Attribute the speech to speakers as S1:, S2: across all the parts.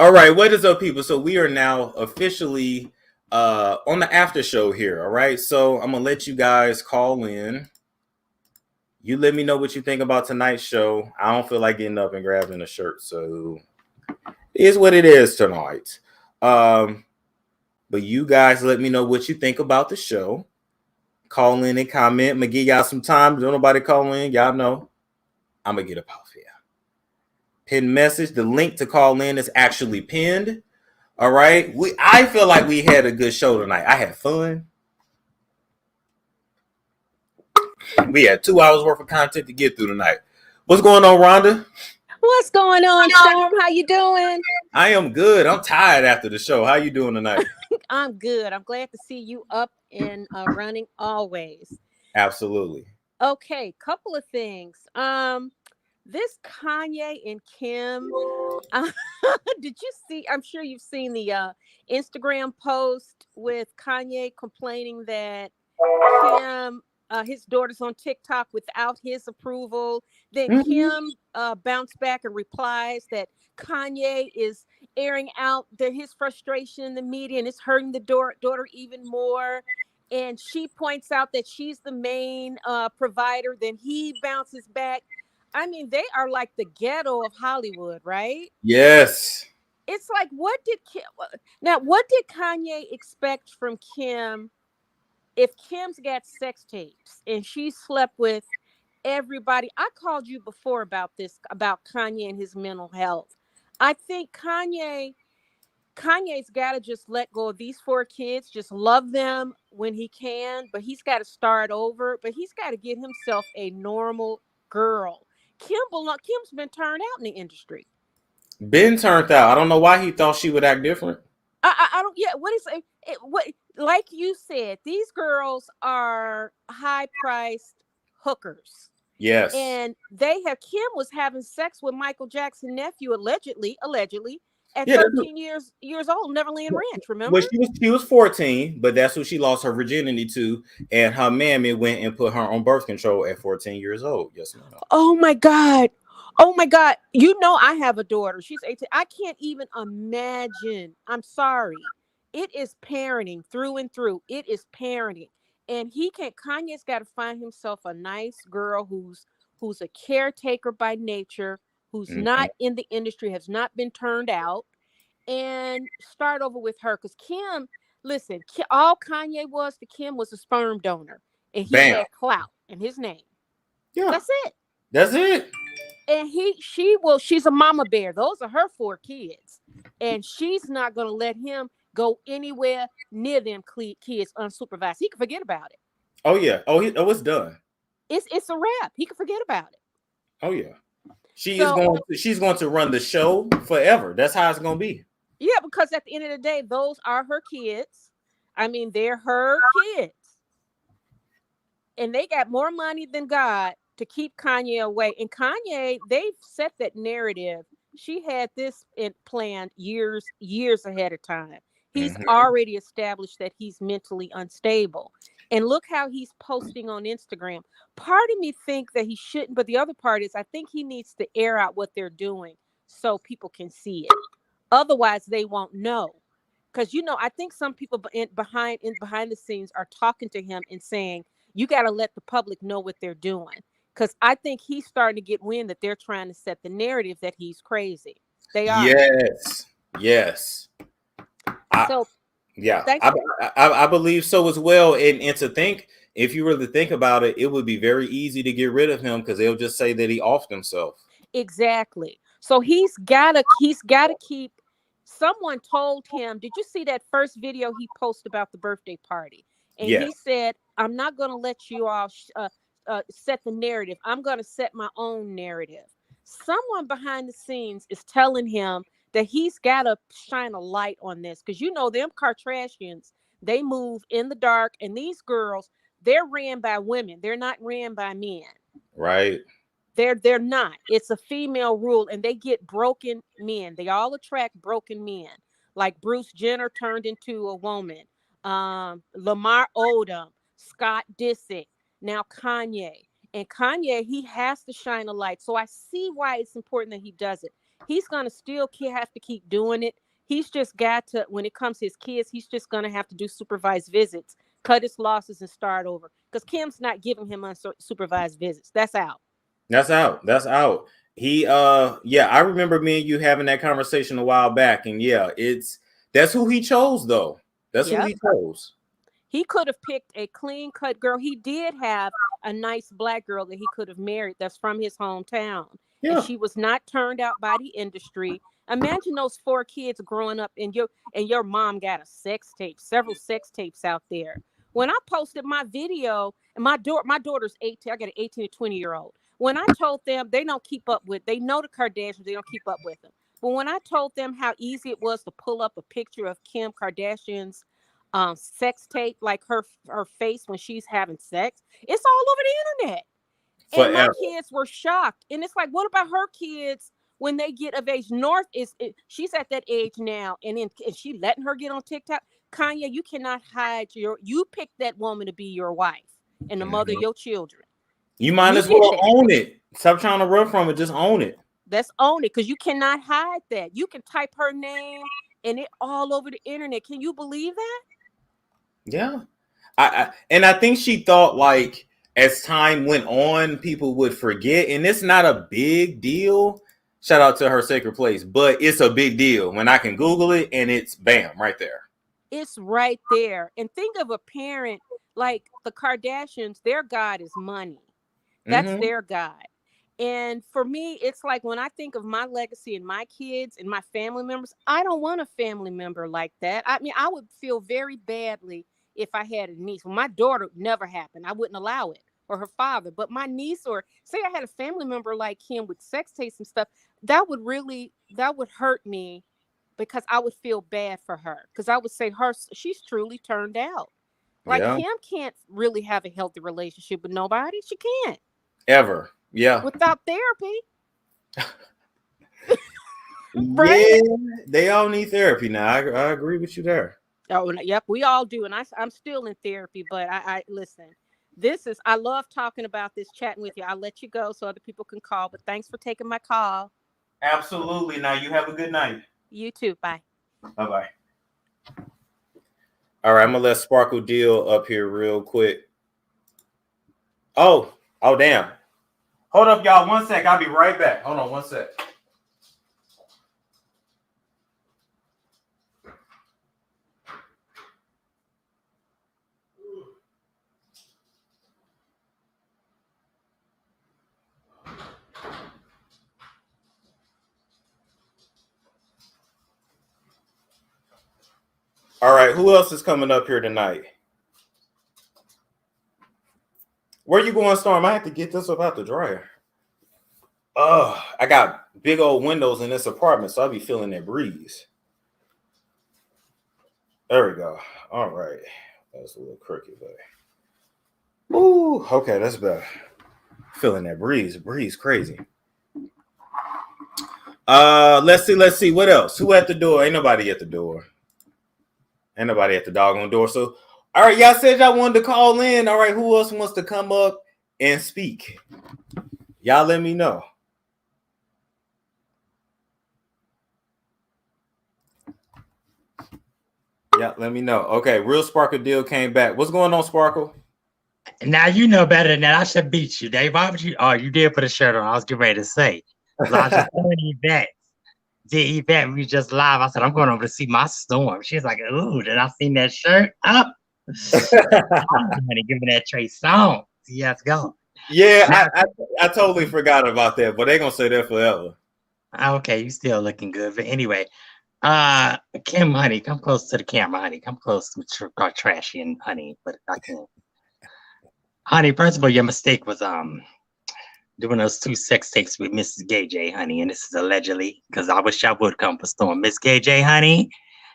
S1: All right, what is up, people? So we are now officially on the after show here. All right, so I'm gonna let you guys call in. You let me know what you think about tonight's show. I don't feel like getting up and grabbing a shirt, so it is what it is tonight. But you guys let me know what you think about the show. Call in and comment. I'm gonna give y'all some time. Don't nobody call in. Y'all know I'm gonna get up off here. Pinned message. The link to call in is actually pinned. All right. I feel like we had a good show tonight. I had fun. We had 2 hours worth of content to get through tonight. What's going on, Rhonda?
S2: What's going on, Storm? How you doing?
S1: I am good. I'm tired after the show. How you doing tonight?
S2: I'm good. I'm glad to see you up and running always.
S1: Absolutely.
S2: Okay, couple of things. This Kanye and Kim, did you see? I'm sure you've seen the Instagram post with Kanye complaining that Kim, his daughter's on TikTok without his approval. Then Kim bounced back and replies that Kanye is airing out his frustration in the media and it's hurting the daughter even more. And she points out that she's the main provider. Then he bounces back. I mean, they are like the ghetto of Hollywood, right?
S1: Yes.
S2: It's like, what did Kanye expect from Kim if Kim's got sex tapes and she slept with everybody? I called you before about this, about Kanye and his mental health. I think Kanye's got to just let go of these 4 kids, just love them when he can, but he's got to start over. But he's got to get himself a normal girl. Kim's been turned out in the industry.
S1: Been turned out. I don't know why he thought she would act different.
S2: I don't. Yeah. What is it? What, like you said, these girls are high-priced hookers.
S1: Yes.
S2: And Kim was having sex with Michael Jackson's nephew allegedly at 13 years old, Neverland Ranch. Remember?
S1: Well, she was 14, but that's who she lost her virginity to, and her mammy went and put her on birth control at 14 years old. Yes, ma'am.
S2: Oh my God. You know, I have a daughter. She's 18. I can't even imagine. I'm sorry. It is parenting through and through. It is parenting. And Kanye's got to find himself a nice girl who's a caretaker by nature, who's not in the industry, has not been turned out, and start over with her. Because Kim, listen, all Kanye was to Kim was a sperm donor. And he had clout in his name. Yeah. That's it.
S1: That's it.
S2: And she's a mama bear. Those are her 4 kids. And she's not going to let him go anywhere near them kids unsupervised. He can forget about it.
S1: Oh, yeah. It's done.
S2: It's a wrap. He can forget about it.
S1: Oh, yeah. She's going to run the show forever. That's how it's going to be.
S2: Yeah, because at the end of the day, those are her kids. I mean, they're her kids. And they got more money than God to keep Kanye away. And Kanye, they've set that narrative. She had this planned years ahead of time. He's already established that he's mentally unstable. And look how he's posting on Instagram. Part of me think that he shouldn't, but the other part is I think he needs to air out what they're doing so people can see it. Otherwise, they won't know. Because, I think some people behind the scenes are talking to him and saying, you got to let the public know what they're doing. Because I think he's starting to get wind that they're trying to set the narrative that he's crazy. They are.
S1: Yes.
S2: So,
S1: I believe so as well. And to think, if you really think about it, it would be very easy to get rid of him because they'll just say that he offed himself.
S2: Exactly. So he's gotta keep. Someone told him, did you see that first video he posted about the birthday party? And he said, I'm not going to let you all set the narrative. I'm going to set my own narrative. Someone behind the scenes is telling him that he's got to shine a light on this. Because them Kardashians, they move in the dark. And these girls, they're ran by women. They're not ran by men.
S1: Right.
S2: They're not. It's a female rule. And they get broken men. They all attract broken men. Like Bruce Jenner turned into a woman. Lamar Odom, Scott Disick, now Kanye. And Kanye, he has to shine a light. So I see why it's important that he does it. He's going to still have to keep doing it. He's just got to, when it comes to his kids, he's just going to have to do supervised visits, cut his losses and start over. Because Kim's not giving him unsupervised visits. That's out.
S1: That's out. That's out. He yeah, I remember me and you having that conversation a while back, and yeah, that's who he chose though. That's who he chose.
S2: He could have picked a clean cut girl. He did have a nice black girl that he could have married that's from his hometown. Yeah. And she was not turned out by the industry. Imagine those 4 kids growing up and your mom got a sex tape, several sex tapes out there. When I posted my video, and my daughter's 18, I got an 18 to 20-year-old. When I told them they know the Kardashians, they don't keep up with them. But when I told them how easy it was to pull up a picture of Kim Kardashian's sex tape, like her face when she's having sex, it's all over the internet. Forever. And my kids were shocked. And it's like, what about her kids when they get of age? She's at that age now, and she letting her get on TikTok. Kanye, you cannot hide you picked that woman to be your wife and the mother of your children. You might as well own it. Stop trying to run from it. Just own it. Let's own it, because you cannot hide that. You can type her name and it all over the internet. Can you believe that? Yeah. I think she thought, like, as time went on, people would forget. And it's not a big deal. Shout out to her sacred place. But it's a big deal when I can Google it and it's bam, right there. It's right there. And think of a parent like the Kardashians. Their God is money. That's their God. And for me, it's like when I think of my legacy and my kids and my family members, I don't want a family member like that. I mean, I would feel very badly if I had a niece. Well, my daughter never happened. I wouldn't allow it, or her father. But my niece, or say I had a family member like him with sex tapes and stuff, that would hurt me, because I would feel bad for her. Because I would say she's truly turned out. Like, Kim can't really have a healthy relationship with nobody. She can't. Ever. Yeah. Without therapy. Right? Yeah, they all need therapy now. I agree with you there. Oh, yep, we all do. And I'm still in therapy, but I listen. I love talking about this, chatting with you. I'll let you go so other people can call, but thanks for taking my call. Absolutely. Now you have a good night. You too. Bye. Bye-bye. All right, I'm gonna let Sparkle deal up here real quick. Oh, damn. Hold up, y'all. 1 sec. I'll be right back. Hold on 1 sec. All right, who else is coming up here tonight? Where you going, Storm? I have to get this up out the dryer. I got big old windows in this apartment, so I'll be feeling that breeze. There we go. All right. That's a little crooked, but ooh, okay, that's better. Feeling that breeze. Breeze crazy. Let's see. What else? Who at the door? Ain't nobody at the door. Ain't nobody at the doggone door. So, all right, y'all said y'all wanted to call in. All right, who else wants to come up and speak? Y'all let me know. Yeah, let me know. Okay, Real Sparkle Deal came back. What's going on, Sparkle?
S3: Now you know better than that. I should beat you, Dave. Why would you? Oh, you did put a shirt on. I was getting ready to say. I was just telling Yvette. Yvette, we just live. I said, I'm going over to see my storm. She's like, ooh, did I seen that shirt up? I'm giving that Trey song. See how it's going.
S1: Yeah, I totally forgot about that, but they're gonna say that forever.
S3: Okay, you still looking good. But anyway, Kim, honey, come close to the camera, honey. Come close to trashy and honey, but I can't. Honey, first of all, your mistake was doing those 2 sex tapes with Mrs. Gay J, honey, and this is allegedly, because I wish I would come for Storm. Miss Gay J, honey,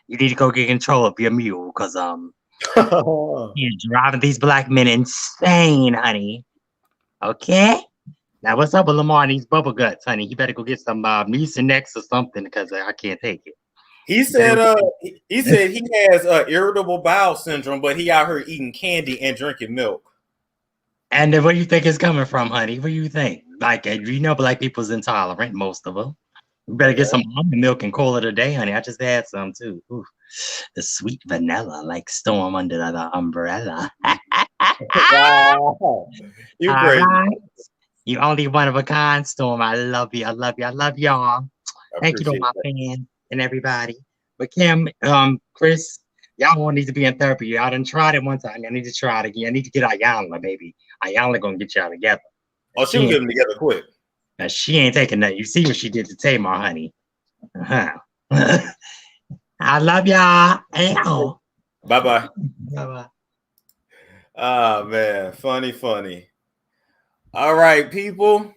S3: you need to go get control of your mule, because you're driving these black men insane, honey. Okay? Now, what's up with Lamar and these bubble guts, honey? You better go get some Mucinex or something, because I can't take it.
S1: He said he has irritable bowel syndrome, but he out here eating candy and drinking milk.
S3: And where do you think it's coming from, honey? What do you think? Like, you know, black people's intolerant, most of them. You better get some almond milk and call it a day, honey. I just had some too. Ooh, the sweet vanilla, like storm under the umbrella.
S1: Wow. You
S3: All
S1: crazy.
S3: right. You only one of a kind, Storm. I love you. I love you. I love y'all.
S1: I
S3: Thank you to
S1: appreciate
S3: my
S1: that.
S3: fans and everybody. But Kim, Chris, y'all won't need to be in therapy. Y'all done tried it one time. I need to try it again. I need to get Ayala, baby. Ayala gonna get y'all together.
S1: Oh, she gonna get them together quick.
S3: Now, she ain't taking that. You see what she did to Tamar, honey. Uh-huh. I love y'all. Ow.
S1: Bye-bye.
S3: Bye-bye.
S1: Ah, man. Funny. All right, people.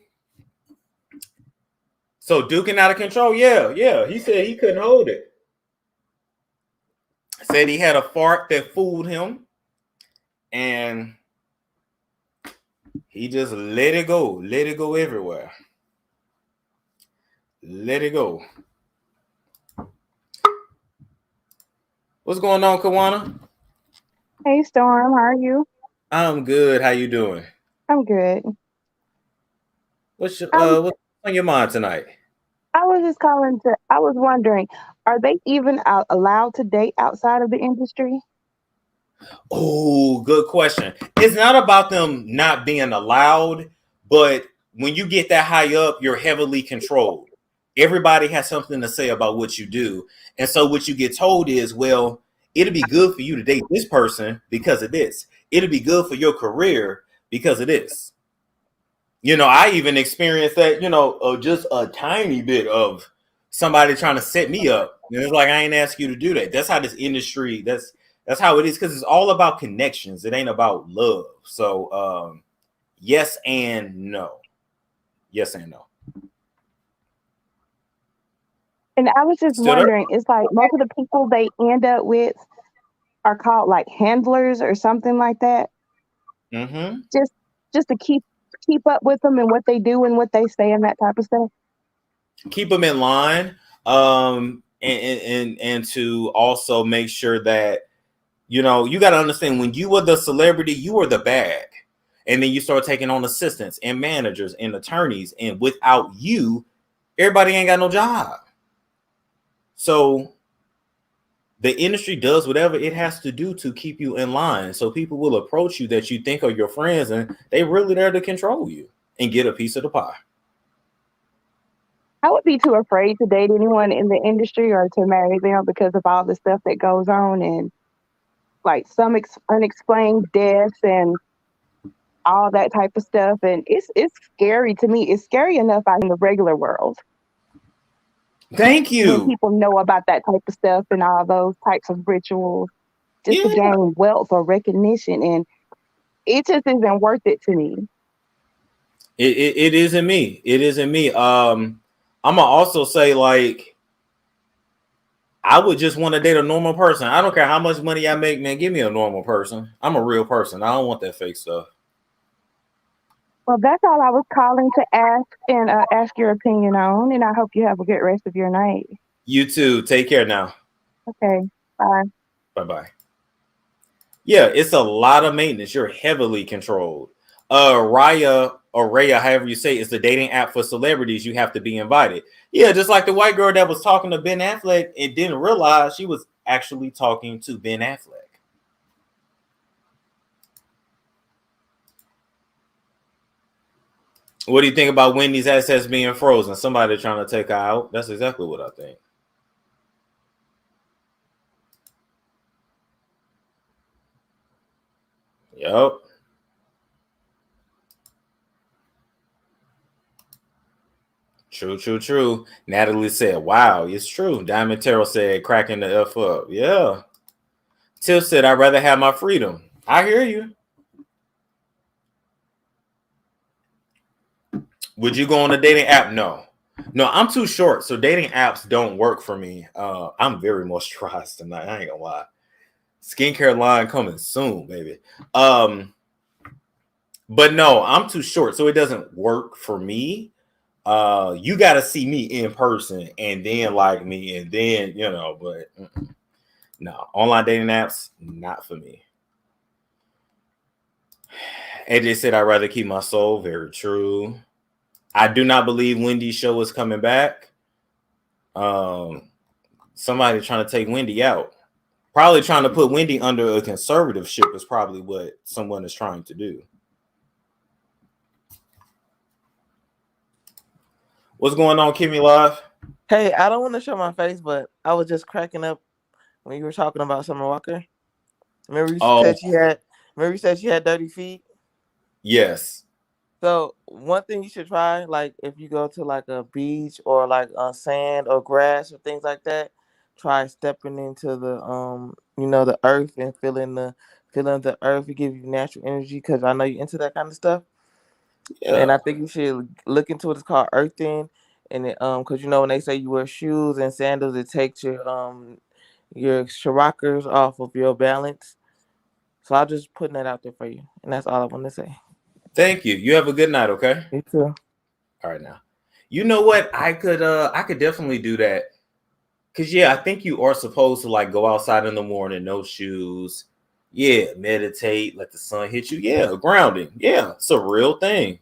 S1: So duking out of control? Yeah. He said he couldn't hold it. Said he had a fart that fooled him. And he just let it go. Let it go everywhere. Let it go. What's going on, Kawana?
S4: Hey Storm, how are you?
S1: I'm good. How you doing?
S4: I'm good.
S1: What's
S4: Um,
S1: what's on your mind tonight?
S4: I was just calling to. I was wondering, are they even allowed to date outside of the industry?
S1: Oh, good question. It's not about them not being allowed, but when you get that high up, you're heavily controlled. Everybody has something to say about what you do. And so what you get told is, well, it'll be good for you to date this person because of this. It'll be good for your career because of this. You know, I even experienced that, just a tiny bit of somebody trying to set me up. And it's like, I ain't ask you to do that. That's how this industry, that's how it is, because it's all about connections. It ain't about love. So yes and no. Yes and no.
S4: And I was just
S1: Still there?
S4: wondering, it's like most of the people they end up with are called like handlers or something like that.
S1: Mm-hmm.
S4: Just to keep up with them and what they do and what they say and that type of stuff.
S1: Keep them in line. And to also make sure that, you got to understand, when you were the celebrity, you were the bag. And then you start taking on assistants and managers and attorneys. And without you, everybody ain't got no job. So the industry does whatever it has to do to keep you in line. So people will approach you that you think are your friends, and they really there to control you and get a piece of the pie.
S4: I would be too afraid to date anyone in the industry or to marry them because of all the stuff that goes on and like some unexplained deaths and all that type of stuff. And it's scary to me. It's scary enough out in the regular world.
S1: Thank
S4: When
S1: you.
S4: people know about that type of stuff and all those types of rituals just to gain wealth or recognition. And it just isn't worth it to me.
S1: It isn't me. It isn't me. I'm gonna also say, like, I would just want to date a normal person. I don't care how much money I make, man. Give me a normal person. I'm a real person. I don't want that fake stuff.
S4: Well, that's all I was calling to ask and ask your opinion on. And I hope you have a good rest of your night.
S1: You too. Take care now.
S4: Okay. Bye.
S1: Bye-bye. Yeah, it's a lot of maintenance. You're heavily controlled. Raya, or Raya, however you say, is the dating app for celebrities. You have to be invited. Yeah, just like the white girl that was talking to Ben Affleck and didn't realize she was actually talking to Ben Affleck. What do you think about Wendy's assets being frozen? Somebody trying to take her out? That's exactly what I think. Yep. True. Natalie said, wow, it's true. Diamond Terrell said, cracking the F up. Yeah. Tiff said, I'd rather have my freedom. I hear you. Would you go on a dating app? No, I'm too short, so dating apps don't work for me. I'm very moisturized tonight. I ain't gonna lie. Skincare line coming soon, baby. But no, I'm too short, so it doesn't work for me. You got to see me in person and then like me, and then but no, online dating apps not for me. AJ said, I'd rather keep my soul. Very true. I do not believe Wendy's show is coming back. Somebody trying to take Wendy out. Probably trying to put Wendy under a conservatorship is probably what someone is trying to do. What's going on, Kimmy Live?
S5: Hey, I don't want to show my face, but I was just cracking up when you were talking about Summer Walker. Remember you said she had. Remember you said she had dirty feet.
S1: Yes.
S5: So one thing you should try, like if you go to like a beach or like on sand or grass or things like that, try stepping into the the earth and feeling the earth. It give you natural energy because I know you're into that kind of stuff.
S1: Yeah.
S5: And I think you should look into it. It's called earthing, and it, because when they say you wear shoes and sandals, it takes your chakras off of your balance. So I'm just putting that out there for you, and that's all I want to say.
S1: Thank you. You have a good night, okay?
S5: You too.
S1: All right now. You know what? I could definitely do that. Cause I think you are supposed to like go outside in the morning, no shoes. Yeah, meditate, let the sun hit you. Yeah, grounding. Yeah, it's a real thing.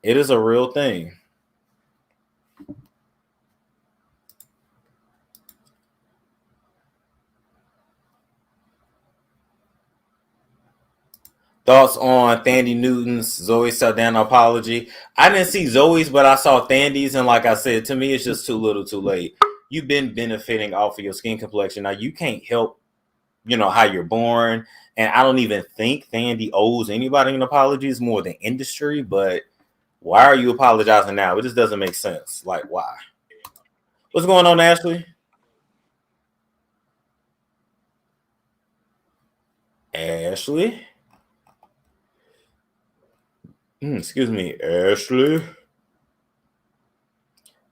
S1: It is a real thing. Thoughts on Thandie Newton's Zoe Saldana apology? I didn't see Zoe's, but I saw Thandie's, and like I said, to me, it's just too little, too late. You've been benefiting off of your skin complexion. Now you can't help, how you're born, and I don't even think Thandie owes anybody an apology. It's more the industry, but why are you apologizing now? It just doesn't make sense. Like, why? What's going on, Ashley? Ashley? Excuse me, Ashley.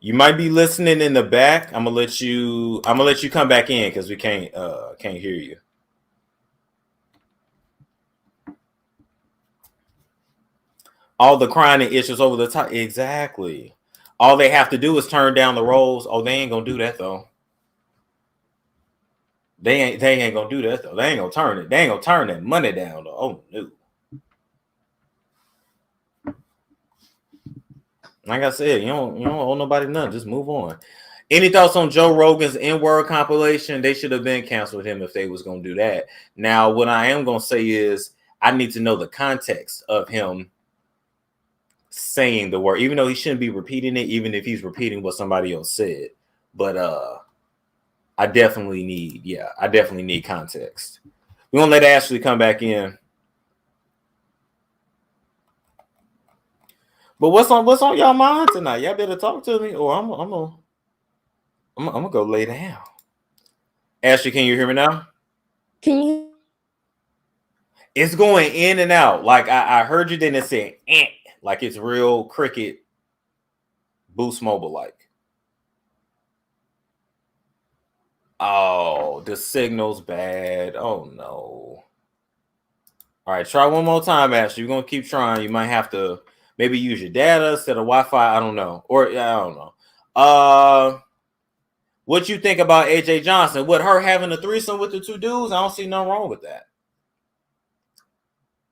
S1: You might be listening in the back. I'm gonna let you come back in because we can't hear you. All the crying and issues over the top. Exactly. All they have to do is turn down the rolls. Oh, they ain't gonna do that though. They ain't gonna do that though. They ain't gonna turn it. They ain't gonna turn that money down though. Oh no. Like I said, you don't owe nobody nothing. Just move on. Any thoughts on Joe Rogan's N-word compilation? They should have been canceled him if they was gonna do that. Now, what I am gonna say is I need to know the context of him saying the word, even though he shouldn't be repeating it, even if he's repeating what somebody else said. But I definitely need context. We're gonna let Ashley come back in. But what's on y'all mind tonight? Y'all better talk to me, or I'm gonna go lay down. Ashley, can you hear me now?
S2: Can you?
S1: It's going in and out. Like I heard you, then it said like it's real cricket Boost Mobile like. Oh, the signal's bad. Oh no. All right, try one more time, Ashley. You're gonna keep trying. You might have to maybe use your data instead of Wi-Fi. I don't know. Or I don't know. What you think about AJ Johnson? With her having a threesome with the two dudes? I don't see nothing wrong with that.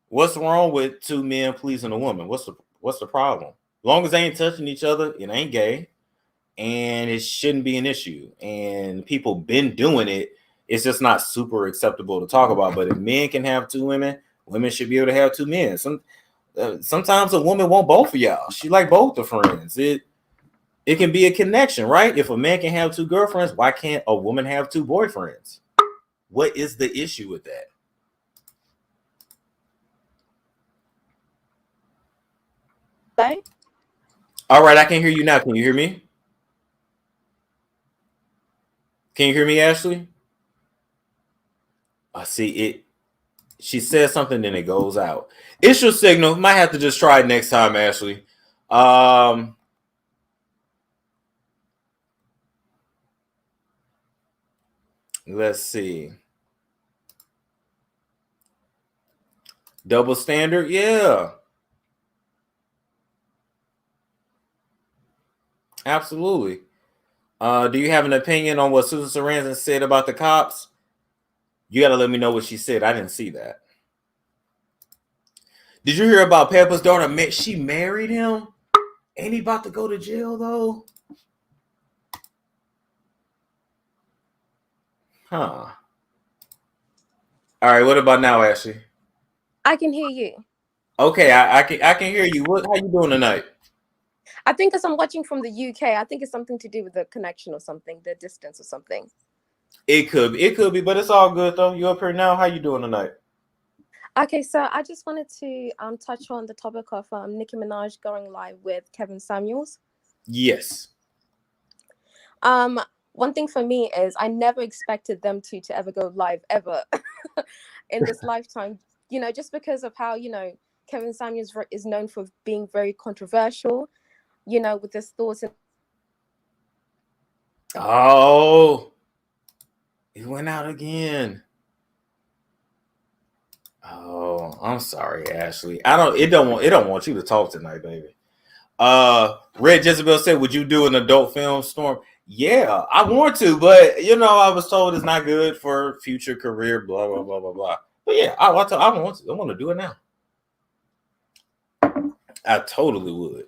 S1: What's wrong with two men pleasing a woman? What's the problem? As long as they ain't touching each other, it ain't gay. And it shouldn't be an issue. And people been doing it. It's just not super acceptable to talk about. But if men can have two women, women should be able to have two men. Sometimes a woman want both of y'all. She like both the friends. It can be a connection, right? If a man can have two girlfriends, why can't a woman have two boyfriends? What is the issue with that?
S2: Say?
S1: All right, I can hear you now. Can you hear me? Can you hear me, Ashley? I see it. She says something, then it goes out. It's your signal. Might have to just try it next time, Ashley. Let's see. Double standard, yeah. Absolutely. Do you have an opinion on what Susan Sarandon said about the cops? You got to let me know what she said. I didn't see that. Did you hear about Peppa's daughter? She married him? Ain't he about to go to jail, though? Huh. All right. What about now, Ashley?
S6: I can hear you.
S1: Okay, I can hear you. How you doing tonight?
S6: I think as I'm watching from the UK, I think it's something to do with the connection or something, the distance or something.
S1: It could be, but it's all good though. You up here now? How you doing tonight?
S6: Okay, so I just wanted to touch on the topic of Nicki Minaj going live with Kevin Samuels.
S1: Yes.
S6: One thing for me is I never expected them to ever go live ever in this lifetime. You know, just because of how, you know, Kevin Samuels is known for being very controversial, you know, with his thoughts.
S1: Oh, it went out again. Oh, I'm sorry, Ashley. It don't want you to talk tonight, baby. Red Jezebel said, would you do an adult film, Storm? Yeah, I want to, but you know, I was told it's not good for future career, blah, blah, blah, blah, blah. But yeah, I want to. I want to do it now. I totally would.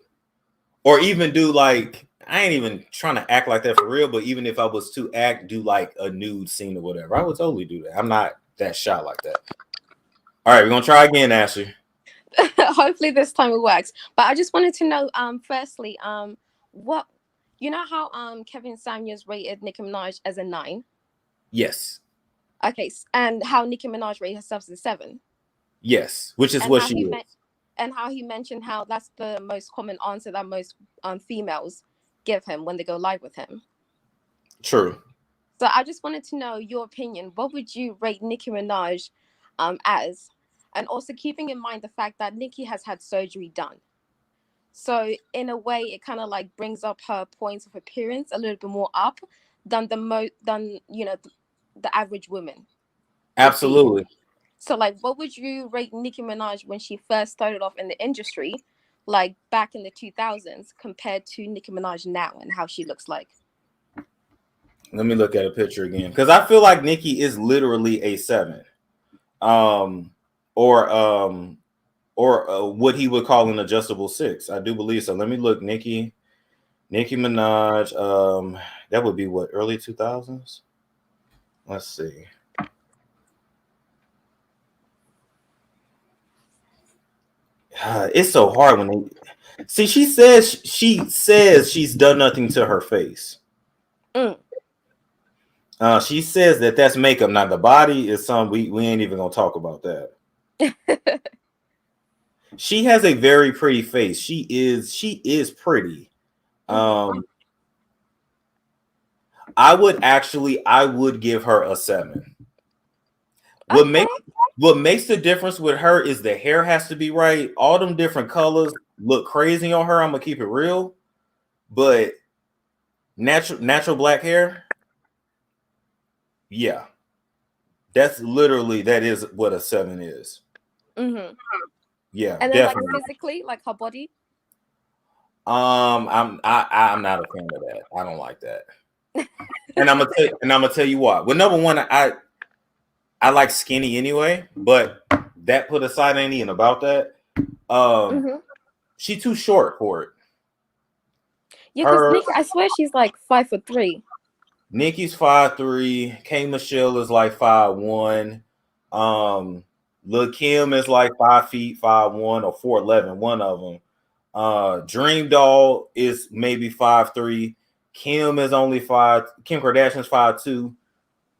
S1: Or even do like, I ain't even trying to act like that for real, but even if I was to do like a nude scene or whatever, I would totally do that. I'm not that shy like that. All right, we're gonna try again, Ashley.
S6: Hopefully this time it works. But I just wanted to know, firstly, what, you know how Kevin Samuels rated Nicki Minaj as a 9?
S1: Yes.
S6: Okay, and how Nicki Minaj rated herself as a 7?
S1: Yes, which is
S6: and
S1: what she is.
S6: And how he mentioned how that's the most common answer that most females give him when they go live with him.
S1: True.
S6: So I just wanted to know your opinion. What would you rate Nicki Minaj as? And also keeping in mind the fact that Nicki has had surgery done. So in a way, it kind of like brings up her points of appearance a little bit more up than you know, the average woman.
S1: Absolutely.
S6: So like, what would you rate Nicki Minaj when she first started off in the industry, like back in the 2000s, compared to Nicki Minaj now and how she looks like?
S1: Let me look at a picture again, because I feel like Nicki is literally a 7. Or what he would call an adjustable 6. I do believe so. Let me look. Nicki Minaj. That would be what, early 2000s? Let's see. It's so hard when they see. She says she's done nothing to her face. She says that's makeup. Now the body is some we ain't even gonna talk about that. She has a very pretty face. She is pretty. I would give her a 7.
S6: Okay.
S1: What makes the difference with her is the hair has to be right. All them different colors look crazy on her. I'm gonna keep it real, but natural black hair, yeah, that is what a 7 is. Yeah,
S6: and then
S1: definitely.
S6: like physically, like her body.
S1: I'm not a fan of that. I don't like that. and I'm gonna tell you why. Well, number one, I like skinny anyway, but that put aside, ain't even about that. She too short for it.
S6: Yeah, because Nicki, I swear she's like 5'3".
S1: Nicki's 5'3". K Michelle is like 5'1". Lil Kim is like 5 feet, 5'1" or 4'11", one of them. Dream Doll is maybe 5'3". Kim is only 5. Kim Kardashian's 5'2".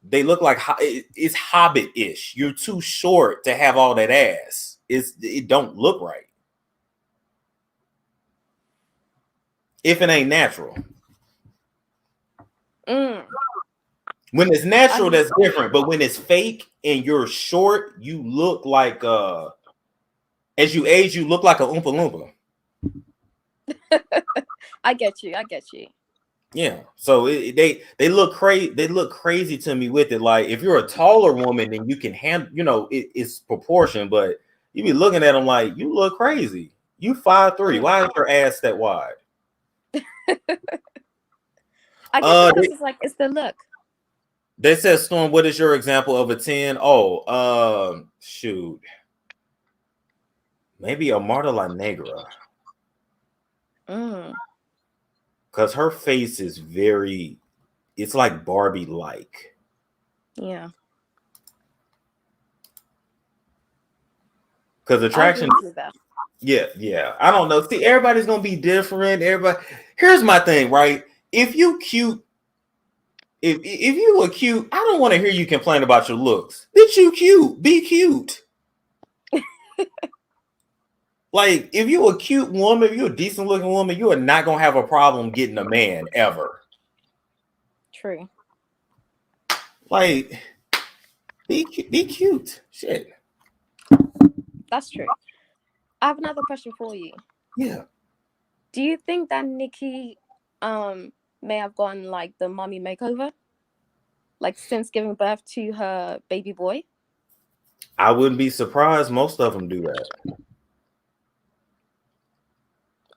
S1: They look like it's Hobbit-ish. You're too short to have all that ass. It don't look right if it ain't natural. When it's natural, that's different. But when it's fake and you're short, you look like as you age, you look like a Oompa Loompa.
S6: I get you.
S1: Yeah. So they look crazy. They look crazy to me with it. Like if you're a taller woman, then you can handle. You know, it's proportion. But you be looking at them like you look crazy. You 5'3". Why is your ass that wide?
S6: I guess because it's the look.
S1: They said, Storm, what is your example of a 10? Oh, shoot. Maybe a Marta La Negra. Because her face is it's like Barbie-like.
S6: Yeah.
S1: Because
S6: I
S1: attraction,
S6: agree with that.
S1: yeah. I don't know. See, everybody's gonna be different. Everybody. Here's my thing, right? If you cute, if you were cute, I don't want to hear you complain about your looks. Bitch, you cute. Be cute. Like, if you're a cute woman, if you're a decent looking woman, you are not gonna have a problem getting a man ever.
S6: True.
S1: Like, be cute. Shit.
S6: That's true. I have another question for you.
S1: Yeah.
S6: Do you think that Nikki may have gone like the mommy makeover? Like since giving birth to her baby boy?
S1: I wouldn't be surprised. Most of them do that.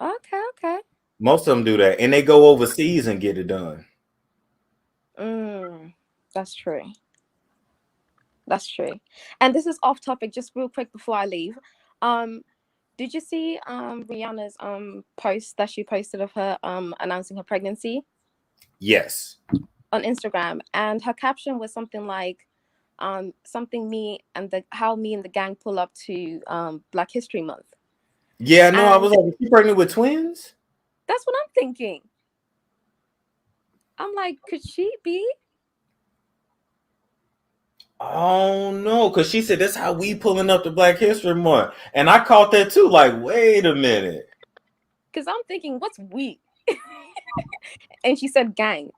S6: Okay.
S1: Most of them do that. And they go overseas and get it done.
S6: That's true. That's true. And this is off topic, just real quick before I leave. Did you see Rihanna's post that she posted of her announcing her pregnancy?
S1: Yes.
S6: On Instagram, and her caption was something like something how me and the gang pull up to Black History Month.
S1: Yeah, no, I was like, is she pregnant with twins?
S6: That's what I'm thinking. I'm like, could she be?
S1: Oh no, because she said that's how we pulling up to Black History Month. And I caught that too. Like, wait a minute.
S6: Because I'm thinking, what's we? And she said gang.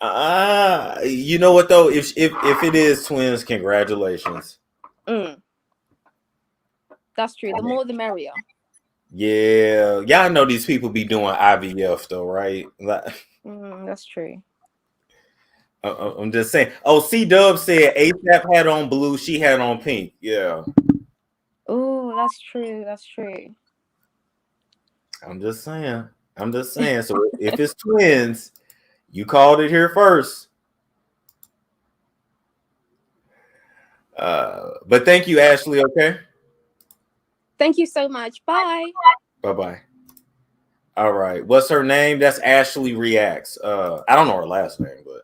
S1: You know what though? If it is twins, congratulations.
S6: That's true. The more the merrier.
S1: Yeah, y'all know these people be doing IVF though, right?
S6: That's true.
S1: I'm just saying. Oh, C-Dub said ASAP had on blue, she had on pink. Yeah.
S6: Oh, that's true. That's true.
S1: I'm just saying. So if it's twins, you called it here first. But thank you, Ashley. Okay.
S6: Thank you so much. Bye.
S1: Bye-bye. All right. What's her name? That's Ashley Reacts. I don't know her last name, but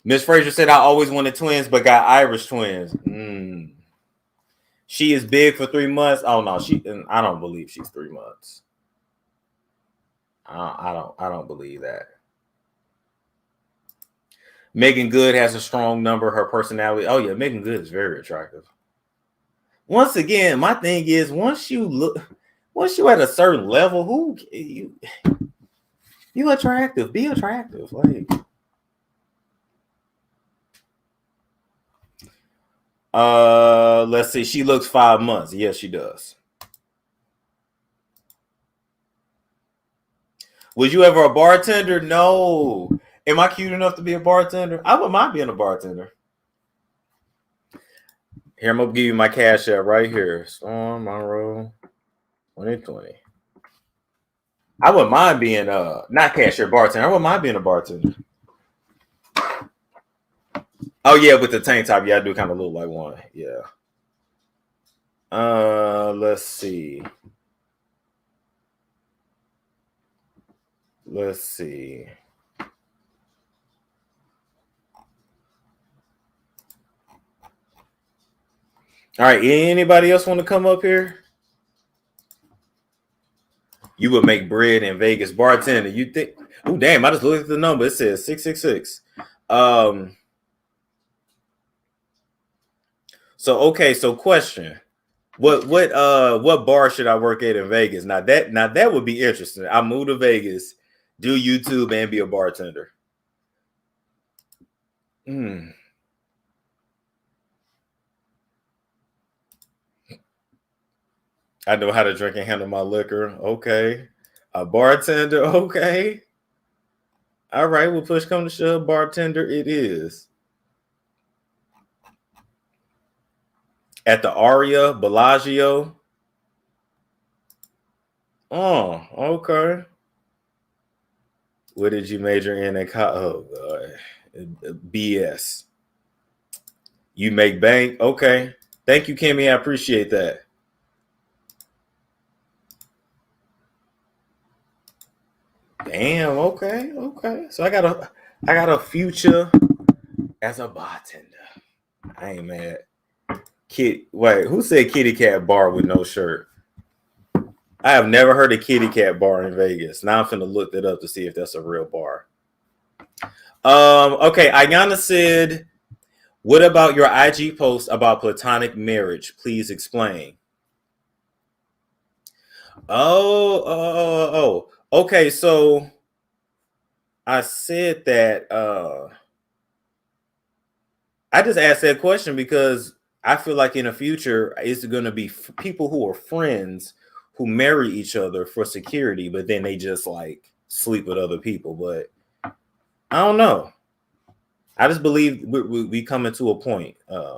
S1: Miss Frazier said I always wanted twins, but got Irish twins. She is big for 3 months. Oh no, I don't believe she's 3 months. I don't believe that. Megan Good has a strong number. Her personality. Oh yeah, Megan Good is very attractive. Once again, my thing is once you at a certain level, you attractive. Be attractive. Like let's see. She looks 5 months. Yes, she does. Was you ever a bartender? No. Am I cute enough to be a bartender? I wouldn't mind being a bartender. Here, I'm gonna give you my cash app right here. Storm Monroe 2020. I wouldn't mind being not cashier, bartender. I wouldn't mind being a bartender. Oh yeah, with the tank top, yeah, I do kind of look like one. Yeah. Let's see. All right, anybody else want to come up here? You would make bread in Vegas, bartender. You think? Oh damn! I just looked at the number. It says 666. So question. What bar should I work at in Vegas? Now that would be interesting. I move to Vegas, do YouTube, and be a bartender. I know how to drink and handle my liquor. Okay. A bartender. Okay. All right. Well, push come to shove, bartender it is. At the Aria Bellagio. Oh, okay. What did you major in college? Oh, God. BS. You make bank? Okay. Thank you, Kimmy. I appreciate that. Damn, okay. So I got a future as a bartender. I ain't mad. Wait, who said kitty cat bar with no shirt? I have never heard of kitty cat bar in Vegas. Now I'm finna look that up to see if that's a real bar. Okay, Ayana said, what about your IG post about platonic marriage? Please explain. Oh. Okay, so I said that I just asked that question because I feel like in the future it's going to be people who are friends who marry each other for security, but then they just like sleep with other people. But I don't know. I just believe we coming to a point like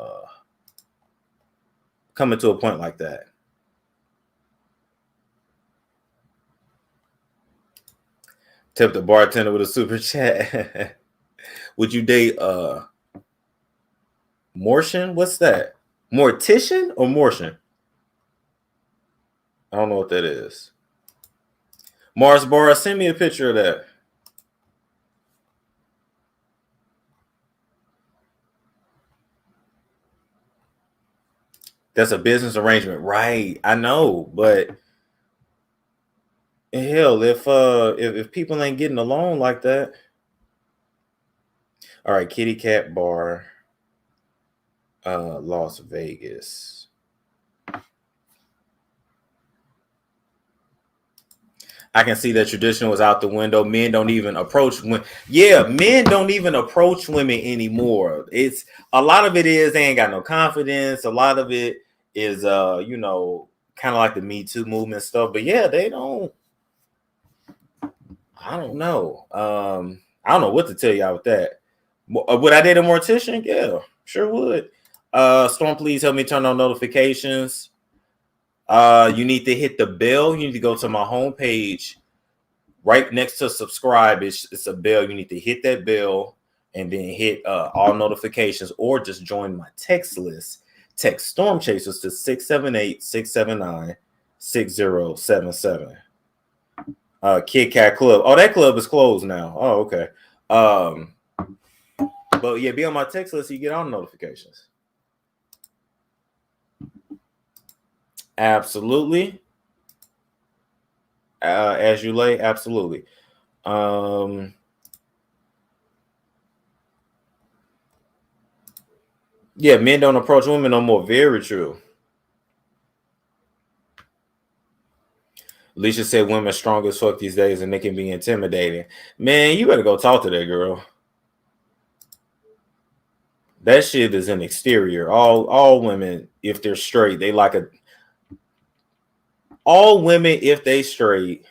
S1: that. Tip the bartender with a super chat. Would you date Mortian? What's that? Mortician or Mortian? I don't know what that is. Mars Bar, send me a picture of that. That's a business arrangement, right? I know, but hell, if people ain't getting along like that. All right, Kitty Cat Bar, Las Vegas. I can see that tradition was out the window. Men don't even approach women. Yeah, men don't even approach women anymore. It's a lot of it is they ain't got no confidence. A lot of it is kind of like the Me Too movement stuff. But yeah, they don't. I don't know. I don't know what to tell y'all with that. Would I date a mortician? Yeah, sure would. Storm, please help me turn on notifications. You need to hit the bell. You need to go to my homepage. Right next to subscribe, it's a bell. You need to hit that bell and then hit all notifications, or just join my text list. Text Storm Chasers to 678-679-6077. Kit Kat Club. Oh, that club is closed now. Oh, okay. But yeah, be on my text list so you get all the notifications. Absolutely. As you lay, absolutely. Yeah, men don't approach women no more. Very true. Alicia said women are strong as fuck these days and they can be intimidating. Man, you better go talk to that girl. That shit is an exterior. All women, if they're straight, they like all women, if they straight,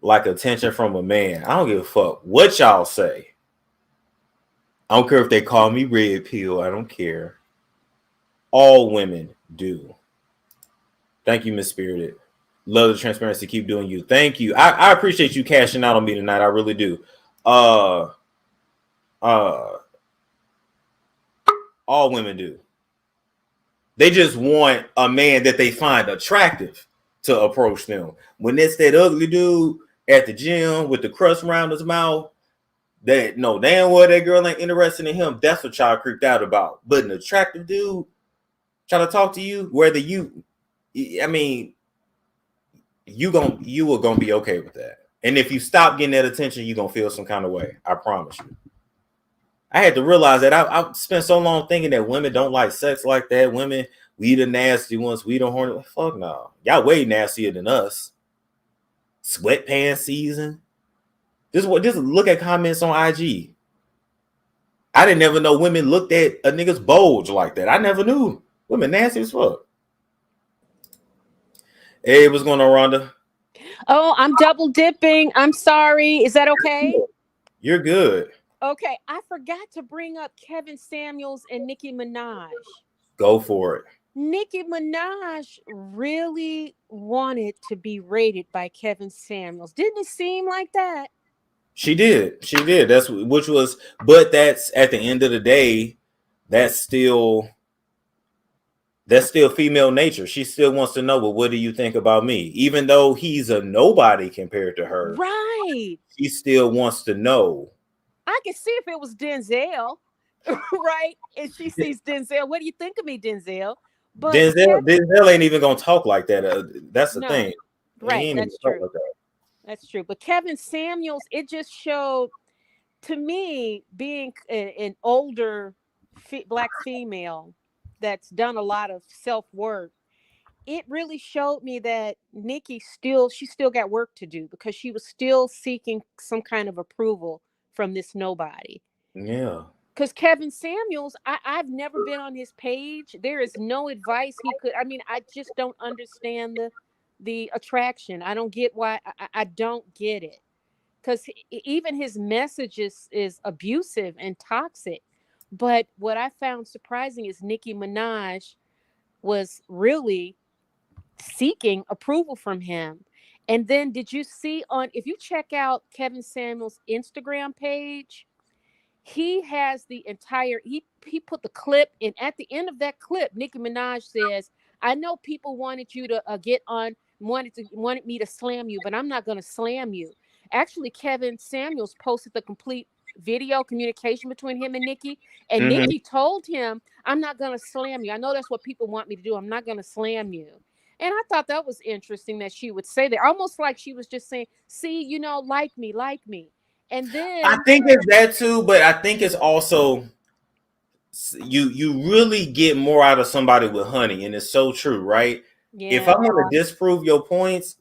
S1: like attention from a man. I don't give a fuck what y'all say. I don't care if they call me red pill. I don't care. All women do. Thank you, Miss Spirited. Love the transparency. Keep doing you. Thank you. I appreciate you cashing out on me tonight. I really do. All women do. They just want a man that they find attractive to approach them. When it's that ugly dude at the gym with the crust around his mouth, that no damn well that girl ain't interested in him. That's what y'all creeped out about. But an attractive dude trying to talk to you, whether you are gonna be okay with that. And if you stop getting that attention, you're gonna feel some kind of way. I promise you. I had to realize that I spent so long thinking that women don't like sex like that. Women, we the nasty ones, we the horny. Fuck no. Y'all way nastier than us. Sweatpants season. Just look at comments on IG. I didn't ever know women looked at a nigga's bulge like that. I never knew. Women nasty as fuck. Hey, what's going on, Rhonda?
S2: Oh, I'm double dipping. I'm sorry. Is that okay?
S1: You're good.
S2: Okay, I forgot to bring up Kevin Samuels and Nicki Minaj.
S1: Go for it.
S2: Nicki Minaj really wanted to be rated by Kevin Samuels. Didn't it seem like that?
S1: She did. But that's at the end of the day, that's still female nature. She still wants to know, well, what do you think about me? Even though he's a nobody compared to her.
S2: Right.
S1: She still wants to know.
S2: I could see if it was Denzel. right? And she sees Denzel. What do you think of me, Denzel? But
S1: Denzel ain't even gonna talk like that. That's the
S2: no,
S1: thing.
S2: right?
S1: He ain't even
S2: That's
S1: talk
S2: true.
S1: like that.
S2: That's true. But Kevin Samuels, it just showed to me being an older black female that's done a lot of self-work. It really showed me that she still got work to do because she was still seeking some kind of approval from this nobody.
S1: Yeah.
S2: Because Kevin Samuels, I've never been on his page. There is no advice he could. I mean, I just don't understand the attraction. I don't get why. I don't get it. Because even his message is abusive and toxic. But what I found surprising is Nicki Minaj was really seeking approval from him. And then did you see if you check out Kevin Samuels' Instagram page, he has the entire he put the clip, and at the end of that clip, Nicki Minaj says, I know people wanted you to wanted me to slam you, but I'm not going to slam you. Actually, Kevin Samuels posted the complete video communication between him and Nicki, and
S1: Mm-hmm.
S2: Nicki told him, I'm not going to slam you. I know that's what people want me to do. I'm not going to slam you. And I thought that was interesting that she would say that, almost like she was just saying, see, like me. And then
S1: I think it's that too, but I think it's also you really get more out of somebody with honey, and it's so true, right? If
S2: yeah,
S1: I want to disprove your points,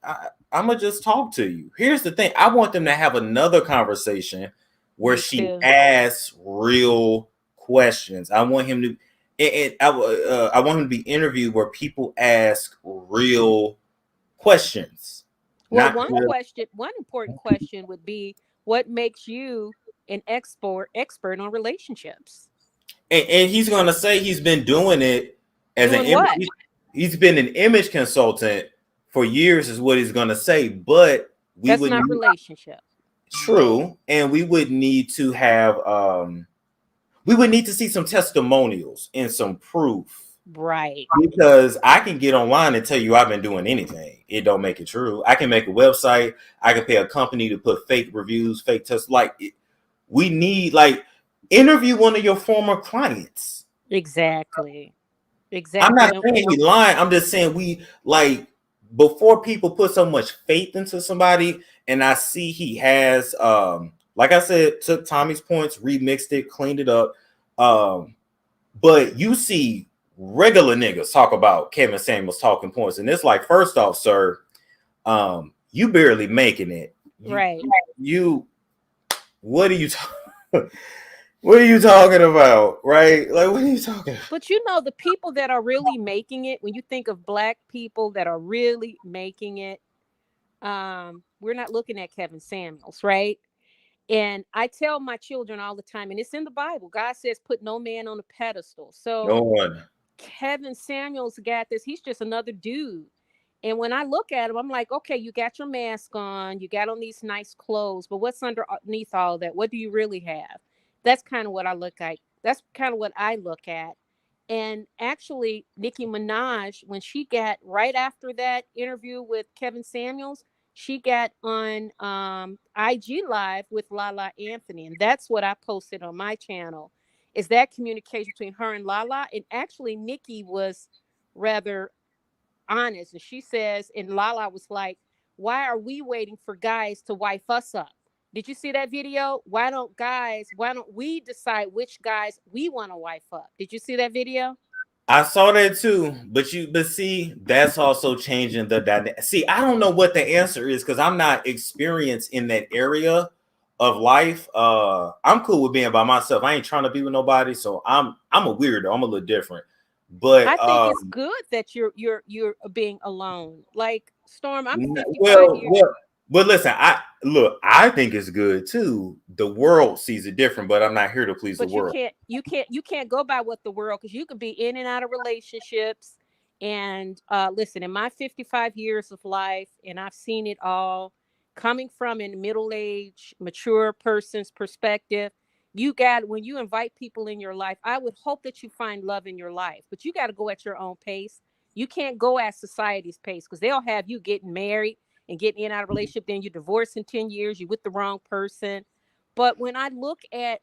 S1: I'm gonna just talk to you. Here's the thing: I want them to have another conversation where
S2: me
S1: she
S2: too.
S1: asks real questions. I want him to, and I want him to be interviewed where people ask real questions.
S2: Well,
S1: Not
S2: one important question would be, what makes you an expert on relationships?
S1: and he's gonna say he's been doing it as an
S2: Doing
S1: image.
S2: what?
S1: He's been an image consultant for years, is what he's gonna say. But
S2: That's not relationship.
S1: true, and we would need to have we would need to see some testimonials and some proof.
S2: Right.
S1: Because I can get online and tell you I've been doing anything. It don't make it true. I can make a website. I can pay a company to put fake reviews, fake tests. We need interview one of your former clients.
S2: Exactly.
S1: I'm not
S2: Exactly.
S1: saying he lying. I'm just saying before people put so much faith into somebody, and I see he has like I said, took Tommy's points, remixed it, cleaned it up. But you see regular niggas talk about Kevin Samuels talking points, and it's like, first off, sir, you barely making it.
S2: Right.
S1: What are you what are you talking about? Right? Like, what are you talking about?
S2: But the people that are really making it, when you think of black people that are really making it, we're not looking at Kevin Samuels, right? And I tell my children all the time, and it's in the Bible, God says, put no man on a pedestal. So
S1: No one.
S2: Kevin Samuels got this. He's just another dude. And when I look at him, I'm like, okay, you got your mask on, you got on these nice clothes, but what's underneath all that? What do you really have? That's kind of what I look at. That's kind of what I look at. And actually, Nicki Minaj, when she got right after that interview with Kevin Samuels, she got on IG Live with Lala Anthony. And that's what I posted on my channel, is that communication between her and Lala. And actually, Nicki was rather honest. And she says, and Lala was like, why are we waiting for guys to wife us up? Did you see that video? Why don't we decide which guys we want to wife up? Did you see that video?
S1: I saw that too, but see, that's also changing the dynamic. See, I don't know what the answer is because I'm not experienced in that area of life. I'm cool with being by myself. I ain't trying to be with nobody, so I'm a weirdo. I'm a little different. But
S2: I think it's good that you're being alone. Like, Storm, I'm 55 years.
S1: But listen, I think it's good too. The world sees it different, but I'm not here to please the world.
S2: You can't go by what the world, because you could be in and out of relationships. And listen, in my 55 years of life, and I've seen it all, coming from a middle-aged, mature person's perspective, when you invite people in your life, I would hope that you find love in your life, but you got to go at your own pace. You can't go at society's pace, because they'll have you getting married and getting in and out of a relationship, then you divorce in 10 years, you with the wrong person. But when I look at,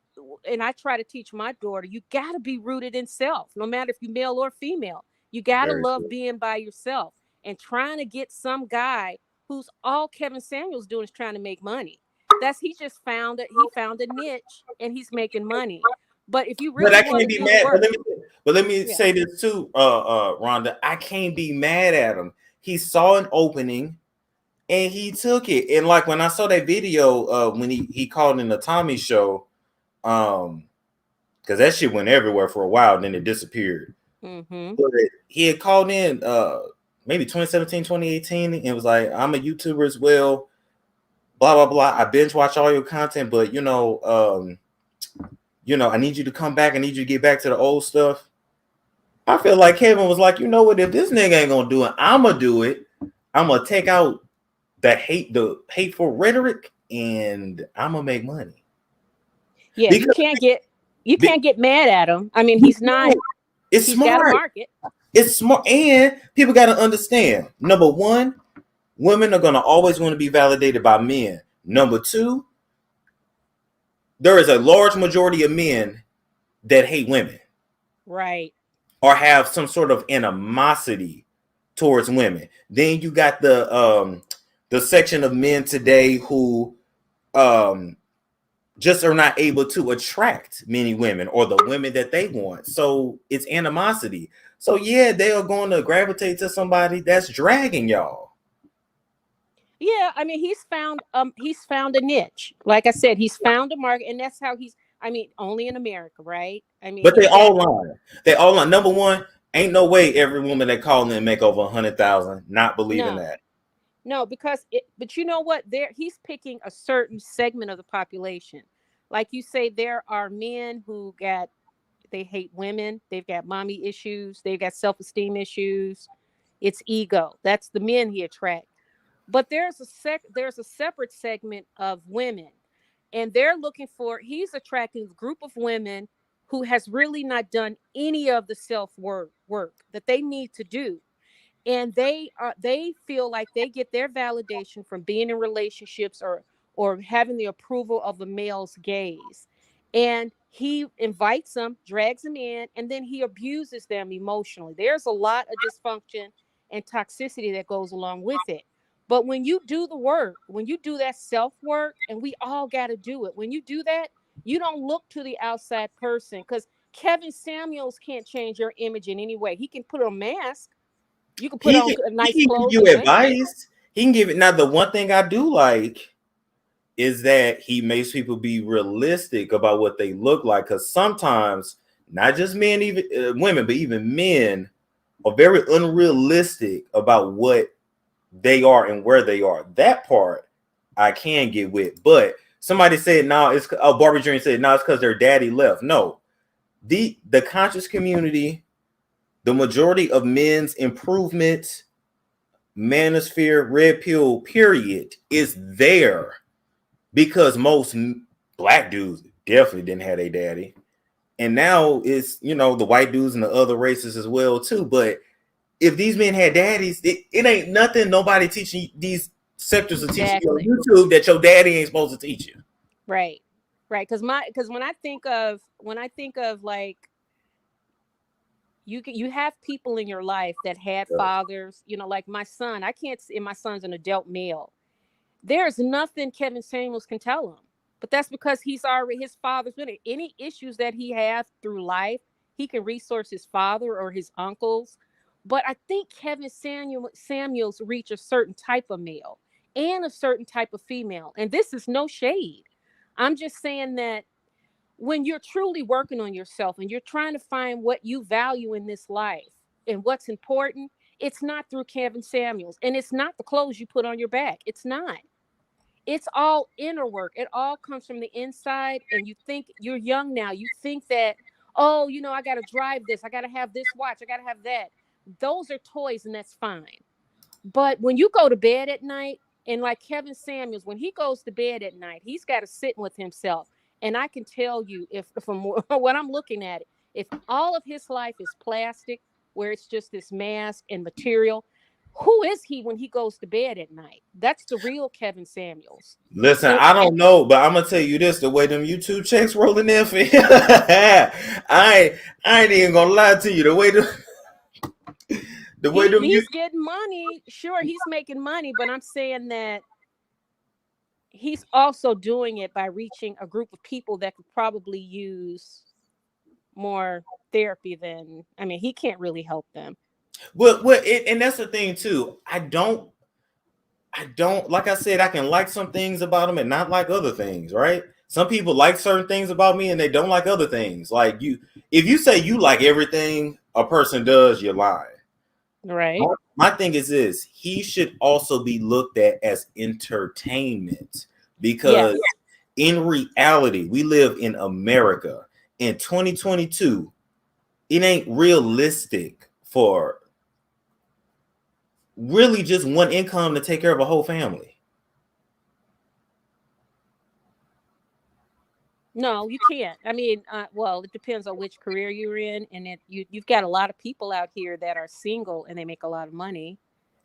S2: and I try to teach my daughter, you got to be rooted in self, no matter if you're male or female. You got to
S1: Very
S2: love
S1: true.
S2: being by yourself, and trying to get some guy who's all Kevin Samuels doing is trying to make money. He just found it. He found a niche and he's making money. But if you
S1: But
S2: really
S1: I
S2: want
S1: can't
S2: to
S1: be
S2: do the
S1: mad.
S2: work,
S1: But let me
S2: yeah.
S1: say this too, Rhonda. I can't be mad at him. He saw an opening and he took it. And like when I saw that video, when he called in the Tommy show, because that shit went everywhere for a while, and then it disappeared.
S2: Mm-hmm.
S1: But he had called in maybe 2017, 2018, and it was like, I'm a YouTuber as well. Blah blah blah. I binge watch all your content, but I need you to come back. I need you to get back to the old stuff. I feel like Kevin was like, you know what? If this nigga ain't gonna do it, I'm gonna do it. I'm gonna take out the hateful rhetoric, and I'm gonna make money.
S2: Yeah, you can't get mad at him. I mean, he's not.
S1: It's
S2: he's
S1: smart.
S2: got a market.
S1: It's smart, and people got to understand. Number one, women are gonna always want to be validated by men. Number two, there is a large majority of men that hate women,
S2: right,
S1: or have some sort of animosity towards women. Then you got the section of men today who just are not able to attract many women or the women that they want. So it's animosity. So yeah, they are going to gravitate to somebody that's dragging y'all.
S2: Yeah, I mean, he's found a niche. Like I said, he's found a market, and that's how only in America, right? I mean,
S1: But they all lie. They all lie. Number one, ain't no way every woman that call in make over 100,000 not believing that.
S2: No, but you know what? He's picking a certain segment of the population. Like you say, there are men who they hate women. They've got mommy issues. They've got self-esteem issues. It's ego. That's the men he attracts. But there's a separate segment of women, and he's attracting a group of women who has really not done any of the self-work that they need to do. And they feel like they get their validation from being in relationships or having the approval of the male's gaze. And he invites them, drags them in, and then he abuses them emotionally. There's a lot of dysfunction and toxicity that goes along with it. But when you do the work, when you do that self-work, and we all got to do it, when you do that, you don't look to the outside person, because Kevin Samuels can't change your image in any way. He can put a mask. You can put on nice clothes.
S1: He can give you advice. He can give it. Now, the one thing I do like is that he makes people be realistic about what they look like. Because sometimes, not just men, even women, but even men are very unrealistic about what they are and where they are. That part I can get with. But somebody said, "No, it's Barbie Dream said, no, it's because their daddy left." No, the conscious community. The majority of men's improvement, manosphere, red pill, period, is there because most black dudes definitely didn't have a daddy. And now it's, the white dudes and the other races as well, too. But if these men had daddies, it ain't nothing nobody teaching these sectors of teaching you on YouTube that your daddy ain't supposed to teach you.
S2: Right. Because when I think of like, you have people in your life that had fathers, like my son. I can't say my son's an adult male. There's nothing Kevin Samuels can tell him, but that's because his father's with it. Any issues that he has through life, he can resource his father or his uncles. But I think Kevin Samuels reach a certain type of male and a certain type of female. And this is no shade. I'm just saying that when you're truly working on yourself and you're trying to find what you value in this life and what's important, it's not through Kevin Samuels, and it's not the clothes you put on your back. It's not. It's all inner work. It all comes from the inside. And you think you're young now. You think that, oh, I got to drive this. I got to have this watch. I got to have that. Those are toys, and that's fine. But when you go to bed at night, and like Kevin Samuels, when he goes to bed at night, he's got to sit with himself. And I can tell you, if from what I'm looking at it, if all of his life is plastic, where it's just this mask and material, who is he when he goes to bed at night? That's the real Kevin Samuels.
S1: Listen, I don't know, but I'm gonna tell you this: the way them YouTube checks rolling in for him, I ain't even gonna lie to you.
S2: He's getting money. Sure, he's making money, but I'm saying that he's also doing it by reaching a group of people that could probably use more therapy than, I mean, he can't really help them.
S1: Well, and that's the thing too. I don't, like I said, I can like some things about him and not like other things, right? Some people like certain things about me and they don't like other things. Like if you say you like everything a person does, you're lying.
S2: Right.
S1: My thing is this: he should also be looked at as entertainment, because in reality, we live in America in 2022. It ain't realistic for really just one income to take care of a whole family.
S2: No, you can't. I mean, well, it depends on which career you're in, and you've got a lot of people out here that are single and they make a lot of money.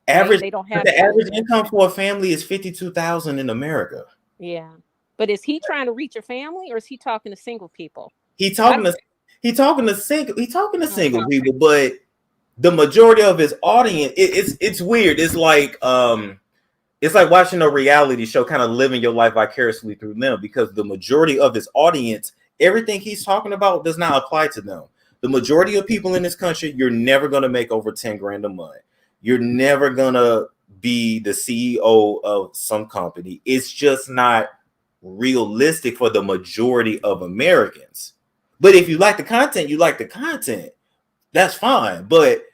S1: Average,
S2: they don't have
S1: the average income for a family is $52,000 in America.
S2: Yeah, but is he trying to reach a family, or is he talking to single people?
S1: He talking to single people, but the majority of his audience, it's weird. It's like watching a reality show, kind of living your life vicariously through them, because the majority of his audience, everything he's talking about does not apply to them. The majority of people in this country, you're never going to make over 10 grand a month. You're never going to be the CEO of some company. It's just not realistic for the majority of Americans. But if you like the content, you like the content. That's fine. But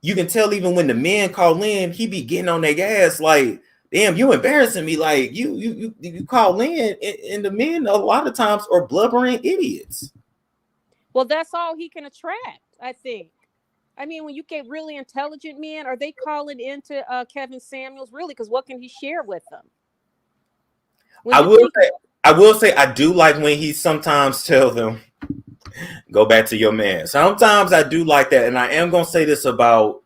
S1: you can tell even when the men call in, he be getting on their ass like, damn, you embarrassing me. Like you call in, and the men a lot of times are blubbering idiots.
S2: Well, that's all he can attract, I think. I mean, when you get really intelligent men, are they calling into Kevin Samuels really? Because what can he share with them?
S1: I will say I do like when he sometimes tell them, go back to your man. Sometimes I do like that. And I am going to say this about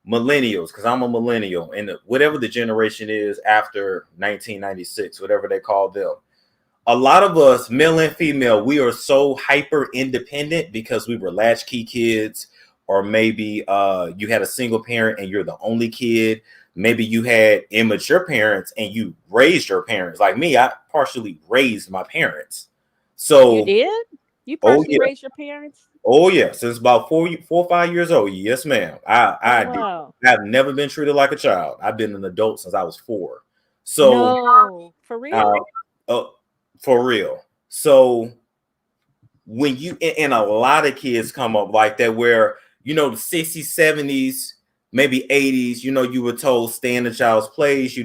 S1: millennials, because I'm a millennial, and whatever the generation is after 1996, whatever they call them. A lot of us, male and female, we are so hyper independent because we were latchkey kids, or maybe you had a single parent and you're the only kid. Maybe you had immature parents and you raised your parents. Like me, I partially raised my parents. So
S2: you did? You partially raised your parents?
S1: Oh yeah, since about 4 or 5 years old. Yes, ma'am. I've never been treated like a child. I've been an adult since I was 4. So
S2: no, for real.
S1: For real. So when you and a lot of kids come up like that, where the 60s, 70s, maybe 80s, you were told stay in the child's place. You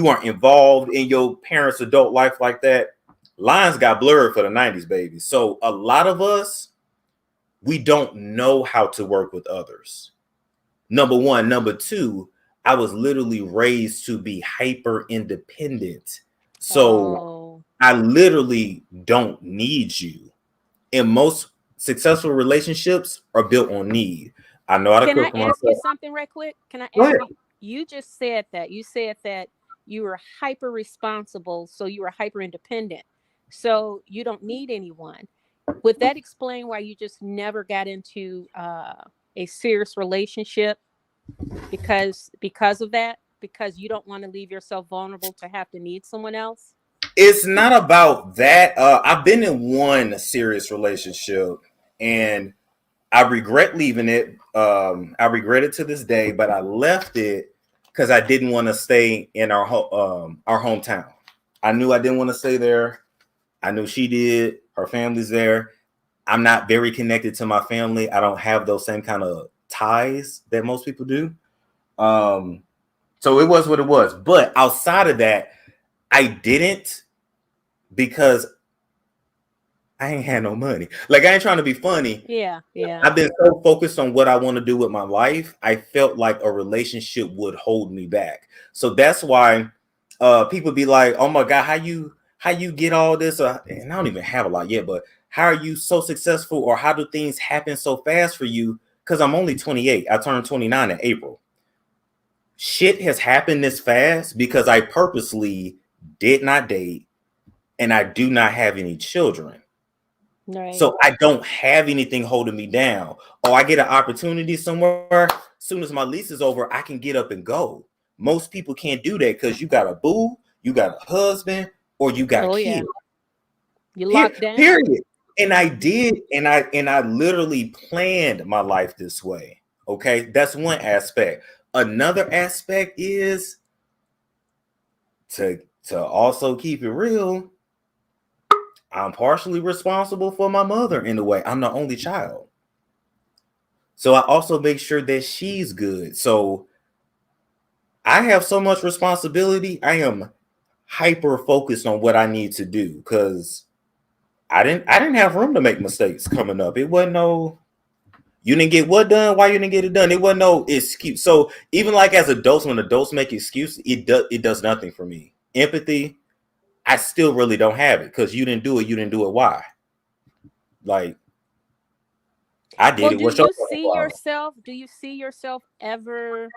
S1: weren't involved in your parents' adult life like that. Lines got blurred for the 90s, baby. So a lot of us, we don't know how to work with others. Number one. Number two, I was literally raised to be hyper independent. So I literally don't need you. And most successful relationships are built on need. I know how to cook for myself.
S2: Can I ask you something right quick? Can I ask you? You just said that. You said that you were hyper responsible, so you were hyper independent. So you don't need anyone. Would that explain why you just never got into a serious relationship? Because of that? Because you don't want to leave yourself vulnerable to have to need someone else?
S1: It's not about that. I've been in one serious relationship and I regret leaving it. I regret it to this day, but I left it because I didn't want to stay in our hometown. I knew I didn't want to stay there. I knew she did. Her family's there. I'm not very connected to my family. I don't have those same kind of ties that most people do. So it was what it was. But outside of that, I didn't, because I ain't had no money. Like, I ain't trying to be funny.
S2: Yeah.
S1: I've been so focused on what I want to do with my life. I felt like a relationship would hold me back. So that's why people be like, oh my God, how you get all this? And I don't even have a lot yet, but how are you so successful, or how do things happen so fast for you? Because I'm only 28. I turned 29 in April. shit has happened this fast because I purposely did not date and I do not have any children.
S2: Right.
S1: So I don't have anything holding me down. Oh, I get an opportunity somewhere. As soon as my lease is over, I can get up and go. Most people can't do that because you got a boo, you got a husband, or you got
S2: Oh,
S1: kids.
S2: yeah. You locked down.
S1: Period. And I did, and I literally planned my life this way. Okay, that's one aspect. Another aspect is to also keep it real. I'm partially responsible for my mother in a way. I'm the only child. So I also make sure that she's good. So I have so much responsibility. I am hyper focused on what I need to do because I didn't have room to make mistakes coming up. It wasn't no, you didn't get what done, why you didn't get it done. It wasn't no excuse. So even like as adults, when adults make excuses, it does nothing for me. Empathy, I still really don't have it because you didn't do it. You didn't do it. Why? Like, I did
S2: Well,
S1: it.
S2: do
S1: What's your
S2: you see
S1: problem?
S2: yourself? Do you see yourself ever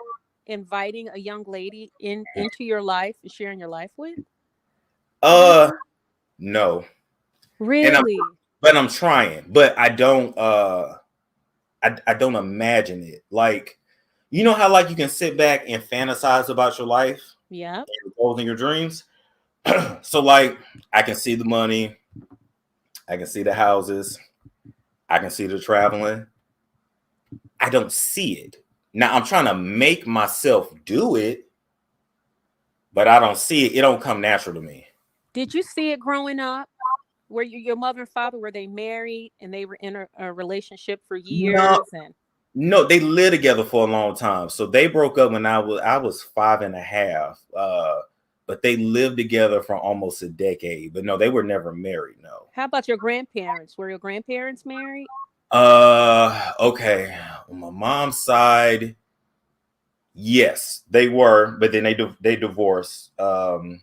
S2: inviting a young lady into your life and sharing your life with?
S1: No.
S2: Really?
S1: But I'm trying. But I don't. I don't imagine it. Like, you know how like you can sit back and fantasize about your life,
S2: Yeah.
S1: your goals and your dreams. So like, I can see the money, I can see the houses, I can see the traveling. I don't see it. Now I'm trying to make myself do it, but I don't see it. It don't come natural to me.
S2: Did you see it growing up? Were your mother and father, were they married and they were in a relationship for years?
S1: No, they lived together for a long time. So they broke up when I was 5.5. But they lived together for almost a decade. But no, they were never married. No.
S2: How about your grandparents? Were your grandparents married?
S1: Okay. On my mom's side, yes, they were, but then they divorced. So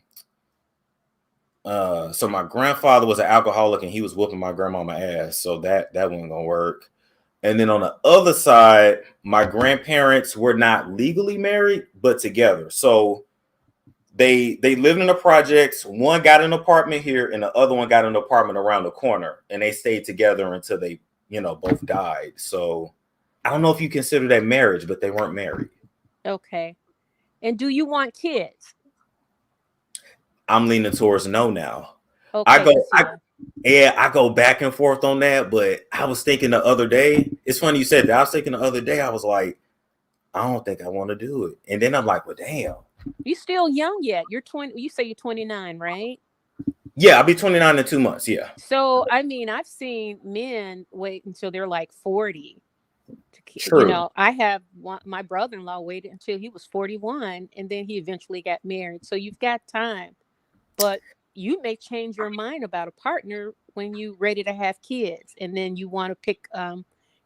S1: my grandfather was an alcoholic and he was whooping my grandmama ass. So that wasn't gonna work. And then on the other side, my grandparents were not legally married, but together. So they lived in the projects. One got an apartment here, and the other one got an apartment around the corner. And they stayed together until they, both died. So I don't know if you consider that marriage, but they weren't married.
S2: Okay. And do you want kids?
S1: I'm leaning towards no now.
S2: Okay.
S1: I go back and forth on that, but I was thinking the other day, it's funny you said that. I was thinking the other day, I was like, I don't think I want to do it. And then I'm like, well, damn.
S2: You still young yet. You're 20. You say you're 29, right?
S1: Yeah, I'll be 29 in 2 months. Yeah.
S2: So, I mean, I've seen men wait until they're like 40.
S1: True.
S2: I have my brother-in-law waited until he was 41 and then he eventually got married. So you've got time, but you may change your mind about a partner when you're ready to have kids. And then you want to pick,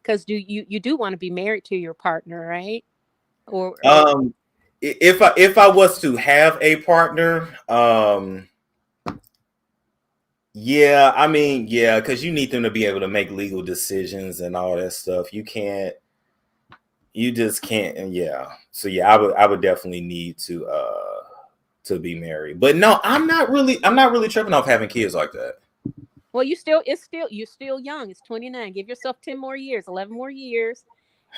S2: because you do want to be married to your partner, right? Or
S1: if I was to have a partner, yeah, I mean, yeah, because you need them to be able to make legal decisions and all that stuff. You just can't. And yeah, so yeah, I would definitely need to be married. But no, I'm not really tripping off having kids like that.
S2: Well, you're still young. It's 29. Give yourself 10 more years, 11 more years.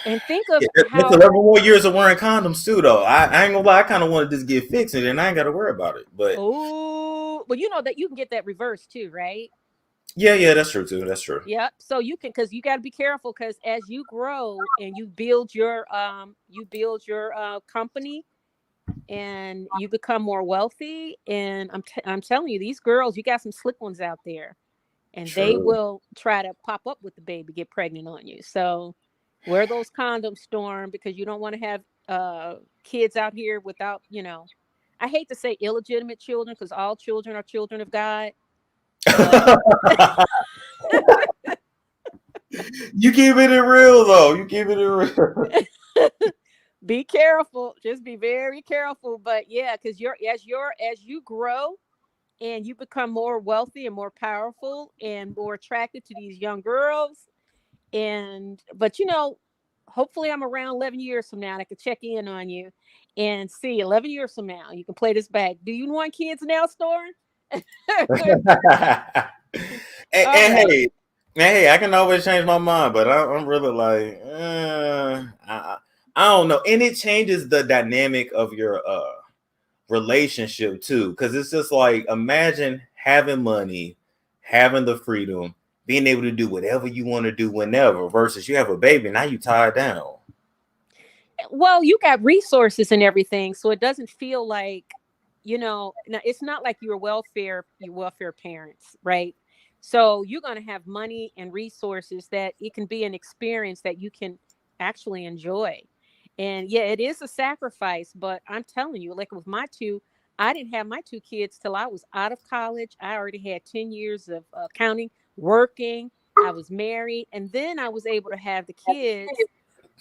S2: And think of how
S1: 11 more years of wearing condoms too, though. I ain't gonna lie, I kind of want to just get fixed and then I ain't got to worry about it. But
S2: well, you know that you can get that reversed too, right?
S1: Yeah, that's true too. That's true.
S2: Yep. So you can, because you got to be careful, because as you grow and you build your company and you become more wealthy, and I'm telling you, these girls, you got some slick ones out there, and they will try to pop up with the baby, get pregnant on you. So wear those condoms, Storm, because you don't want to have kids out here without, I hate to say illegitimate children, because all children are children of God.
S1: You keeping it real though. You keeping it real.
S2: Be careful. Just be very careful. But yeah, because as you grow and you become more wealthy and more powerful and more attracted to these young girls, but hopefully I'm around 11 years from now and I can check in on you and see 11 years from now. You can play this back. Do you want kids now, Storm?
S1: and,
S2: All right.
S1: hey, I can always change my mind, but I'm really like, I don't know. And it changes the dynamic of your relationship too, because it's just like, imagine having money, having the freedom, being able to do whatever you want to do whenever, versus you have a baby, now you tied down.
S2: Well, you got resources and everything, so it doesn't feel like, now it's not like your welfare parents, right? So you're going to have money and resources that it can be an experience that you can actually enjoy. And yeah, it is a sacrifice, but I'm telling you, like with my two, I didn't have my two kids till I was out of college. I already had 10 years of accounting, working. I was married, and then I was able to have the kids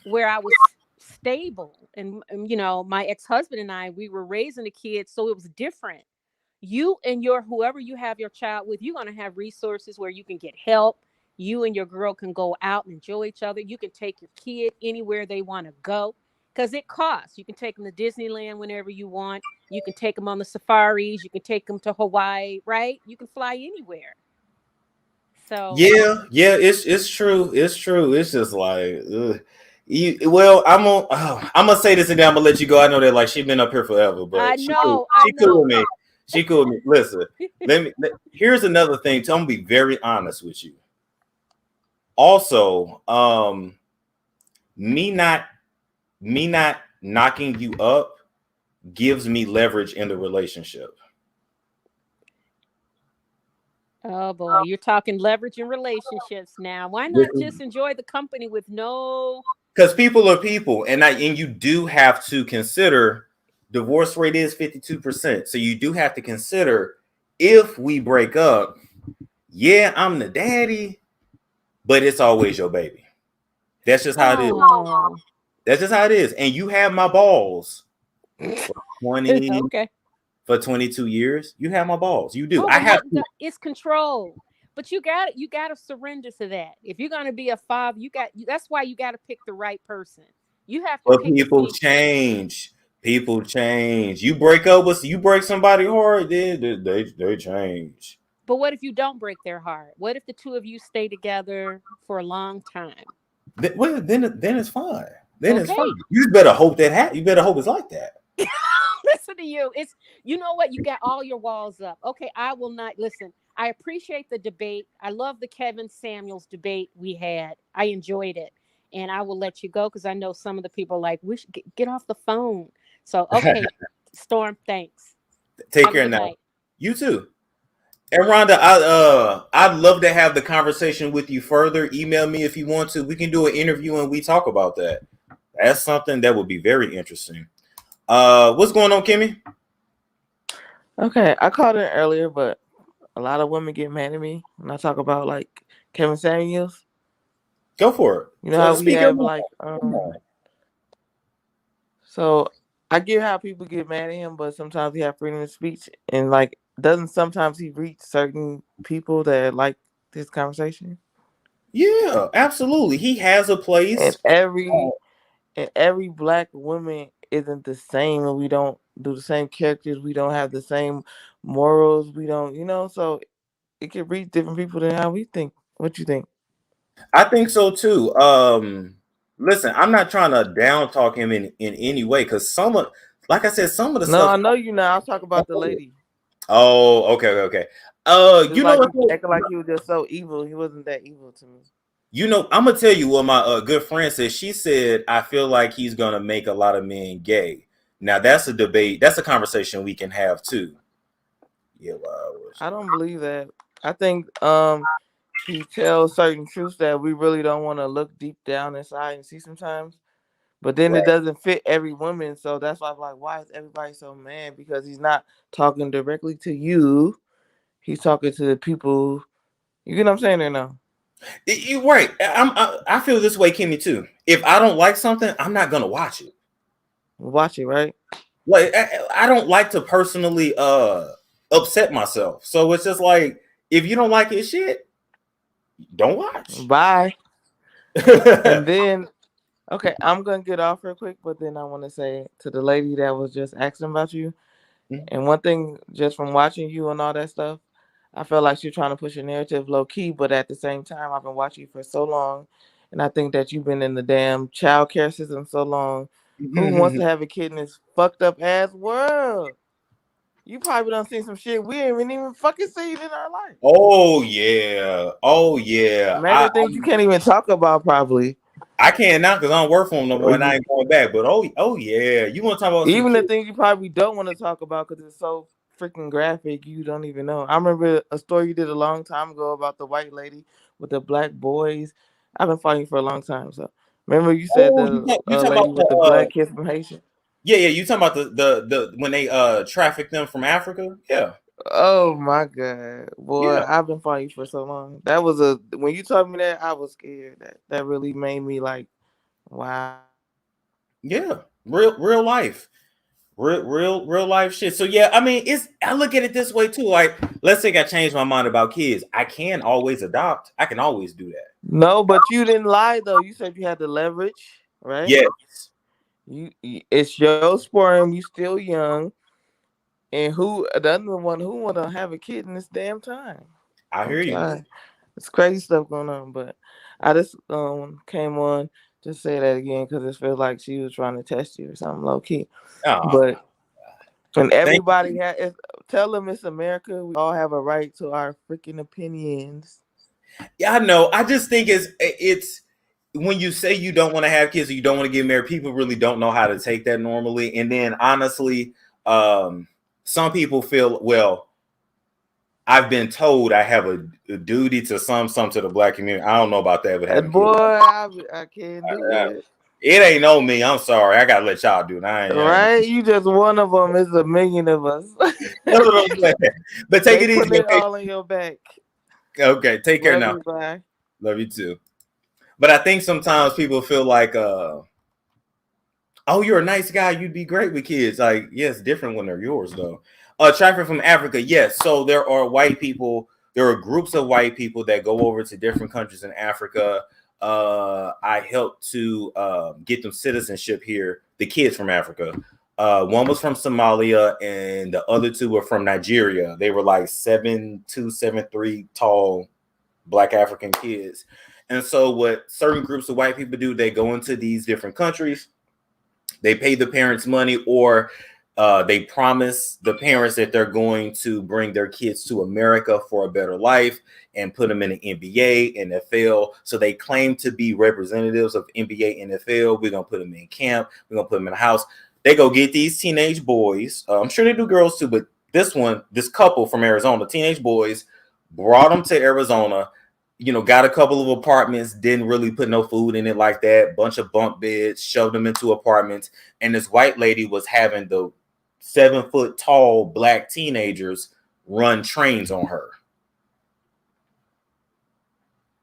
S2: where I was stable. And my ex-husband and I, we were raising the kids, so it was different. You and whoever you have your child with, you're going to have resources where you can get help. You and your girl can go out and enjoy each other. You can take your kid anywhere they want to go, because it costs. You can take them to Disneyland whenever you want. You can take them on the safaris. You can take them to Hawaii, right? You can fly anywhere. So
S1: yeah, it's true. It's true. It's just like, I'm gonna say this and then I'm gonna let you go. I know that like she's been up here forever, but
S2: I know.
S1: She cool with me. She cool with me. Listen, here's another thing. I'm gonna be very honest with you. Also, me not knocking you up gives me leverage in the relationship.
S2: Oh boy, you're talking leverage in relationships now. Why not just enjoy the company with no?
S1: Because people are people, and you do have to consider divorce rate is 52%. So you do have to consider, if we break up, yeah, I'm the daddy, but it's always your baby. That's just how it is. That's just how it is. And you have my balls for 22 years. You have my balls. You do.
S2: It's control. But you got to surrender to that. If you're going to be a father, that's why you got to pick the right person. You have to.
S1: But people change. People change. You break somebody hard, they change.
S2: But what if you don't break their heart? What if the two of you stay together for a long time?
S1: Then it's fine. It's fine. You better hope that you better hope it's like that.
S2: Listen to you. It's, you know what? You got all your walls up. Okay, I will not listen. I appreciate the debate. I love the Kevin Samuels debate we had. I enjoyed it. And I will let you go because I know some of the people are like, we should get off the phone. So, okay, Storm, thanks.
S1: Take care now. Night. You too. And Rhonda, I'd love to have the conversation with you further. Email me if you want to. We can do an interview and we talk about that. That's something that would be very interesting. What's going on, Kimmy?
S5: Okay, I called in earlier, but a lot of women get mad at me when I talk about like Kevin Samuels.
S1: Go for it.
S5: You know how we have like so I get how people get mad at him, but sometimes he have freedom of speech, and like doesn't sometimes he reach certain people that like this conversation?
S1: Yeah, absolutely. He has a place.
S5: And every black woman isn't the same, and we don't do the same characters. We don't have the same morals. We don't, so it can reach different people than how we think. What you think?
S1: I think so too. Listen, I'm not trying to down talk him in any way, because like I said, some of the stuff.
S5: No, I know you now. I'll talk about the lady.
S1: Oh, okay. You know what?
S5: Acting like he was just so evil. He wasn't that evil to me.
S1: I'm gonna tell you what my good friend said. She said, I feel like he's gonna make a lot of men gay. Now that's a debate. That's a conversation we can have too. Yeah,
S5: I don't believe that. I think he tells certain truths that we really don't want to look deep down inside and see sometimes. But then It doesn't fit every woman, so that's why I'm like, why is everybody so mad? Because he's not talking directly to you. He's talking to the people. You get what I'm saying or no?
S1: You're right. I feel this way, Kimmy, too. If I don't like something, I'm not gonna watch it.
S5: Watch it, right?
S1: Like I don't like to personally upset myself. So it's just like, if you don't like his shit, don't watch.
S5: Bye. And then Okay, I'm gonna get off real quick, but then I want to say to the lady that was just asking about you, and one thing just from watching you and all that stuff, I feel like you're trying to push a narrative low key, but at the same time, I've been watching you for so long, and I think that you've been in the damn child care system so long. Who wants to have a kid in this fucked up ass world? You probably done seen some shit we ain't even fucking seen in our life.
S1: Oh yeah, oh yeah.
S5: Imagine things you can't even talk about, probably.
S1: I can't now because I don't work for him no more,
S5: Or
S1: and I
S5: you,
S1: ain't going back. But oh yeah, you want to talk about some
S5: even the
S1: kids?
S5: things you probably don't want to talk about because it's so freaking graphic, you don't even know. I remember a story you did a long time ago about the white lady with the black boys. I've been fighting for a long time, so remember you said
S1: Oh,
S5: the
S1: you talking
S5: lady
S1: about
S5: with the black kids from Haitian.
S1: yeah, you talking about the when they trafficked them from Africa? Yeah,
S5: Oh my god, boy!
S1: yeah,
S5: I've been fighting for so long. That was when you told me that, I was scared. That really made me like, wow.
S1: yeah. Real life. Real life shit. So yeah, I mean, I look at it this way too. Like, let's say I change my mind about kids. I can always adopt. I can always do that.
S5: No, but you didn't lie though. You said you had the leverage, right?
S1: Yes,
S5: It's your sperm. You still young, and who the other one who want to have a kid in this damn time?
S1: I
S5: I'm
S1: hear you.
S5: sorry, it's crazy stuff going on. But I just came on to say that again because it feels like she was trying to test you or something low key.
S1: Oh,
S5: But and
S1: thank
S5: everybody tell them it's America. We all have a right to our freaking opinions.
S1: Yeah, I know. I just think it's when you say you don't want to have kids or you don't want to get married, people really don't know how to take that normally. And then honestly, some people feel, well, I've been told I have a duty to some to the black community. I don't know about that, but having
S5: Boy,
S1: kids,
S5: I can't do it.
S1: it ain't no me. I'm sorry. I gotta let y'all do it. I ain't.
S5: Right? You just one of them. It's a million of us.
S1: That's what I'm saying. But take
S5: They
S1: it
S5: put
S1: easy.
S5: it
S1: Okay.
S5: all on your back.
S1: Okay. Take care
S5: Love
S1: now.
S5: you, bye.
S1: Love you too. But I think sometimes people feel like, oh, you're a nice guy. You'd be great with kids. Like, yes, different when they're yours, though. Traffic from Africa. Yes. So there are white people. There are groups of white people that go over to different countries in Africa. I helped to get them citizenship here. The kids from Africa. One was from Somalia, and the other two were from Nigeria. They were like 7'2", 7'3" tall Black African kids. And so what certain groups of white people do, they go into these different countries, they pay the parents money, or they promise the parents that they're going to bring their kids to America for a better life and put them in the NBA, NFL. So they claim to be representatives of NBA, NFL. We're going to put them in camp. We're going to put them in a house. They go get these teenage boys. I'm sure they do girls too, but this couple from Arizona, teenage boys, brought them to Arizona, got a couple of apartments, didn't really put no food in it like that, bunch of bunk beds, shoved them into apartments. And this white lady was having the 7-foot tall Black teenagers run trains on her.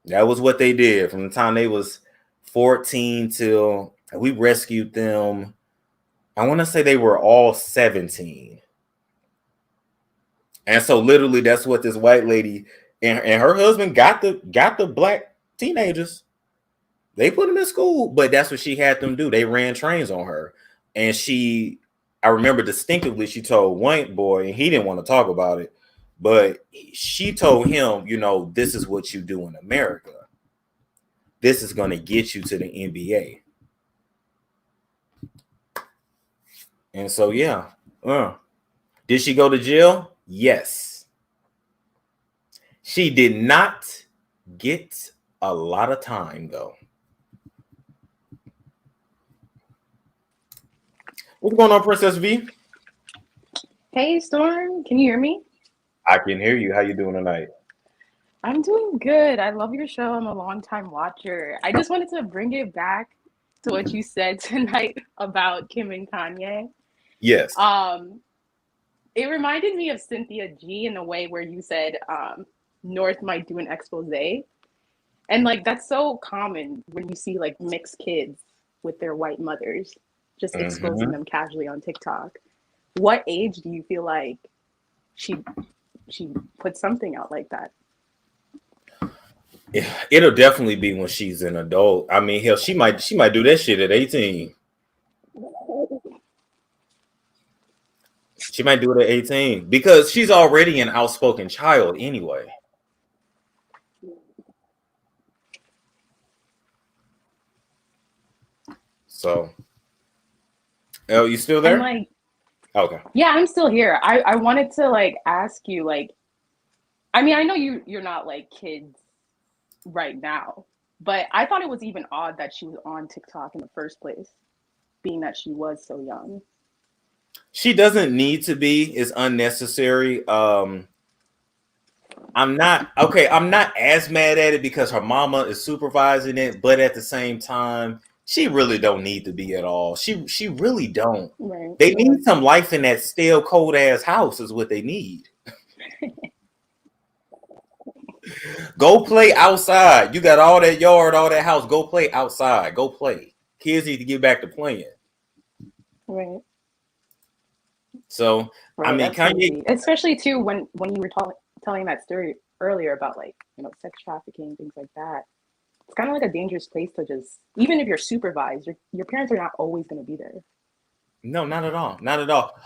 S1: That was what they did from the time they was 14 till we rescued them. I want to say they were all 17. And so literally that's what this white lady and her husband got the Black teenagers. They put them in school, but that's what she had them do. They ran trains on her. And I remember distinctively, she told one boy, and he didn't want to talk about it, but she told him, this is what you do in America. This is going to get you to the NBA. And so, yeah. Did she go to jail? Yes. She did not get a lot of time, though. What's going on, Princess V?
S7: Hey, Storm, can you hear me?
S1: I can hear you. How you doing tonight?
S7: I'm doing good. I love your show. I'm a longtime watcher. I just wanted to bring it back to what you said tonight about Kim and Kanye.
S1: Yes.
S7: It reminded me of Cynthia G in a way where you said North might do an expose. And like that's so common when you see like mixed kids with their white mothers just exposing them casually on TikTok. What age do you feel like she put something out like that?
S1: It'll definitely be when she's an adult. I mean, hell, she might do that shit at 18. She might do it at 18 because she's already an outspoken child anyway. So, Elle, you still there?
S7: And like,
S1: okay.
S7: yeah, I'm still here. I wanted to like ask you, like, I mean, I know you're not like kids right now, but I thought it was even odd that she was on TikTok in the first place, being that she was so young.
S1: She doesn't need to be. It's unnecessary. I'm not as mad at it because her mama is supervising it, but at the same time, she really don't need to be at all. She really don't.
S7: Right.
S1: They need some life in that stale, cold ass house is what they need. Go play outside. You got all that yard, all that house. Go play outside. Go play. Kids need to get back to playing.
S7: Right.
S1: So
S7: Right,
S1: I mean,
S7: that's
S1: Kanye,
S7: crazy. Especially too when you were telling that story earlier about like, you know, sex trafficking, things like that. It's kind of like a dangerous place to just, even if you're supervised, your parents are not always going to be there.
S1: no, not at all, not at all.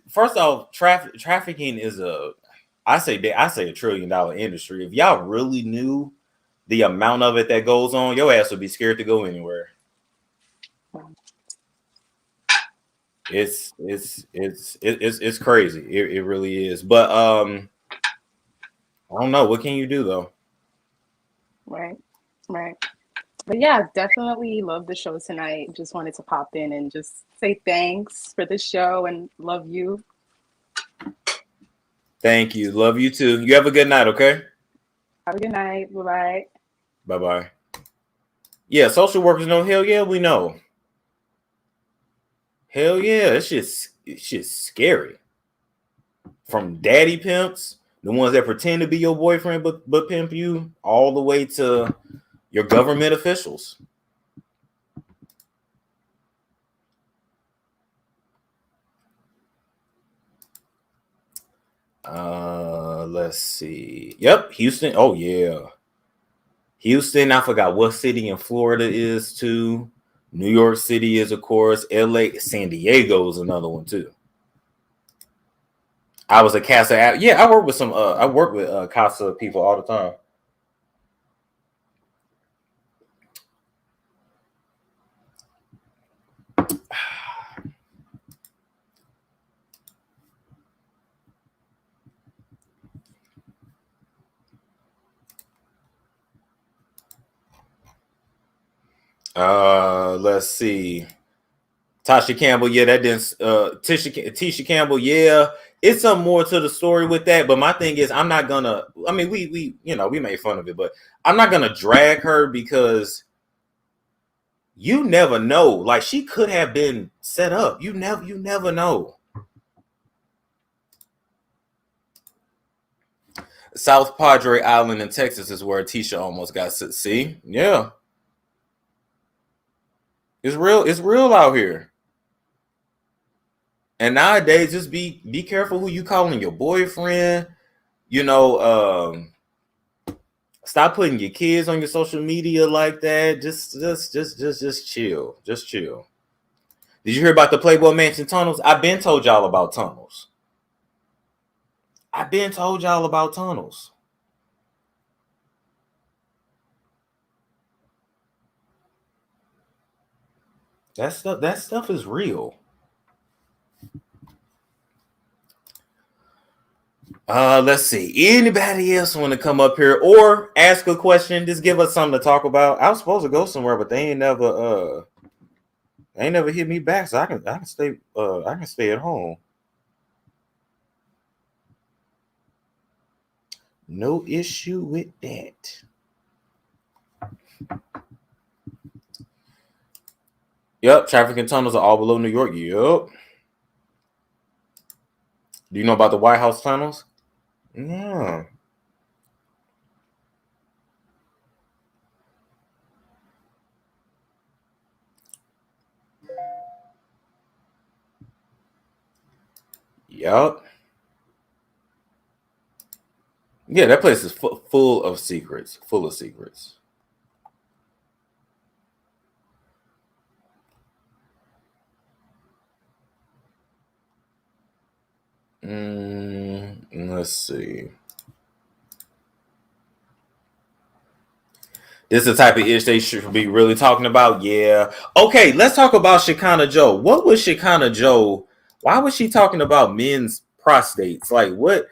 S1: First off, trafficking is I say a $1 trillion industry. If y'all really knew the amount of it that goes on, your ass would be scared to go anywhere.
S7: Wow.
S1: It's crazy. It really is. But I don't know. What can you do though?
S7: Right. But yeah, definitely love the show tonight. Just wanted to pop in and just say thanks for the show and love you.
S1: Thank you. Love you too. You have a good night, okay?
S7: Have a good night. Bye-bye.
S1: Bye-bye. Yeah, social workers know. Hell yeah, we know. Hell yeah, it's just scary. From daddy pimps, the ones that pretend to be your boyfriend but pimp you, all the way to your government officials. Let's see. Yep, Houston. Oh yeah. Houston, I forgot what city in Florida is too. New York City is, of course. LA, San Diego is another one too. I was a CASA. Yeah, I work with CASA people all the time. Let's see. Tasha Campbell, yeah, that didn't. Tisha Campbell, yeah, it's some more to the story with that. But my thing is, I'm not gonna. I mean, we made fun of it, but I'm not gonna drag her because you never know. Like she could have been set up. You never know. South Padre Island in Texas is where Tisha almost got. See, yeah, it's real. It's real out here. And nowadays, just be careful who you calling your boyfriend. You know, stop putting your kids on your social media like that. Just chill. Just chill. Did you hear about the Playboy Mansion tunnels? I've been told y'all about tunnels. That stuff is real. Let's see. Anybody else want to come up here or ask a question? Just give us something to talk about. I was supposed to go somewhere, but they ain't never hit me back, so I can stay at home. No issue with that. Yep, traffic and tunnels are all below New York. Yep. Do you know about the White House tunnels? Yeah. Yep. Yeah, that place is full of secrets. Full of secrets. Let's see. This is the type of ish they should be really talking about. Yeah. Okay, let's talk about Shekinah Joe. What was Shekinah Joe? Why was she talking about men's prostates? Like, what?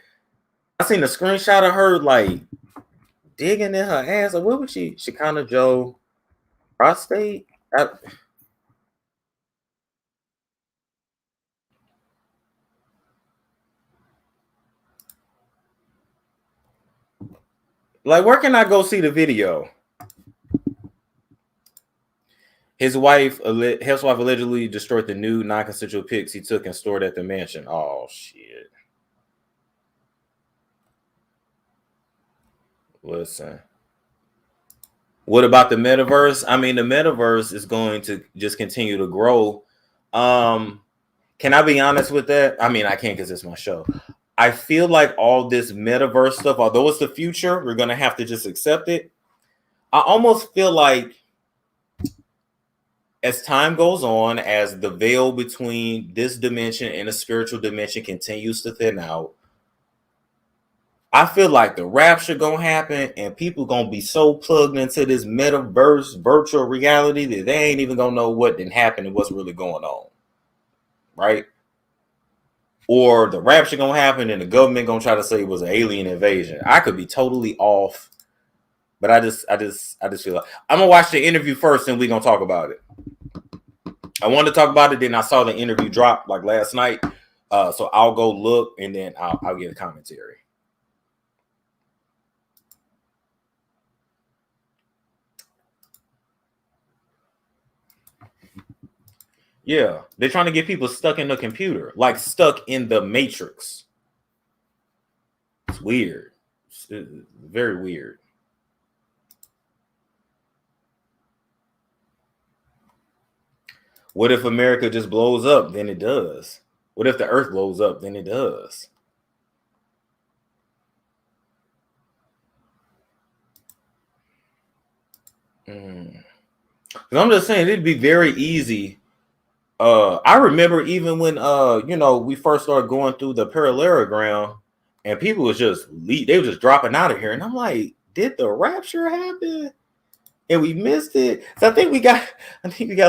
S1: I seen a screenshot of her like digging in her ass. Like, what was she? Shekinah Joe prostate? Like, where can I go see the video? His wife allegedly destroyed the nude non-consensual pics he took and stored at the mansion. Oh, shit. Listen. What about the metaverse? I mean, the metaverse is going to just continue to grow. Can I be honest with that? I mean, I can't because it's my show. I feel like all this metaverse stuff, although it's the future, we're going to have to just accept it. I almost feel like as time goes on, as the veil between this dimension and the spiritual dimension continues to thin out, I feel like the rapture gonna happen and people gonna be so plugged into this metaverse virtual reality that they ain't even gonna know what didn't happen and what's really going on, right? Or the rapture gonna happen and the government gonna try to say it was an alien invasion. I could be totally off, but I just feel like I'm gonna watch the interview first and we're gonna talk about it. I wanted to talk about it, then I saw the interview drop like last night. So I'll go look and then I'll get a commentary. Yeah, they're trying to get people stuck in the computer, like stuck in the matrix. It's weird. It's very weird. What if America just blows up? Then it does. What if the earth blows up? Then it does. I'm just saying it'd be very easy. I remember even when we first started going through the parallelogram and people was just they were just dropping out of here. And I'm like, did the rapture happen? And we missed it. So I think we got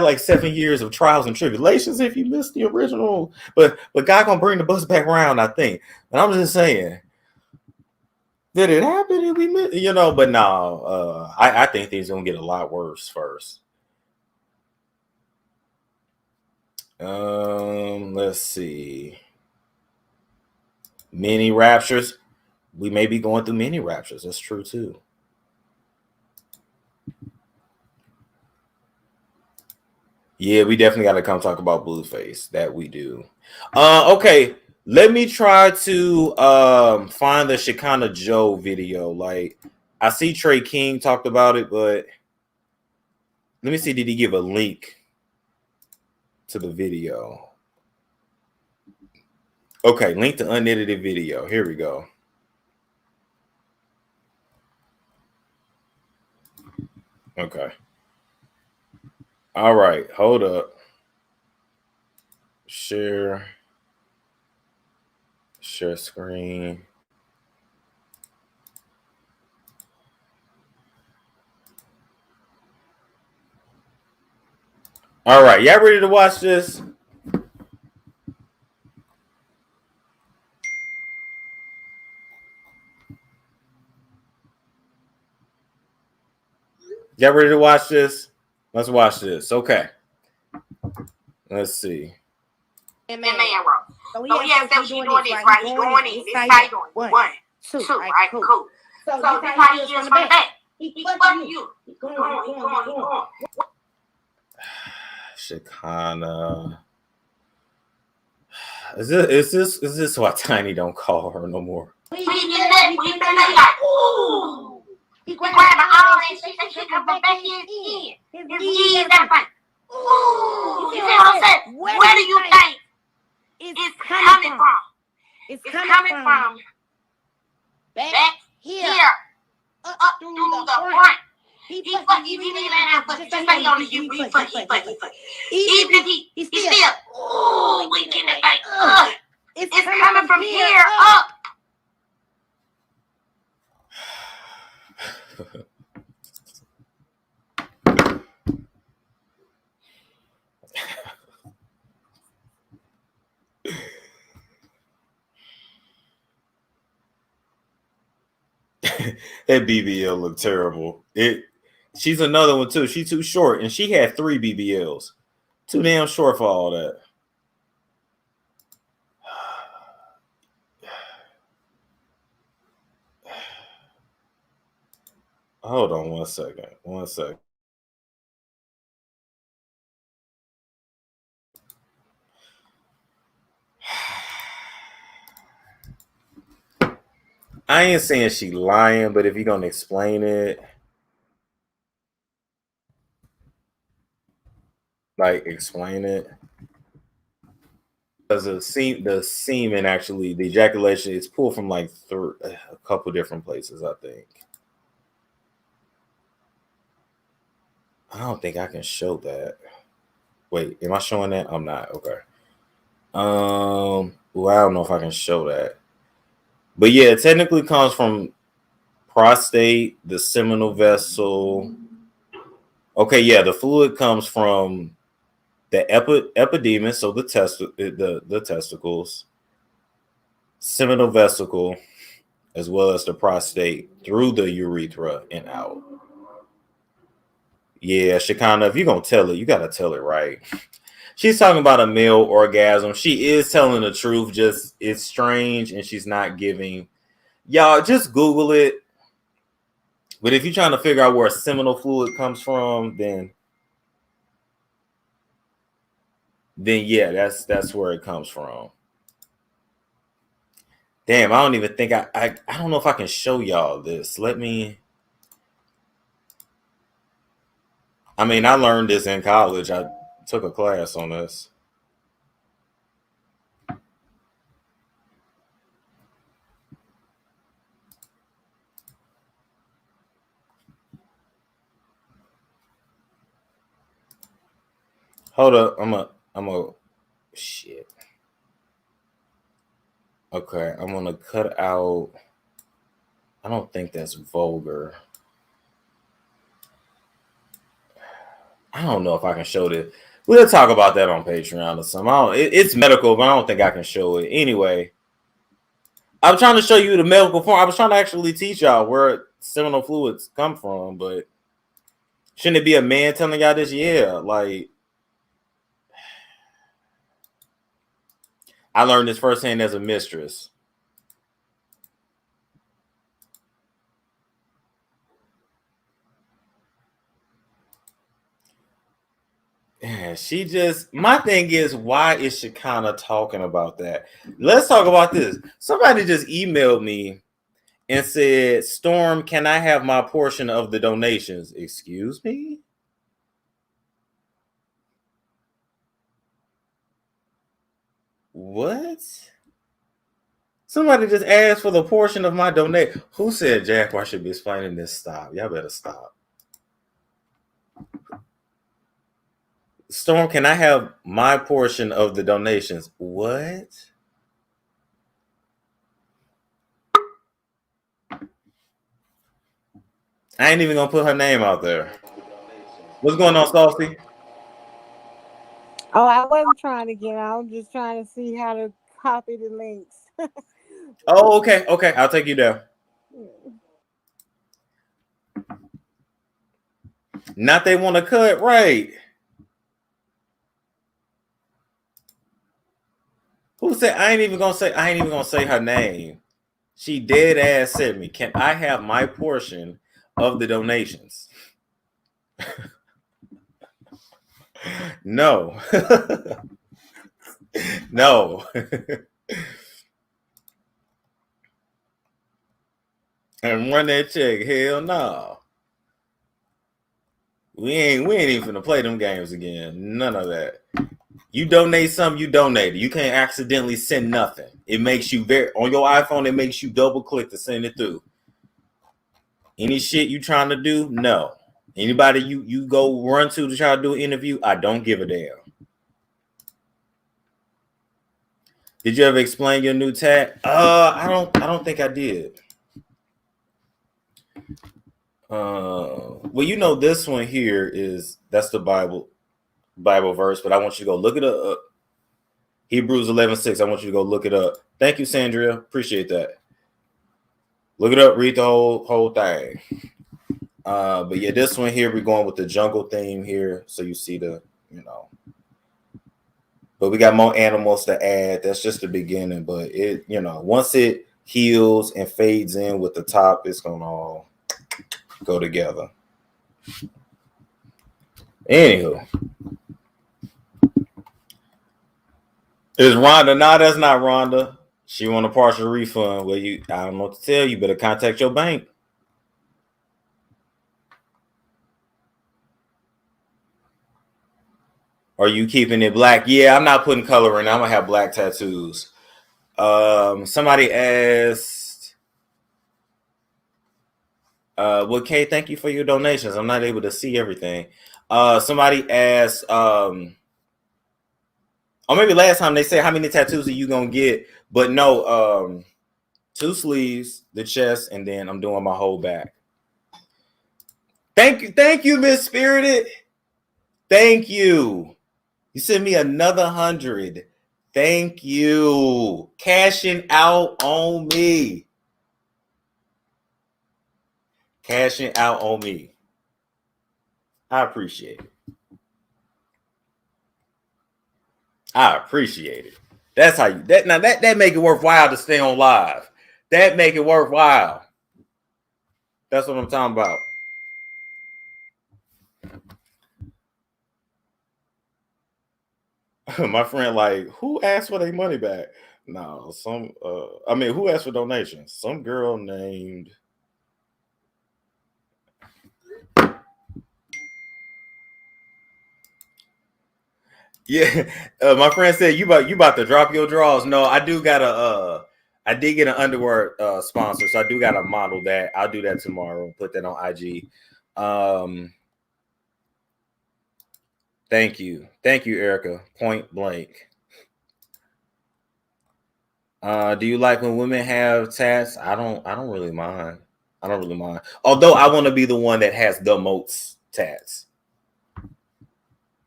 S1: like 7 years of trials and tribulations if you missed the original. But God gonna bring the bus back around, I think. And I'm just saying, did it happen? And we missed, but no, I think things gonna get a lot worse first. Let's see. Mini raptures. We may be going through mini raptures. That's true too. Yeah, we definitely got to come talk about Blueface. That we do. Okay, let me try to find the Shekinah Joe video. Like, I see Trey King talked about it, but let me see. Did he give a link to the video? Okay, link to unedited video. Here we go. Okay. All right, hold up. Share screen. All right, y'all ready to watch this? Y'all ready to watch this? Let's watch this. Okay. Let's see.
S8: And Monroe. So he has to doing this, right? He's doing it. This side doing 1, 2, right? Cool. So this how he is from the back. He's fucking you. He's going.
S1: Shekinah. Is this why Tiny don't call her no more?
S8: We like, ooh. He grabbing all that shit and she come back in. His knees that fight. Ooh. You see what I'm saying? Where do you think it's coming from? It's coming from back front. He fuck if he ain't like that, just stay on the you. He fuck. Even if he still, ooh, we getting it like, it's coming from here up.
S1: That BBL looked terrible. She's another one too. She's too short, and she had 3 BBLs. Too damn short for all that. Hold on 1 second. 1 second. I ain't saying she lying, but if you're gonna explain it, like explain it. Because the semen actually, the ejaculation is pulled from like a couple different places, I think. I don't think I can show that. Wait, am I showing that? I'm not. Okay. Well, I don't know if I can show that. But yeah, it technically comes from prostate, the seminal vessel. Okay, yeah, the fluid comes from the epididymis, so the testicles, seminal vesicle, as well as the prostate through the urethra and out. Yeah, Shekinah, if you're going to tell it, you got to tell it right. She's talking about a male orgasm. She is telling the truth, just it's strange and she's not giving. Y'all, just Google it. But if you're trying to figure out where seminal fluid comes from, then yeah, that's where it comes from. Damn, I don't even think I don't know if I can show y'all this. I mean, I learned this in college. I took a class on this. Hold up, I'm a shit. Okay, I'm gonna cut out. I don't think that's vulgar. I don't know if I can show this. We'll talk about that on Patreon or something. It's medical, but I don't think I can show it. Anyway, I'm trying to show you the medical form. I was trying to actually teach y'all where seminal fluids come from, but shouldn't it be a man telling y'all this? Yeah, like I learned this firsthand as a mistress. Yeah, my thing is, why is Shekinah talking about that? Let's talk about this. Somebody just emailed me and said, Storm, can I have my portion of the donations? Excuse me? What? Somebody just asked for the portion of my donation. Who said Jaguar should be explaining this? Stop. Y'all better stop. Storm, can I have my portion of the donations? What? I ain't even gonna put her name out there. What's going on, Saucy?
S2: Oh, I wasn't trying to get out. I'm just trying to see how to copy the links.
S1: Oh, okay. Okay, I'll take you down. Not they want to cut, right? Who said I ain't even gonna say her name? She dead ass said me. Can I have my portion of the donations? No. No. And run that check. Hell no. We ain't even finna play them games again. None of that. You donate something, you donate it. You can't accidentally send nothing. It makes you on your iPhone, it makes you double click to send it through. Any shit you trying to do? No. Anybody you go run to try to do an interview? I don't give a damn. Did you ever explain your new tag? I don't think I did. Well, you know, this one here that's the Bible verse, but I want you to go look it up. Hebrews 11:6. I want you to go look it up. Thank you, Sandria. Appreciate that. Look it up, read the whole thing. But yeah, this one here, we're going with the jungle theme here. So you see the, you know. But we got more animals to add. That's just the beginning. But it, you know, once it heals and fades in with the top, it's gonna all go together. Anywho. Is Rhonda? No, that's not Rhonda. She want a partial refund. Well, I don't know what to tell you. Better contact your bank. Are you keeping it black? Yeah, I'm not putting color in. I'm gonna have black tattoos. Somebody asked, well, Kay, thank you for your donations. I'm not able to see everything. Somebody asked, or maybe last time they said, how many tattoos are you gonna get? But no, 2 sleeves, the chest, and then I'm doing my whole back. Thank you, Miss Spirited. Thank you. You sent me another 100. Thank you. Cashing out on me. Cashing out on me. I appreciate it. I appreciate it. That's how you that make it worthwhile to stay on live. That make it worthwhile. That's what I'm talking about. My friend, like, who asked for their money back? No, who asked for donations? Some girl named my friend said you about to drop your drawers. No, I do got I did get an underwear sponsor, so I do got to model that. I'll do that tomorrow. Put that on IG. Thank you, Erica. Point blank. Do you like when women have tats? I don't really mind. Although I want to be the one that has the most tats.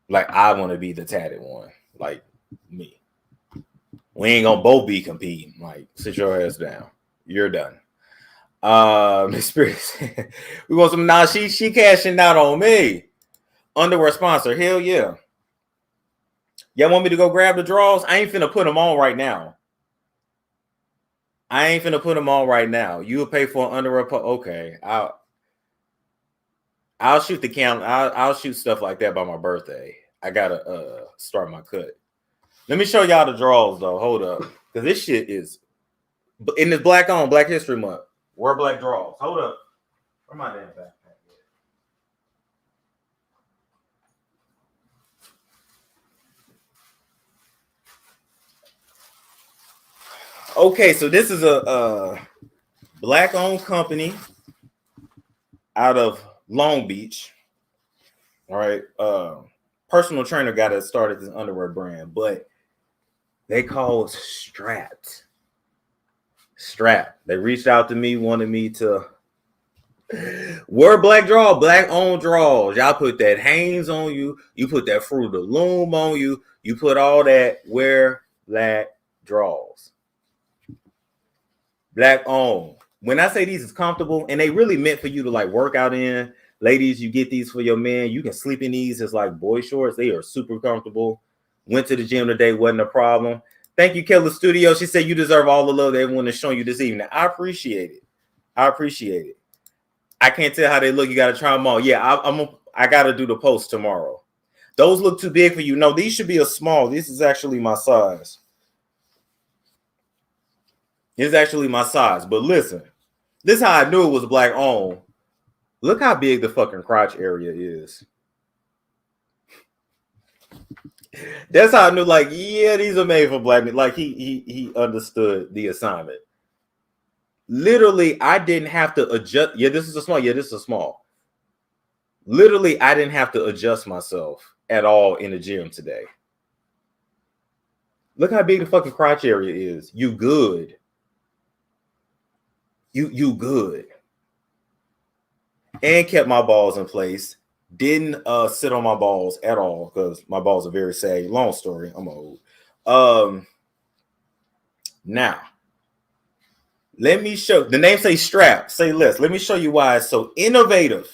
S1: Like, I want to be the tatted one, like me. We ain't gonna both be competing. Like, sit your ass down. You're done. Experience. We want some. Now she cashing out on me. Underwear sponsor. Hell yeah. Y'all want me to go grab the drawers? I ain't finna put them on right now. You will pay for an underwear. Okay, I'll shoot the camera. I'll shoot stuff like that by my birthday. I gotta start my cut. Let me show y'all the drawers though. Hold up, because this shit is in this Black History Month. Wear black drawers. Hold up. Where my damn backpack? Okay, so this is a Black-owned company out of Long Beach. All right. Personal trainer got us started this underwear brand, but they call Strapped. They reached out to me, wanted me to wear black-owned drawers. Y'all put that Hanes on you. You put that Fruit of the Loom on you. You put all that, wear black drawers. Black-owned. When I say these is comfortable, and they really meant for you to like work out in. Ladies, you get these for your man. You can sleep in these as like boy shorts. They are super comfortable. Went to the gym today, wasn't a problem. Thank you, Killer Studio. She said you deserve all the love that everyone is showing you this evening. I appreciate it. I can't tell how they look. You got to try them on. Yeah, I got to do the post tomorrow. Those look too big for you. No, these should be a small. This is actually my size. But listen, this is how I knew it was black owned. Look how big the fucking crotch area is. That's how I knew, like, yeah, these are made for black men. Like, he understood the assignment. Literally, I didn't have to adjust. Yeah, this is a small. Yeah, this is a small. Literally, I didn't have to adjust myself at all in the gym today. Look how big the fucking crotch area is. You good. You good. And kept my balls in place. Didn't sit on my balls at all because my balls are very saggy. Long story. I'm old. Now, let me show. The name say strap. Say less. Let me show you why it's so innovative.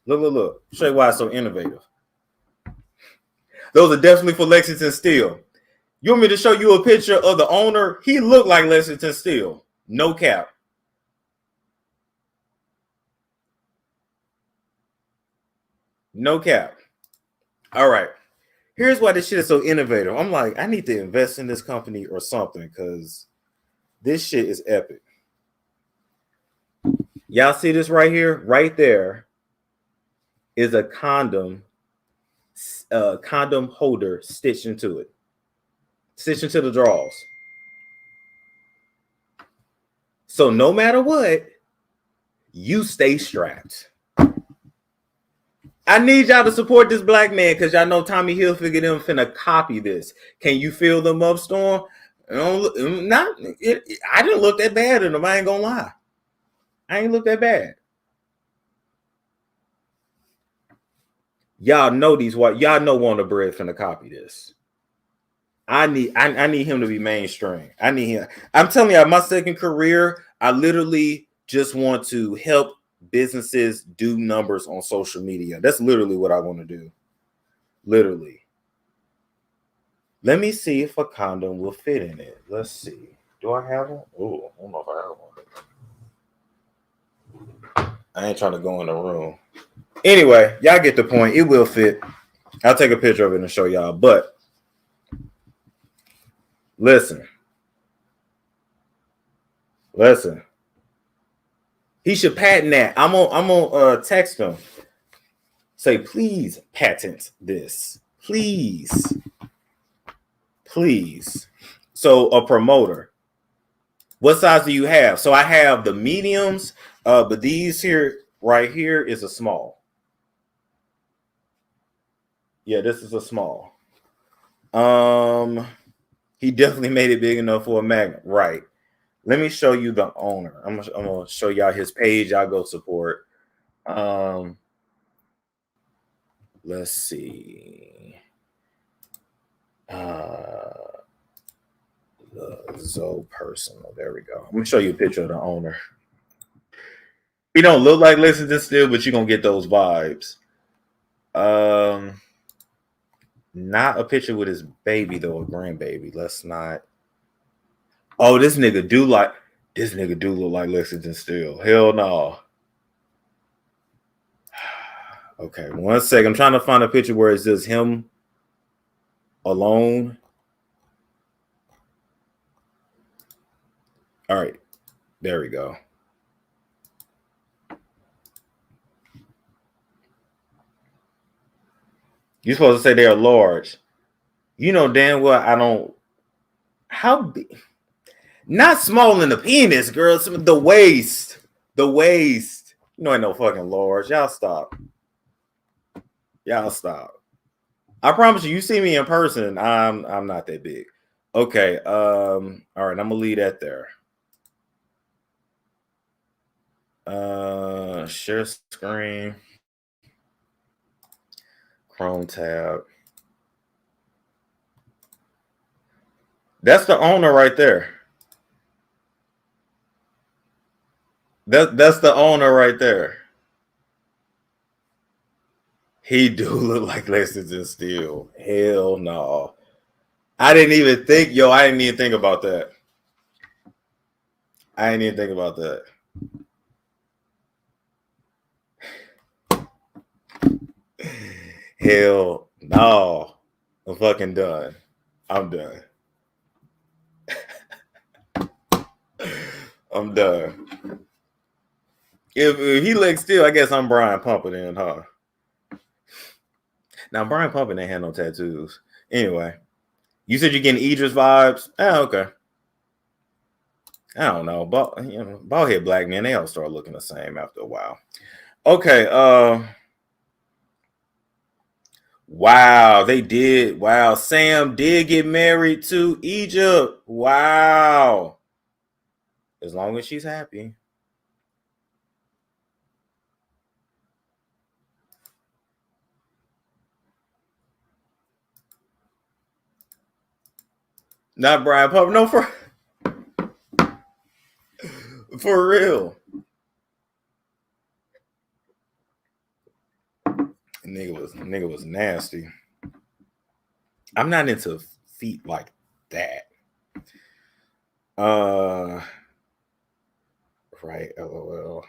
S1: Look. Show you why it's so innovative. Those are definitely for Lexington Steel. You want me to show you a picture of the owner? He looked like Lexington Steel. No cap. No cap. All right. Here's why this shit is so innovative. I'm like, I need to invest in this company or something because this shit is epic. Y'all see this right here? Right there is a condom holder stitched into it. Stitched into the drawers. So no matter what, you stay strapped. I need y'all to support this black man because y'all know Tommy Hilfiger them finna copy this. Can you feel them up, Storm? I didn't look that bad in them. I ain't gonna lie. I ain't look that bad. Y'all know these white. Y'all know Warner Bread finna copy this. I need him to be mainstream. I need him. I'm telling you, my second career, I literally just want to help businesses do numbers on social media. That's literally what I want to do. Literally. Let me see if a condom will fit in it. Let's see. Do I have one? Oh, I don't know if I have one. I ain't trying to go in the room. Anyway, y'all get the point. It will fit. I'll take a picture of it and show y'all. But listen. He should patent that. I'm gonna text him. Say, please patent this. Please. So a promoter. What size do you have? So I have the mediums, but these here, right here, is a small. Yeah, this is a small. He definitely made it big enough for a magnet. Right. Let me show you the owner. I'm gonna show y'all his page. I'll go support. Let's see. The Zoe personal. There we go. I'm gonna show you a picture of the owner. He don't look like Lexington Steel, but you're gonna get those vibes. Not a picture with his baby though, a grandbaby. Let's not. Oh, this nigga do look like Lexington Steel. Hell no. Okay, 1 second. I'm trying to find a picture where it's just him alone. All right, there we go. You're supposed to say they are large. You know damn well I don't. How big? Not small in the penis, girl. The waist. You know, ain't no fucking large. Y'all stop. I promise you, you see me in person, I'm not that big. Okay. All right, I'm gonna leave that there. Share screen. Chrome tab. That's the owner right there. That's the owner right there. He do look like Lexington Steel. Hell no. I didn't even think about that. Hell no. I'm fucking done. I'm done. If he looks still, I guess I'm Brian Pumper then, huh? Now, Brian Pumper ain't had no tattoos. Anyway, you said you're getting Idris vibes? Oh, okay. I don't know. Bald head black men, they all start looking the same after a while. Okay. Wow, they did. Wow, Sam did get married to Egypt. Wow. As long as she's happy. Not Brian Pumper. No, for real. Nigga was nasty. I'm not into feet like that. Right, LOL.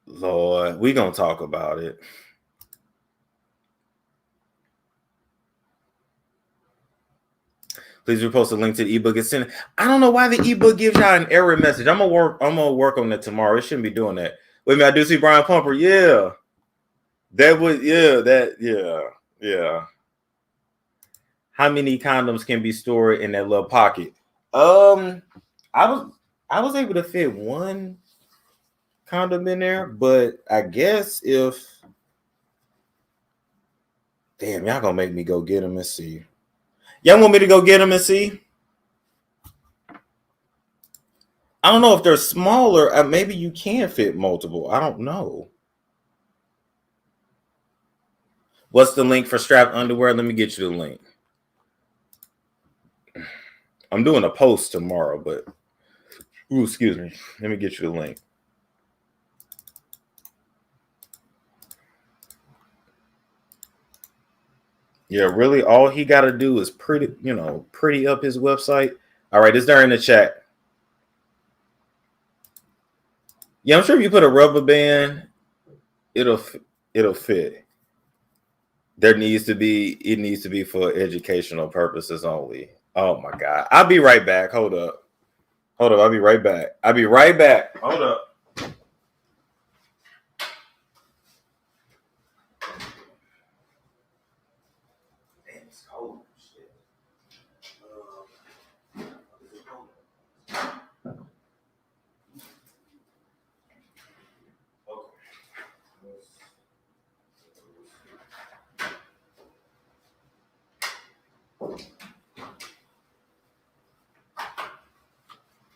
S1: Lord, we gonna talk about it. Please repost a link to the ebook. It's in. I don't know why the ebook gives y'all an error message. I'm gonna work on that tomorrow. It shouldn't be doing that. Wait a minute, I do see Brian Pumper. Yeah. Yeah. How many condoms can be stored in that little pocket? I was able to fit one condom in there, but I guess if damn, y'all gonna make me go get them and see. Y'all want me to go get them and see? I don't know if they're smaller. Maybe you can fit multiple. I don't know. What's the link for strap underwear? Let me get you the link. I'm doing a post tomorrow, but excuse me. Let me get you the link. Yeah, really, all he got to do is pretty up his website. All right, it's there in the chat. Yeah, I'm sure if you put a rubber band, it'll fit. It needs to be for educational purposes only. Oh my God. I'll be right back. Hold up. I'll be right back. Hold up. Damn, it's cold. Shit.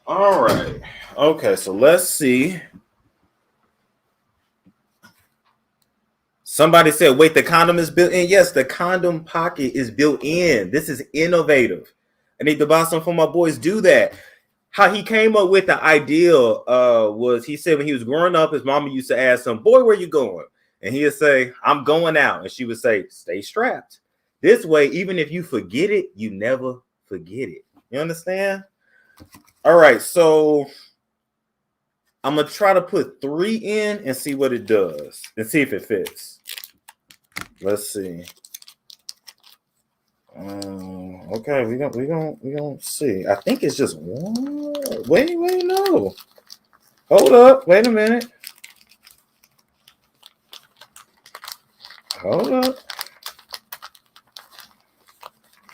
S1: All right. Okay, so let's see. Somebody said, wait, the condom is built in? Yes, the condom pocket is built in. This is innovative. I need to buy some for my boys. Do that. How he came up with the idea was he said when he was growing up, his mama used to ask him, boy, where you going? And he would say, I'm going out. And she would say, stay strapped. This way, even if you forget it, you never forget it. You understand? All right, so I'm going to try to put 3 in and see what it does and see if it fits. Let's see. Okay, we gonna see. I think it's just one. Wait, no. Hold up. Wait a minute. Hold up.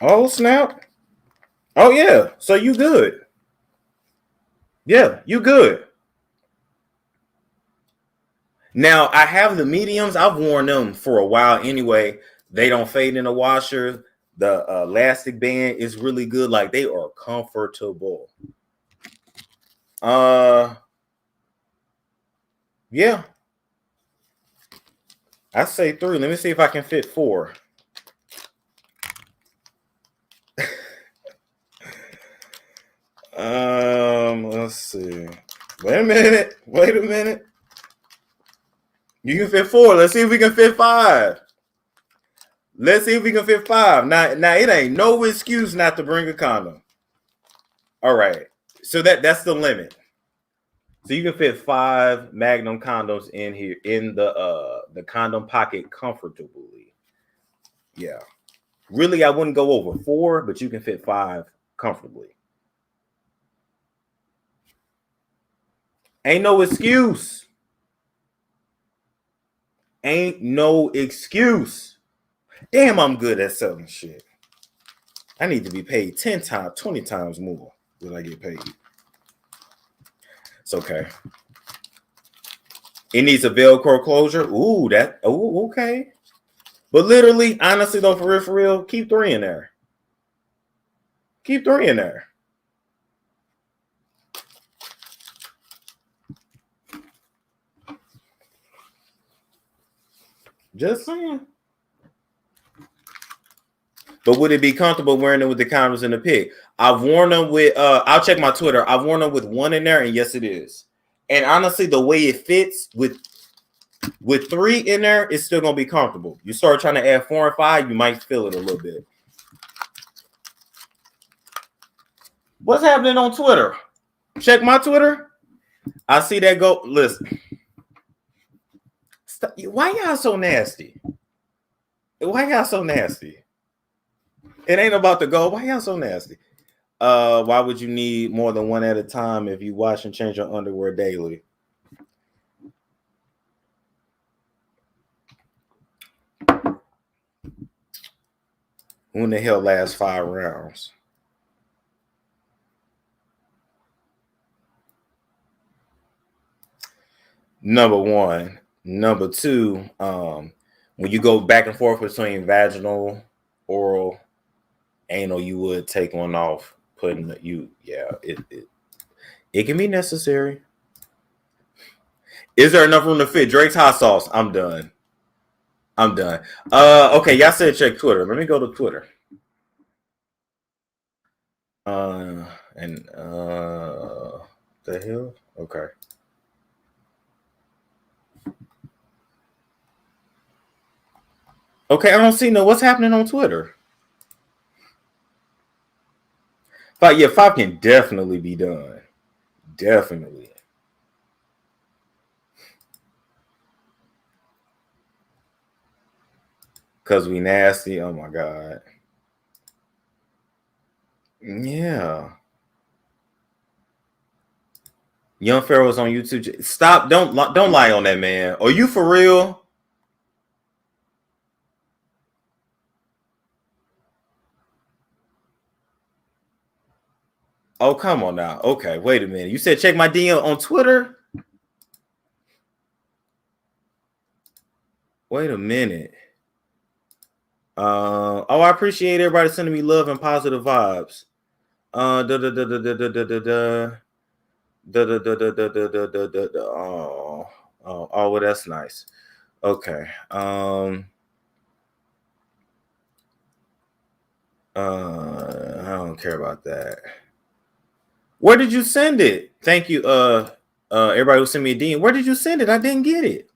S1: Oh, snap. Oh, yeah. So you good. Yeah, you good. Now, I have the mediums. I've worn them for a while anyway. They don't fade in the washer. The elastic band is really good. Like, they are comfortable. Yeah. I say 3. Let me see if I can fit 4. Let's see. Wait a minute. You can fit 4. Let's see if we can fit 5. Now, it ain't no excuse not to bring a condom. All right. So that's the limit. So you can fit 5 Magnum condoms in here in the condom pocket comfortably. Yeah. Really, I wouldn't go over 4, but you can fit 5 comfortably. Ain't no excuse. Damn, I'm good at selling shit. I need to be paid 10 times, 20 times more than I get paid. It's okay. It needs a Velcro closure. Ooh, okay. But literally, honestly, though, for real, keep 3 in there. Keep 3 in there. Just saying. But would it be comfortable wearing them with the condoms in the pig? I've worn them with, I'll check my Twitter. I've worn them with 1 in there, and yes, it is. And honestly, the way it fits with 3 in there, it's still going to be comfortable. You start trying to add 4 and 5, you might feel it a little bit. What's happening on Twitter? Check my Twitter. I see that go. Listen. Stop. Why y'all so nasty? Why y'all so nasty? It ain't about to go. Why y'all so nasty? Why would you need more than 1 at a time if you wash and change your underwear daily? Who in the hell lasts 5 rounds? Number 1. Number 2, when you go back and forth between vaginal, oral, anal, you would take one off, putting it can be necessary. Is there enough room to fit Drake's hot sauce? I'm done. Okay, y'all said check Twitter. Let me go to Twitter. The hell? Okay. Okay, I don't see what's happening on Twitter. But yeah, 5 can definitely be done. Definitely. Cause we nasty. Oh my God. Yeah. Young Pharaoh's on YouTube. Stop! Don't lie on that man. Are you for real? Oh, come on now. Okay, wait a minute. You said check my DM on Twitter? Wait a minute. I appreciate everybody sending me love and positive vibes. Oh, well, that's nice. Okay. I don't care about that. Where did you send it? Thank you. Everybody who sent me a DM. Where did you send it? I didn't get it.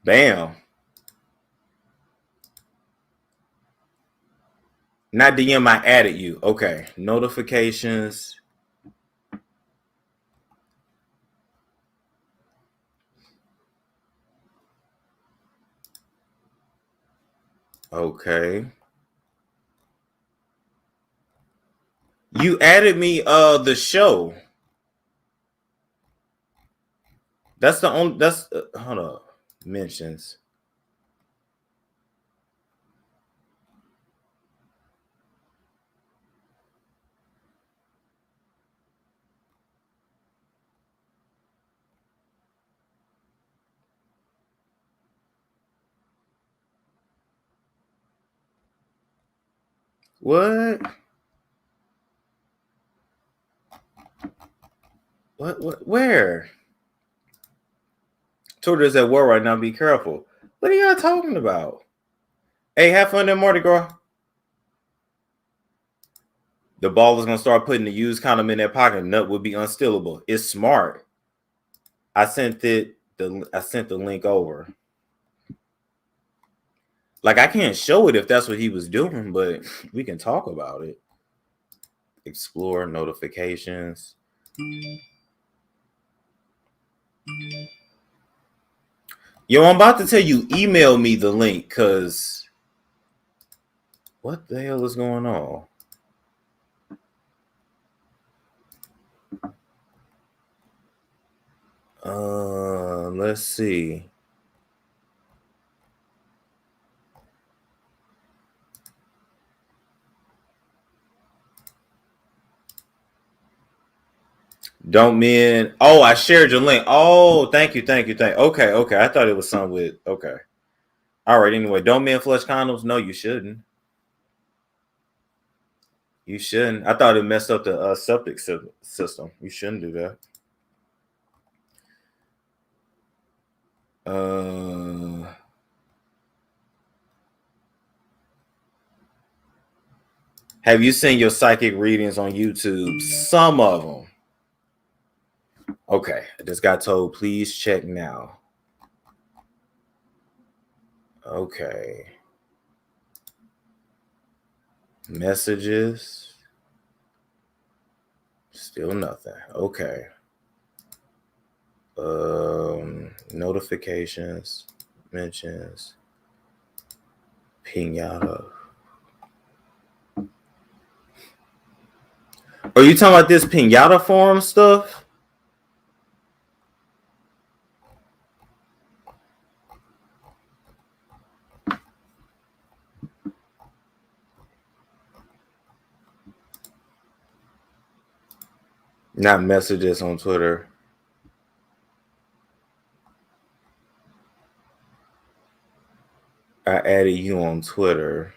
S1: Bam. Not DM, I added you. Okay. Notifications. Okay. You added me the show. That's the only hold up. Mentions. What? What? Where? Twitter's at war right now. Be careful. What are y'all talking about? Hey, have fun in Mardi Gras. The ball is gonna start putting the used condom in their pocket. Nut would be unstealable. It's smart. I sent the link over. Like, I can't show it if that's what he was doing, but we can talk about it. Explore notifications. Yo, I'm about to tell you, email me the link, because what the hell is going on? Let's see. Don't men. Oh, I shared your link. Oh, thank you. Okay. I thought it was something with. Okay. All right. Anyway, don't men flush condoms? No, you shouldn't. You shouldn't. I thought it messed up the septic system. You shouldn't do that. Have you seen your psychic readings on YouTube? Some of them. Okay. I just got told, please check now. Okay. Messages. Still nothing. Okay. Notifications. Mentions. Pinata. Are you talking about this pinata forum stuff? Not messages on Twitter. I added you on Twitter.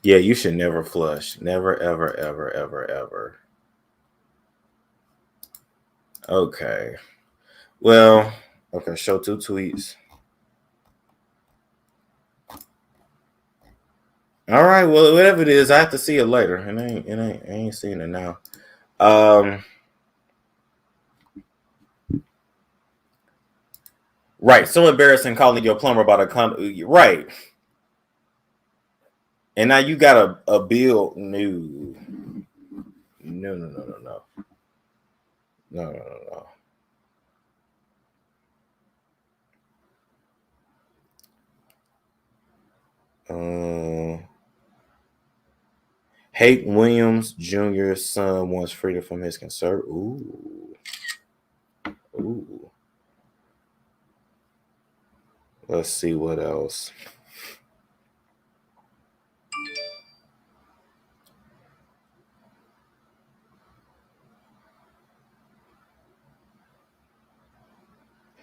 S1: Yeah, you should never flush. Never, ever, ever, ever, ever. Okay. Well, okay, show 2 tweets. All right, well, whatever it is, I have to see it later. And I ain't seeing it now. Right. So embarrassing calling your plumber about a condo. Right. And now you got a bill. No. Hank Williams Jr.'s son wants freedom from his concern. Ooh. Let's see what else.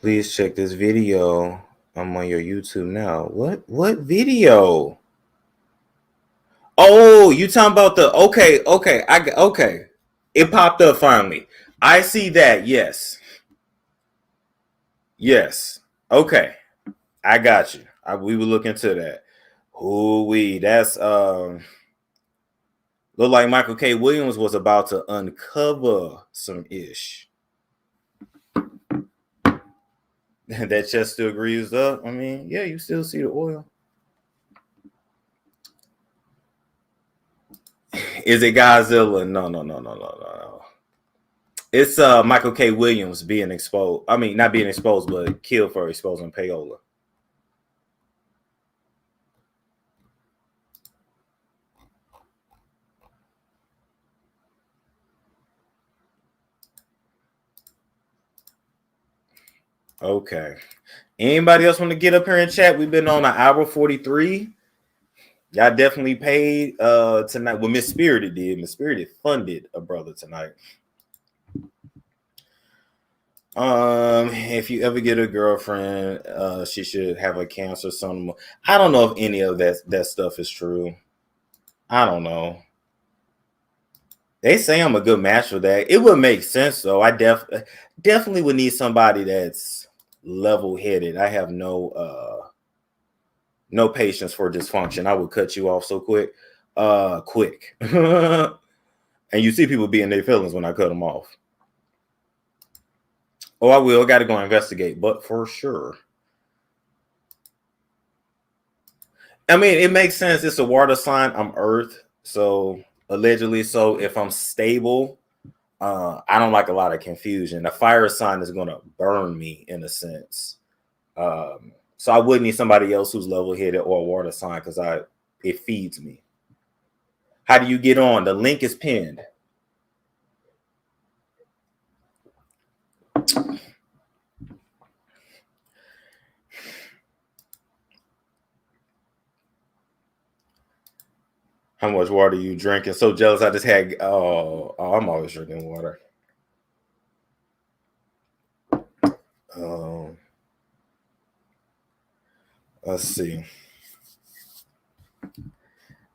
S1: Please check this video. I'm on your YouTube now. What video? Oh, you talking about the okay. It popped up finally. I see that. Yes. Okay. I got you. We will look into that. That's look like Michael K. Williams was about to uncover some ish. That chest still greased up. I mean, yeah, you still see the oil. Is it Godzilla? No. It's Michael K. Williams being exposed. I mean, not being exposed, but killed for exposing payola. Okay. Anybody else want to get up here and chat? We've been on an hour 43. Y'all definitely paid tonight. Well, Miss Spirited did. Miss Spirited funded a brother tonight. If you ever get a girlfriend, she should have a cancer son. I don't know if any of that stuff is true. I don't know. They say I'm a good match for that. It would make sense though. I definitely would need somebody that's level-headed. I have no patience for dysfunction. I would cut you off so quick. And you see people being their feelings when I cut them off. Oh, I will. Got to go investigate, but for sure. I mean, it makes sense. It's a water sign. I'm Earth, so allegedly. So if I'm stable, I don't like a lot of confusion. A fire sign is going to burn me in a sense. So I would need somebody else who's level-headed or a water sign because it feeds me. How do you get on? The link is pinned. How much water you drinking? So jealous. I just had. I'm always drinking water. Let's see.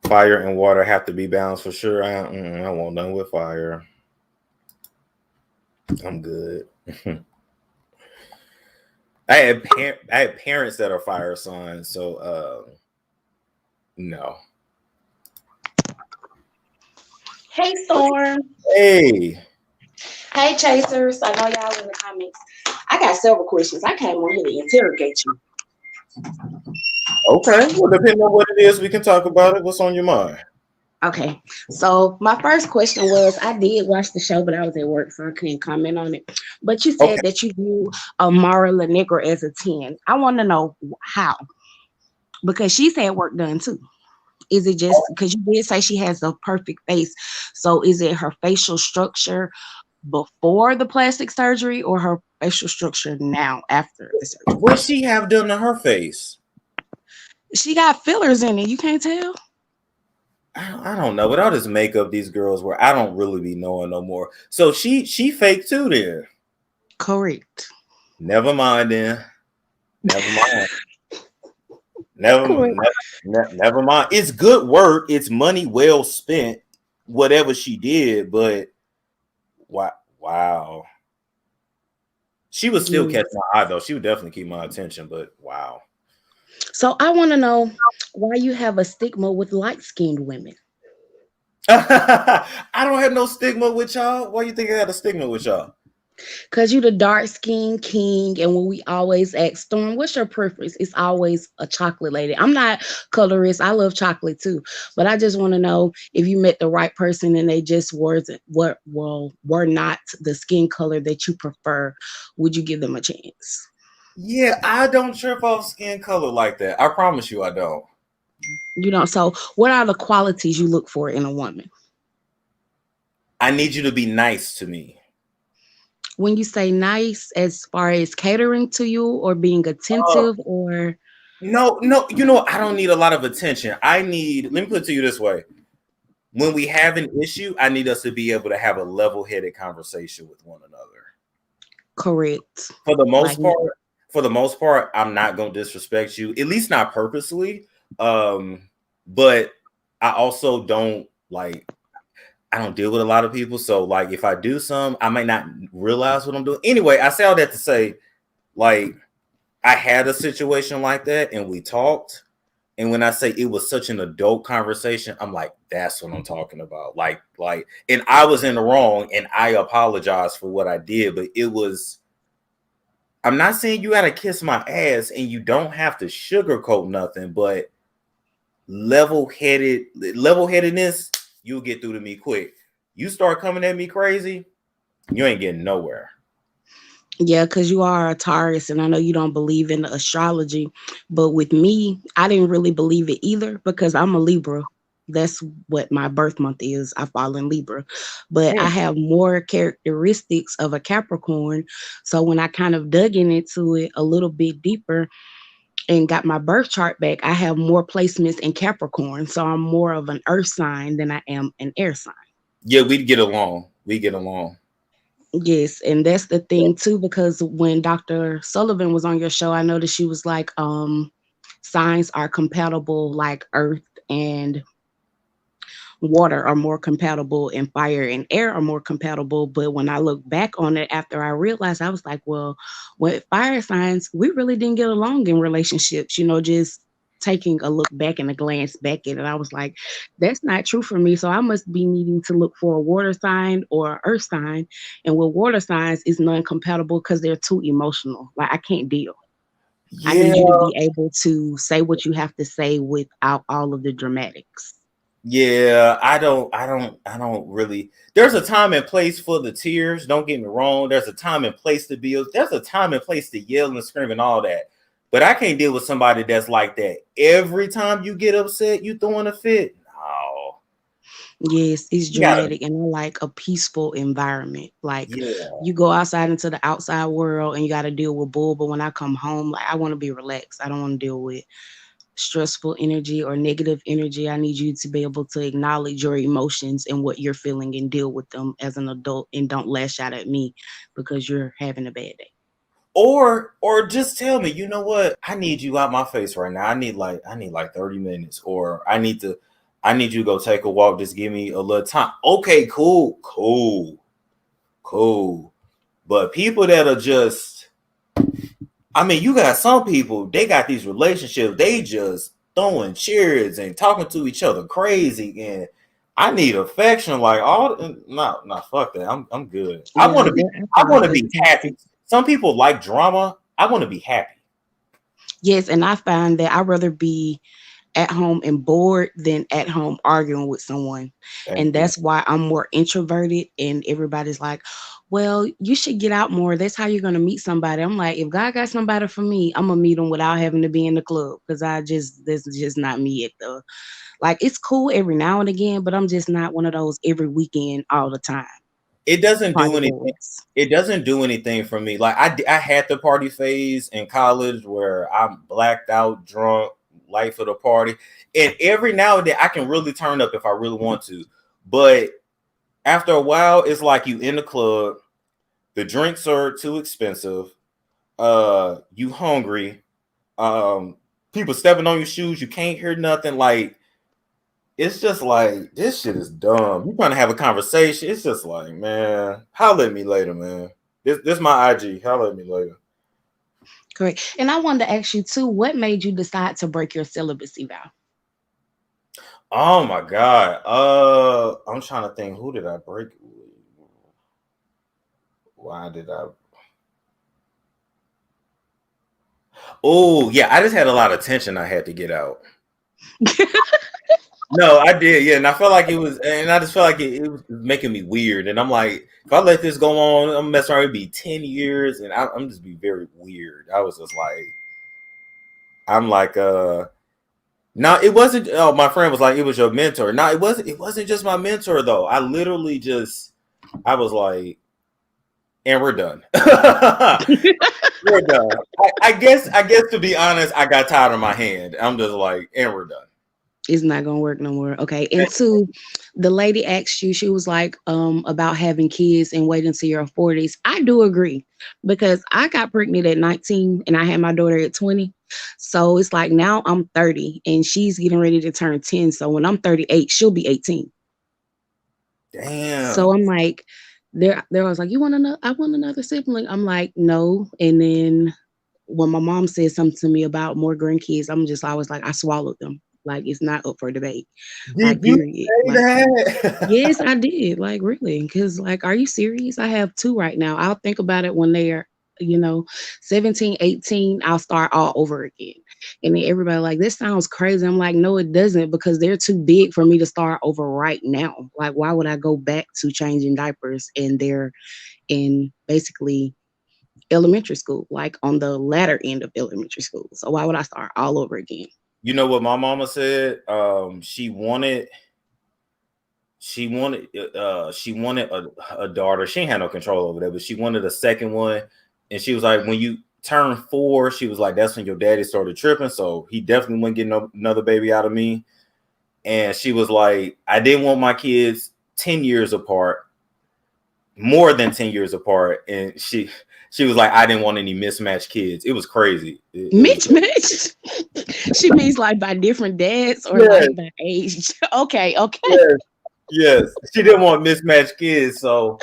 S1: Fire and water have to be balanced for sure. I want none with fire. I'm good. I had parents that are fire signs, so no.
S8: Hey, Storm.
S1: Hey.
S8: Hey, Chasers. I know y'all in the comments. I got several questions. I came on here to interrogate you.
S1: Okay. Well, depending on what it is, we can talk about it. What's on your mind?
S8: Okay. So my first question was, I did watch the show, but I was at work, so I couldn't comment on it. But you said that you view Mara La Negra as a 10. I want to know how. Because she's had work done too. Is it just because you did say she has a perfect face? So is it her facial structure before the plastic surgery or her facial structure now after the surgery?
S1: What she have done to her face?
S8: She got fillers in it. You can't tell?
S1: I don't know. With all this makeup, these girls where I don't really be knowing no more. So she fake too then.
S8: Correct.
S1: Never mind then. Never mind. Never mind. It's good work. It's money well spent. Whatever she did, but wow. She would still catch my eye though. She would definitely keep my attention, but wow.
S8: So I want to know why you have a stigma with light-skinned women.
S1: I don't have no stigma with y'all. Why you think I got a stigma with y'all?
S8: Because you the dark-skinned king, and when we always ask Storm, what's your preference? It's always a chocolate lady. I'm not colorist. I love chocolate too. But I just want to know if you met the right person and they just were not the skin color that you prefer, would you give them a chance?
S1: Yeah, I don't trip off skin color like that. I promise you I don't.
S8: You don't. So what are the qualities you look for in a woman?
S1: I need you to be nice to me.
S8: When you say nice, as far as catering to you or being attentive or?
S1: No, you know, I don't need a lot of attention. Let me put it to you this way. When we have an issue, I need us to be able to have a level-headed conversation with one another.
S8: Correct.
S1: For the most part, I'm not going to disrespect you, at least not purposely. But I also don't I don't deal with a lot of people. So if I do some, I might not realize what I'm doing. Anyway, I say all that to say, I had a situation like that and we talked. And when I say it was such an adult conversation, I'm like, that's what I'm talking about. And I was in the wrong and I apologize for what I did, but I'm not saying you got to kiss my ass and you don't have to sugarcoat nothing, but level-headedness, you'll get through to me quick. You start coming at me crazy, you ain't getting nowhere.
S8: Yeah, because you are a Taurus, and I know you don't believe in astrology, but with me, I didn't really believe it either because I'm a Libra. That's what my birth month is. I fall in Libra, but I have more characteristics of a Capricorn. So when I kind of dug into it a little bit deeper and got my birth chart back, I have more placements in Capricorn. So I'm more of an earth sign than I am an air sign.
S1: Yeah, we get along.
S8: Yes, and that's the thing too, because when Dr. Sullivan was on your show, I noticed she was like, signs are compatible, like earth and water are more compatible and fire and air are more compatible. But when I look back on it after I realized, I was like, well, with fire signs, we really didn't get along in relationships, just taking a look back and a glance back at it. I was like, that's not true for me. So I must be needing to look for a water sign or earth sign. And with water signs, is non-compatible because they're too emotional. I can't deal. Yeah. I need you to be able to say what you have to say without all of the dramatics.
S1: Yeah, I don't really. There's a time and place for the tears. Don't get me wrong. There's a time and place to be. There's a time and place to yell and scream and all that. But I can't deal with somebody that's like that. Every time you get upset, you throwing a fit. No.
S8: Yes, it's dramatic, and I like a peaceful environment. You go outside into the outside world and you got to deal with bull. But when I come home, I want to be relaxed. I don't want to deal with
S9: stressful energy or negative energy. I need you to be able to acknowledge your emotions and what you're feeling and deal with them as an adult, and don't lash out at me because you're having a bad day.
S1: Or just tell me, you know what? I need you out my face right now. I need like 30 minutes, or I need you to go take a walk. Just give me a little time. Okay, cool. But people that are just, I mean, you got some people, they got these relationships, they just throwing cheers and talking to each other crazy, and I need affection. Like fuck that. I'm good. I want to be happy. Some people like drama. I want to be happy.
S9: Yes, and I find that I'd rather be at home and bored than at home arguing with someone. And that's why I'm more introverted, and everybody's like, well, you should get out more. That's how you're going to meet somebody. I'm like, if God got somebody for me, I'm going to meet them without having to be in the club, because this is just not me. Like, it's cool every now and again, but I'm just not one of those every weekend all the time.
S1: It doesn't do anything. It doesn't do anything for me. Like I had the party phase in college where I'm blacked out, drunk, life of the party. And every now and then I can really turn up if I really want to. But after a while, it's like you in the club, the drinks are too expensive, you hungry, people stepping on your shoes, you can't hear nothing. Like, it's just like, this shit is dumb. You're trying to have a conversation. It's just like, man, holler at me later, man. This my IG. Holler at me later.
S9: Correct. And I wanted to ask you too, what made you decide to break your celibacy vow?
S1: Oh my God. I'm trying to think, who did I break? Why did I? Oh, yeah, I just had a lot of tension I had to get out. No, I did, yeah, and I felt like it was, and I just felt like it was making me weird, and I'm like, if I let this go on, I'm messing around, it'd be 10 years, and I'm just be very weird. I was just like, I'm like, no, it wasn't. Oh, my friend was like, it was your mentor. No, it wasn't just my mentor though. I literally I was like, and we're done. We're done. I guess to be honest, I got tired of my hand. I'm just like, and we're done.
S9: It's not gonna work no more. Okay. And two, the lady asked you, she was like, about having kids and waiting until your 40s. I do agree, because I got pregnant at 19 and I had my daughter at 20. So it's like, now I'm 30 and she's getting ready to turn 10. So when I'm 38, she'll be 18.
S1: Damn.
S9: So I'm like, there was like, I want another sibling. I'm like, no. And then when my mom said something to me about more grandkids, I was like, I swallowed them. Like, it's not up for debate. Like, period. Like, yes, I did. Like, really? Because, like, are you serious? I have 2 right now. I'll think about it when they're, 17, 18. I'll start all over again. And then everybody like, this sounds crazy. I'm like, no, it doesn't, because they're too big for me to start over right now. Like, why would I go back to changing diapers, and they're in basically elementary school, like on the latter end of elementary school? So why would I start all over again?
S1: You know what my mama said? She wanted a daughter. She ain't had no control over that, but she wanted a second one. And she was like, when you turn 4, she was like, that's when your daddy started tripping. So he definitely wouldn't get another baby out of me. And she was like, I didn't want my kids 10 years apart, more than 10 years apart. And she was like, I didn't want any mismatched kids. It was crazy.
S9: Mismatched? She means like by different dads, or like by age? Okay.
S1: Yes. She didn't want mismatched kids. So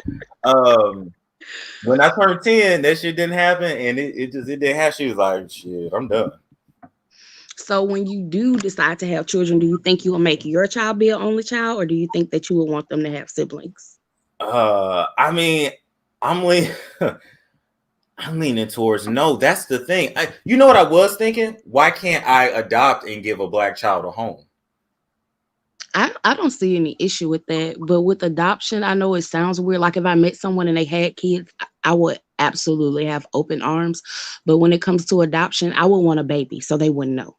S1: when I turned 10, that shit didn't happen, and it didn't happen. She was like, shit, I'm done.
S9: So when you do decide to have children, do you think you will make your child be an only child, or do you think that you will want them to have siblings?
S1: I mean, I'm leaning towards no. That's the thing. You know what I was thinking? Why can't I adopt and give a black child a home?
S9: I don't see any issue with that. But with adoption, I know it sounds weird. Like, if I met someone and they had kids, I would absolutely have open arms. But when it comes to adoption, I would want a baby so they wouldn't know.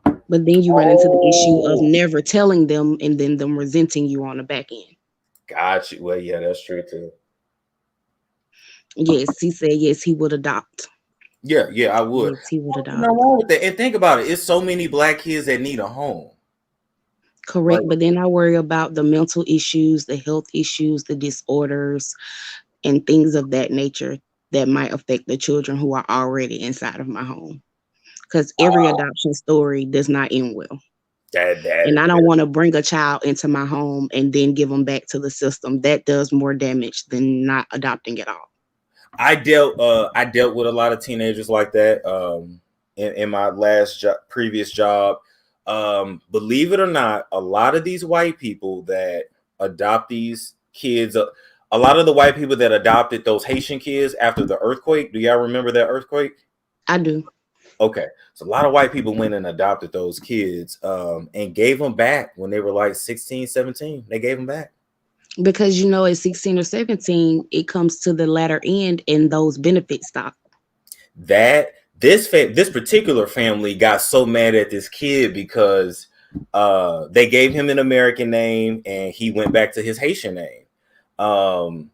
S9: But then you run into the issue of never telling them, and then them resenting you on the back end.
S1: Got you. Well, yeah, that's true too.
S9: Yes, he said yes, he would adopt.
S1: Yeah, I would.
S9: Yes, he would
S1: Nothing
S9: adopt.
S1: wrong with that. And think about it. It's so many black kids that need a home. Like,
S9: Correct. But then I worry about the mental issues, the health issues, the disorders, and things of that nature that might affect the children who are already inside of my home. Because every adoption story does not end well. And I don't want to bring a child into my home and then give them back to the system. That does more damage than not adopting at all.
S1: I dealt with a lot of teenagers like that in my previous job. Believe it or not, a lot of these white people that adopt these kids, a lot of the white people that adopted those Haitian kids after the earthquake. Do y'all remember that earthquake?
S9: I do.
S1: Okay, so a lot of white people went and adopted those kids and gave them back when they were like 16, 17. They gave them back.
S9: Because, you know, at 16 or 17, it comes to the latter end and those benefits stop.
S1: This particular family got so mad at this kid because they gave him an American name and he went back to his Haitian name.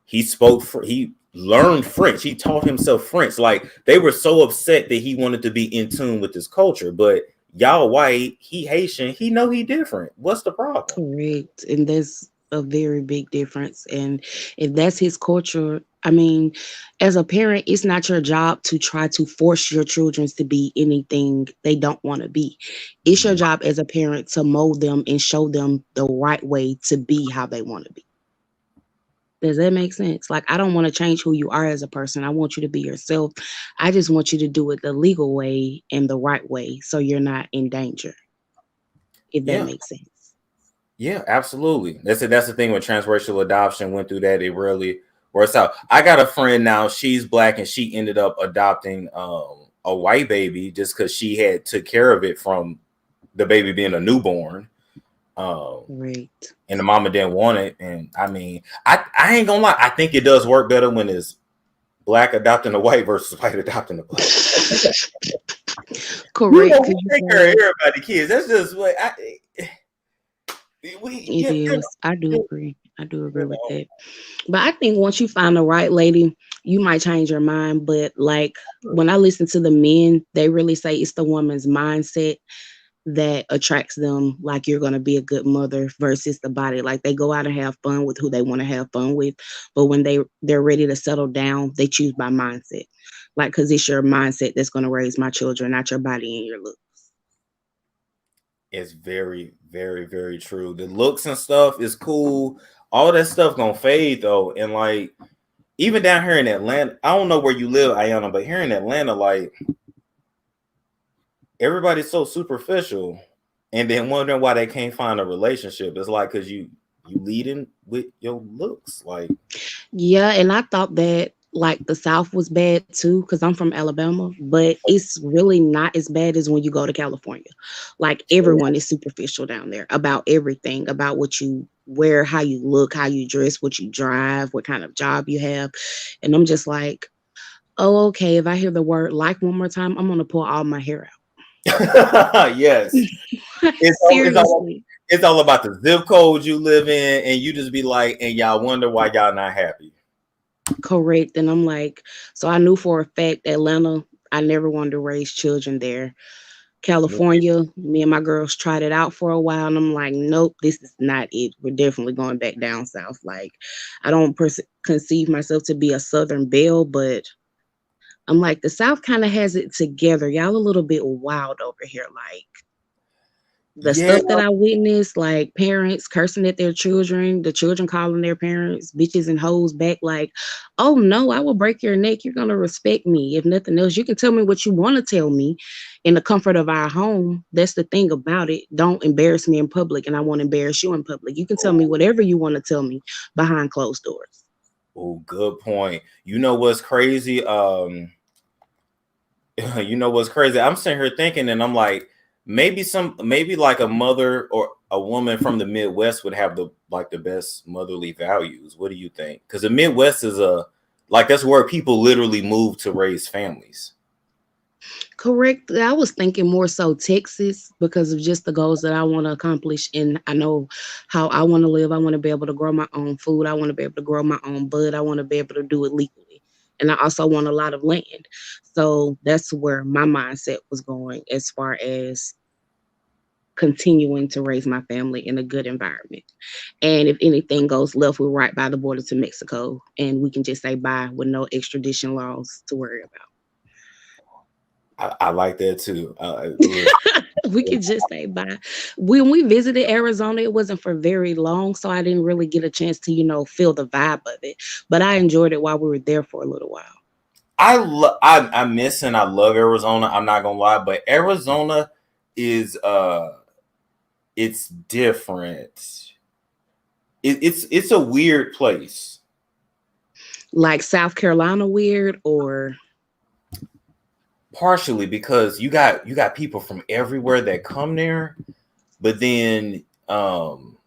S1: He learned French. He taught himself French. Like, they were so upset that he wanted to be in tune with this culture. But y'all white, he Haitian, he know he different. What's the problem?
S9: Correct. And there's a very big difference. And if that's his culture, I mean, as a parent, it's not your job to try to force your children to be anything they don't want to be. It's your job as a parent to mold them and show them the right way to be how they want to be. Does that make sense? Like, I don't want to change who you are as a person. I want you to be yourself. I just want you to do it the legal way and the right way so you're not in danger, if that makes sense.
S1: Yeah, absolutely. That's the thing when transracial adoption went through that, it really works out. I got a friend now, she's black, and she ended up adopting a white baby just because she had took care of it from the baby being a newborn.
S9: Right.
S1: And the mama didn't want it. And I mean, I ain't gonna lie, I think it does work better when it's black adopting a white versus white adopting a black.
S9: Correct.
S1: We take care of everybody, kids. That's just what
S9: I do agree. I do agree with that. But I think once you find the right lady, you might change your mind. But like when I listen to the men, they really say it's the woman's mindset that attracts them, like you're going to be a good mother versus the body. Like they go out and have fun with who they want to have fun with. But when they're ready to settle down, they choose by mindset. Like, because it's your mindset that's going to raise my children, not your body and your looks.
S1: It's very, very, very true. The looks and stuff is cool. All that stuff gonna fade though. And like, even down here in Atlanta, I don't know where you live, Ayana, but here in Atlanta, like, everybody's so superficial and then wondering why they can't find a relationship. It's like, because you leading with your looks. Like,
S9: yeah, and I thought that like the South was bad too, because I'm from Alabama, but it's really not as bad as when you go to California. Like everyone is superficial down there about everything, about what you wear, how you look, how you dress, what you drive, what kind of job you have. And I'm just like, oh, okay, if I hear the word like one more time, I'm gonna pull all my hair
S1: out. Yes. It's all about the zip code you live in, and you just be like, and y'all wonder why y'all not happy.
S9: Correct. And I'm like, so I knew for a fact Atlanta, I never wanted to raise children there. California, me and my girls tried it out for a while, and I'm like, nope, this is not it. We're definitely going back down south. Like, I don't conceive myself to be a Southern belle, but I'm like, the South kind of has it together. Y'all a little bit wild over here. Like, the stuff that I witnessed, like parents cursing at their children, the children calling their parents bitches and hoes back, like, oh no, I will break your neck. You're going to respect me. If nothing else, you can tell me what you want to tell me in the comfort of our home. That's the thing about it. Don't embarrass me in public, and I won't embarrass you in public. You can tell me whatever you want to tell me behind closed doors.
S1: Oh, good point. You know what's crazy? I'm sitting here thinking, and I'm like, maybe like a mother or a woman from the Midwest would have the best motherly values. What do you think? Because the Midwest is that's where people literally move to raise families.
S9: Correct. I was thinking more so Texas because of just the goals that I want to accomplish. And I know how I want to live. I want to be able to grow my own food. I want to be able to grow my own bud. I want to be able to do it legally. And I also want a lot of land. So that's where my mindset was going as far as continuing to raise my family in a good environment. And if anything goes left, we're right by the border to Mexico, and we can just say bye with no extradition laws to worry about.
S1: I like that too.
S9: We could just say bye. When we visited Arizona, it wasn't for very long, so I didn't really get a chance to, feel the vibe of it. But I enjoyed it while we were there for a little while.
S1: I miss and I love Arizona. I'm not gonna lie, but Arizona is it's different. It's a weird place.
S9: Like South Carolina weird, or
S1: partially because you got people from everywhere that come there, but then I'm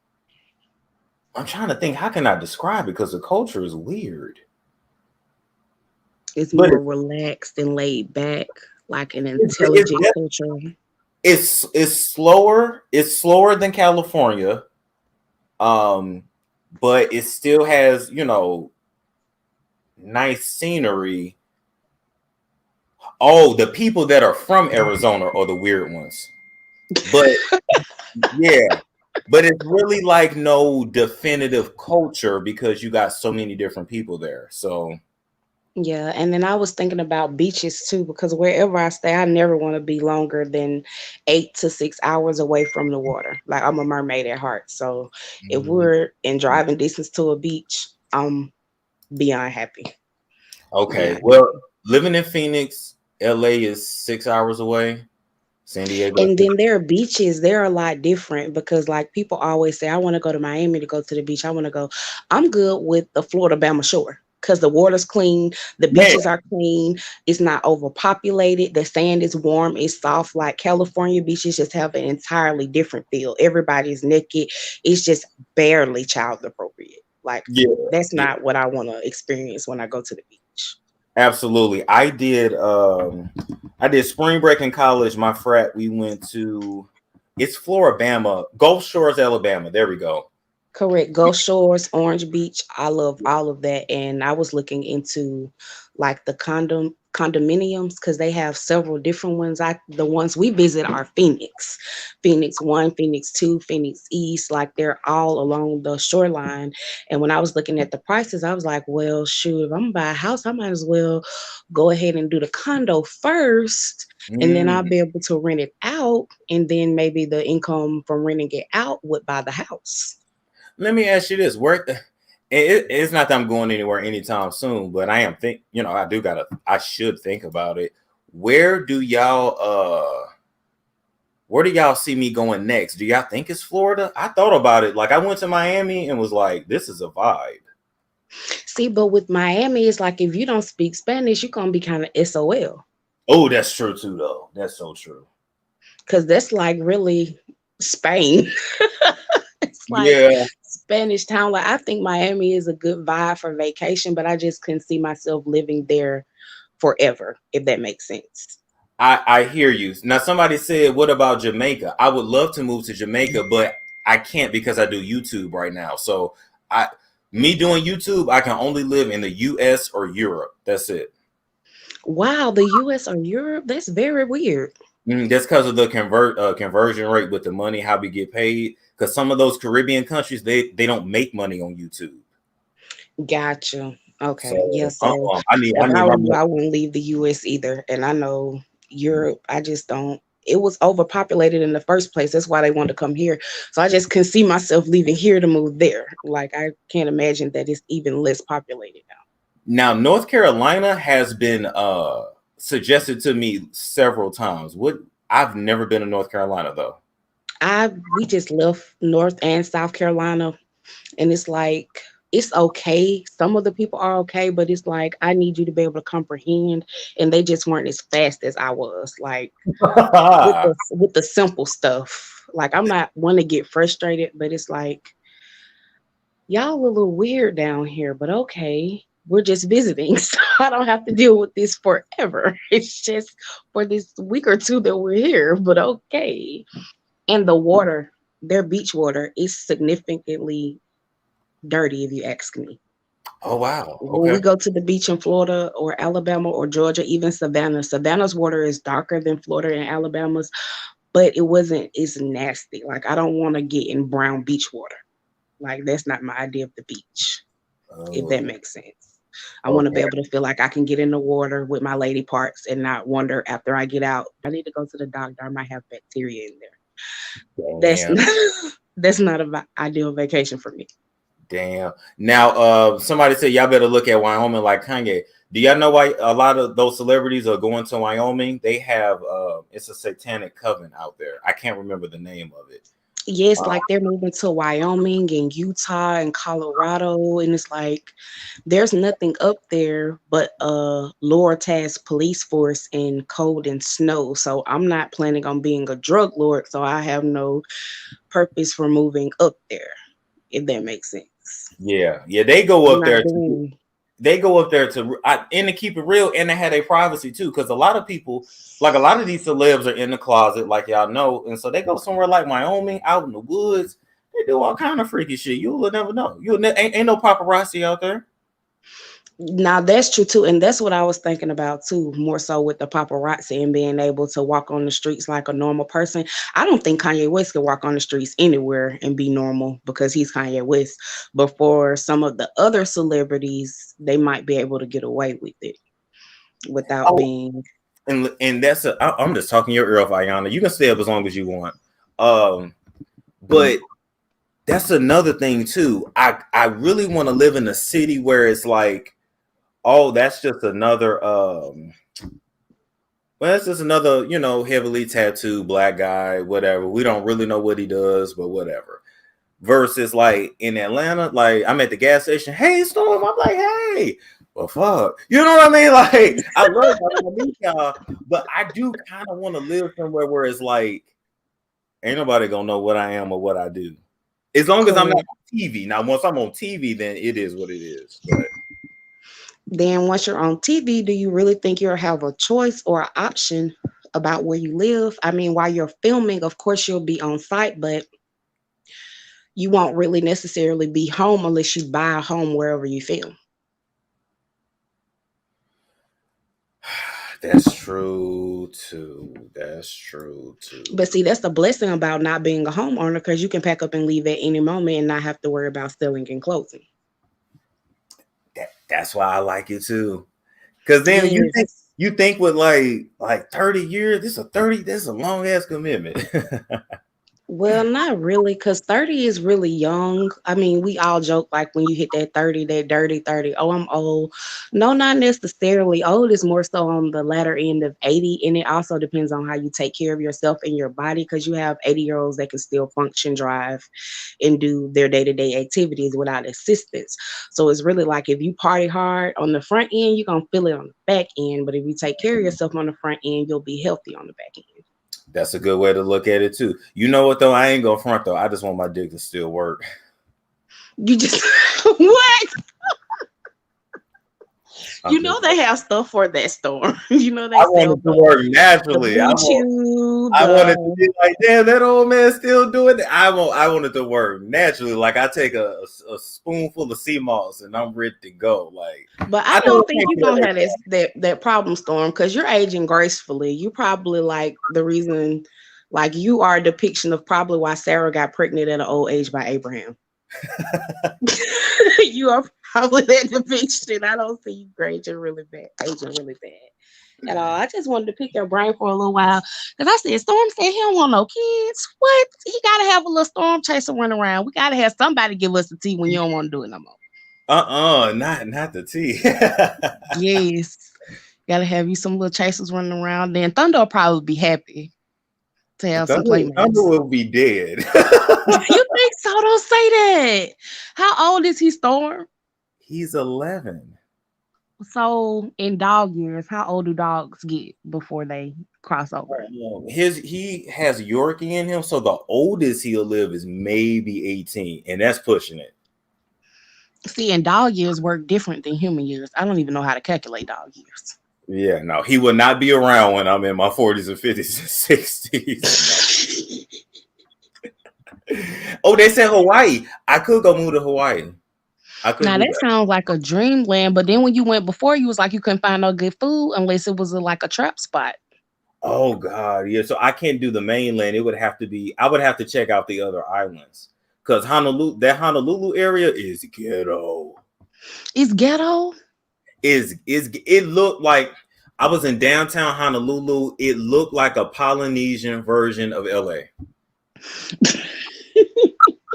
S1: trying to think, how can I describe it, because the culture is weird.
S9: It's more relaxed and laid back, like an intelligent culture.
S1: It's slower. It's slower than California, but it still has nice scenery. Oh, the people that are from Arizona are the weird ones. But yeah, but it's really like no definitive culture because you got so many different people there. So
S9: yeah, and then I was thinking about beaches too, because wherever I stay, I never want to be longer than 8 to 6 hours away from the water. Like, I'm a mermaid at heart. So if we're in driving distance to a beach, I'm beyond happy.
S1: Okay.
S9: Beyond
S1: well, living in Phoenix, LA is 6 hours away. San Diego.
S9: And then there are beaches, they're a lot different because like people always say, I want to go to Miami to go to the beach. I'm good with the Florida-Bama shore because the water's clean, the beaches are clean, it's not overpopulated, the sand is warm, it's soft. Like California beaches just have an entirely different feel. Everybody's naked, it's just barely child appropriate. Like that's not what I want to experience when I go to the beach.
S1: Absolutely. I did spring break in college. My frat, we went to, it's Florida-Bama, Gulf Shores, Alabama. There we go.
S9: Correct. Gulf Shores, Orange Beach. I love all of that. And I was looking into like the condominiums because they have several different ones. The ones we visit are Phoenix 1, Phoenix 2, Phoenix East. Like they're all along the shoreline. And when I was looking at the prices, I was like, well, shoot, if I'm gonna buy a house, I might as well go ahead and do the condo first. And then I'll be able to rent it out. And then maybe the income from renting it out would buy the house.
S1: Let me ask you this: it's not that I'm going anywhere anytime soon, but I am I should think about it. Where do y'all see me going next? Do y'all think it's Florida? I thought about it. Like I went to Miami and was like, this is a vibe.
S9: See, but with Miami, it's like if you don't speak Spanish, you're gonna be kind of SOL.
S1: Oh, that's true too, though. That's so true.
S9: Because that's like really Spain. It's like Spanish town. Like I think Miami is a good vibe for vacation, but I just couldn't see myself living there forever, if that makes sense.
S1: I hear you. Now somebody said, what about Jamaica? I would love to move to Jamaica, but I can't because I do YouTube right now. So me doing YouTube, I can only live in the US or Europe. That's it.
S9: Wow, the US or Europe? That's very weird.
S1: That's because of the conversion rate with the money, how we get paid. Because some of those Caribbean countries, they don't make money on YouTube.
S9: Gotcha. Okay.
S1: So,
S9: yes. Yeah, so I wouldn't leave the US either. And I know Europe, I just don't. It was overpopulated in the first place. That's why they wanted to come here. So I just couldn't see myself leaving here to move there. Like I can't imagine that it's even less populated now.
S1: Now, North Carolina has been suggested to me several times. I've never been to North Carolina though.
S9: We just left North and South Carolina, and it's like it's okay. Some of the people are okay, but it's like I need you to be able to comprehend, and they just weren't as fast as I was. Like with the simple stuff. Like I'm not one to get frustrated, but it's like y'all a little weird down here, but okay. We're just visiting, so I don't have to deal with this forever. It's just for this week or two that we're here, but okay. And the water, their beach water is significantly dirty, if you ask me.
S1: Oh wow.
S9: When we
S1: Okay.
S9: go to the beach in Florida or Alabama or Georgia, even Savannah, Savannah's water is darker than Florida and Alabama's, but it's nasty. Like I don't want to get in brown beach water. Like that's not my idea of the beach, if that
S1: Oh,
S9: makes sense. I want to be
S1: okay.
S9: able to feel like I can get in the water with my lady parts and not wonder after I get out, I need to go to the doctor. I might have bacteria in there. That's
S1: Damn.
S9: not, that's not an ideal vacation for me.
S1: Damn. Now, somebody said y'all better look at Wyoming like Kanye. Do y'all know why a lot of those celebrities are going to Wyoming? They have it's a satanic coven out there. I can't remember the name of it.
S9: Yes, like they're moving to Wyoming and Utah and Colorado, and it's like there's nothing up there but a lower task police force and cold and snow. So I'm not planning on being a drug lord, so I have no purpose for moving up there, if that makes sense.
S1: Yeah, they go
S9: I'm
S1: up there.
S9: not doing
S1: They go up there and to keep it real, and they had a privacy too, because a lot of people, like a lot of these celebs, are in the closet, like y'all know, and so they go somewhere like Wyoming, out in the woods. They do all kind of freaky shit. You'll never know. Ain't no paparazzi out there.
S9: Now that's true too, and that's what I was thinking about too, more so with the paparazzi and being able to walk on the streets like a normal person. I don't think Kanye West can walk on the streets anywhere and be normal because he's Kanye West. But for some of the other celebrities, they might be able to get away with it without being.
S1: And that's I'm just talking your ear off, Ayana. You can stay up as long as you want. But that's another thing too. I really want to live in a city where it's like, oh, that's just another it's just another, heavily tattooed black guy, whatever. We don't really know what he does, but whatever. Versus like in Atlanta, like I'm at the gas station, hey Storm, I'm like, hey, well fuck. You know what I mean? Like I love y'all, but I do kind of want to live somewhere where it's like ain't nobody gonna know what I am or what I do. As long as I'm not on TV. Now, once I'm on TV, then it is what it is. But
S9: then once you're on TV, do you really think you'll have a choice or an option about where you live? I mean, while you're filming, of course, you'll be on site, but you won't really necessarily be home unless you buy a home wherever you film.
S1: That's true too.
S9: But see, that's the blessing about not being a homeowner, because you can pack up and leave at any moment and not have to worry about selling and closing.
S1: That's why I like it too. Because then you think with like 30 years, this is a long ass commitment.
S9: Well, not really, because 30 is really young. I mean, we all joke like when you hit that 30, that dirty 30, oh, I'm old. No, not necessarily. Old is more so on the latter end of 80. And it also depends on how you take care of yourself and your body, because you have 80-year-olds that can still function, drive, and do their day-to-day activities without assistance. So it's really like if you party hard on the front end, you're going to feel it on the back end. But if you take care of yourself on the front end, you'll be healthy on the back end.
S1: That's a good way to look at it too. You know what though? I ain't gonna front though. I just want my dick to still work.
S9: You just what? You know they have stuff for that Storm. You know they.
S1: I want it to work naturally. I want it to be like, damn, that old man still doing it. I want it to work naturally. Like I take a spoonful of sea moss and I'm ready to go. Like,
S9: but I don't think you're gonna have that problem, Storm, because you're aging gracefully. You probably like the reason, like you are a depiction of probably why Sarah got pregnant at an old age by Abraham. You are probably that depiction. I don't see you aging really bad at all. I just wanted to pick your brain for a little while, because I said Storm said he don't want no kids. What? He gotta have a little storm chaser run around. We gotta have somebody give us the tea when you don't want to do it no more.
S1: Not the tea.
S9: Yes, gotta have you some little chasers running around. Then Thunder will probably be happy to have some playmates.
S1: Thunder will be dead.
S9: You think so? Don't say that. How old is he, Storm?
S1: He's 11.
S9: So in dog years, how old do dogs get before they cross over?
S1: He has Yorkie in him, so the oldest he'll live is maybe 18, and that's pushing it. See,
S9: and dog years work different than human years. I don't even know how to calculate dog years.
S1: Yeah, no, he will not be around when I'm in my 40s and 50s and 60s. Oh, they said Hawaii. I could go move to Hawaii. I couldn't
S9: Now
S1: do
S9: that
S1: that.
S9: sounds like a dreamland, but then when you went before, you was like you couldn't find no good food unless it was like a trap spot.
S1: Oh God, yeah. So I can't do the mainland. It would have to be. I would have to check out the other islands because Honolulu, that Honolulu area is ghetto.
S9: It's ghetto.
S1: Is it looked like I was in downtown Honolulu. It looked like a Polynesian version of LA.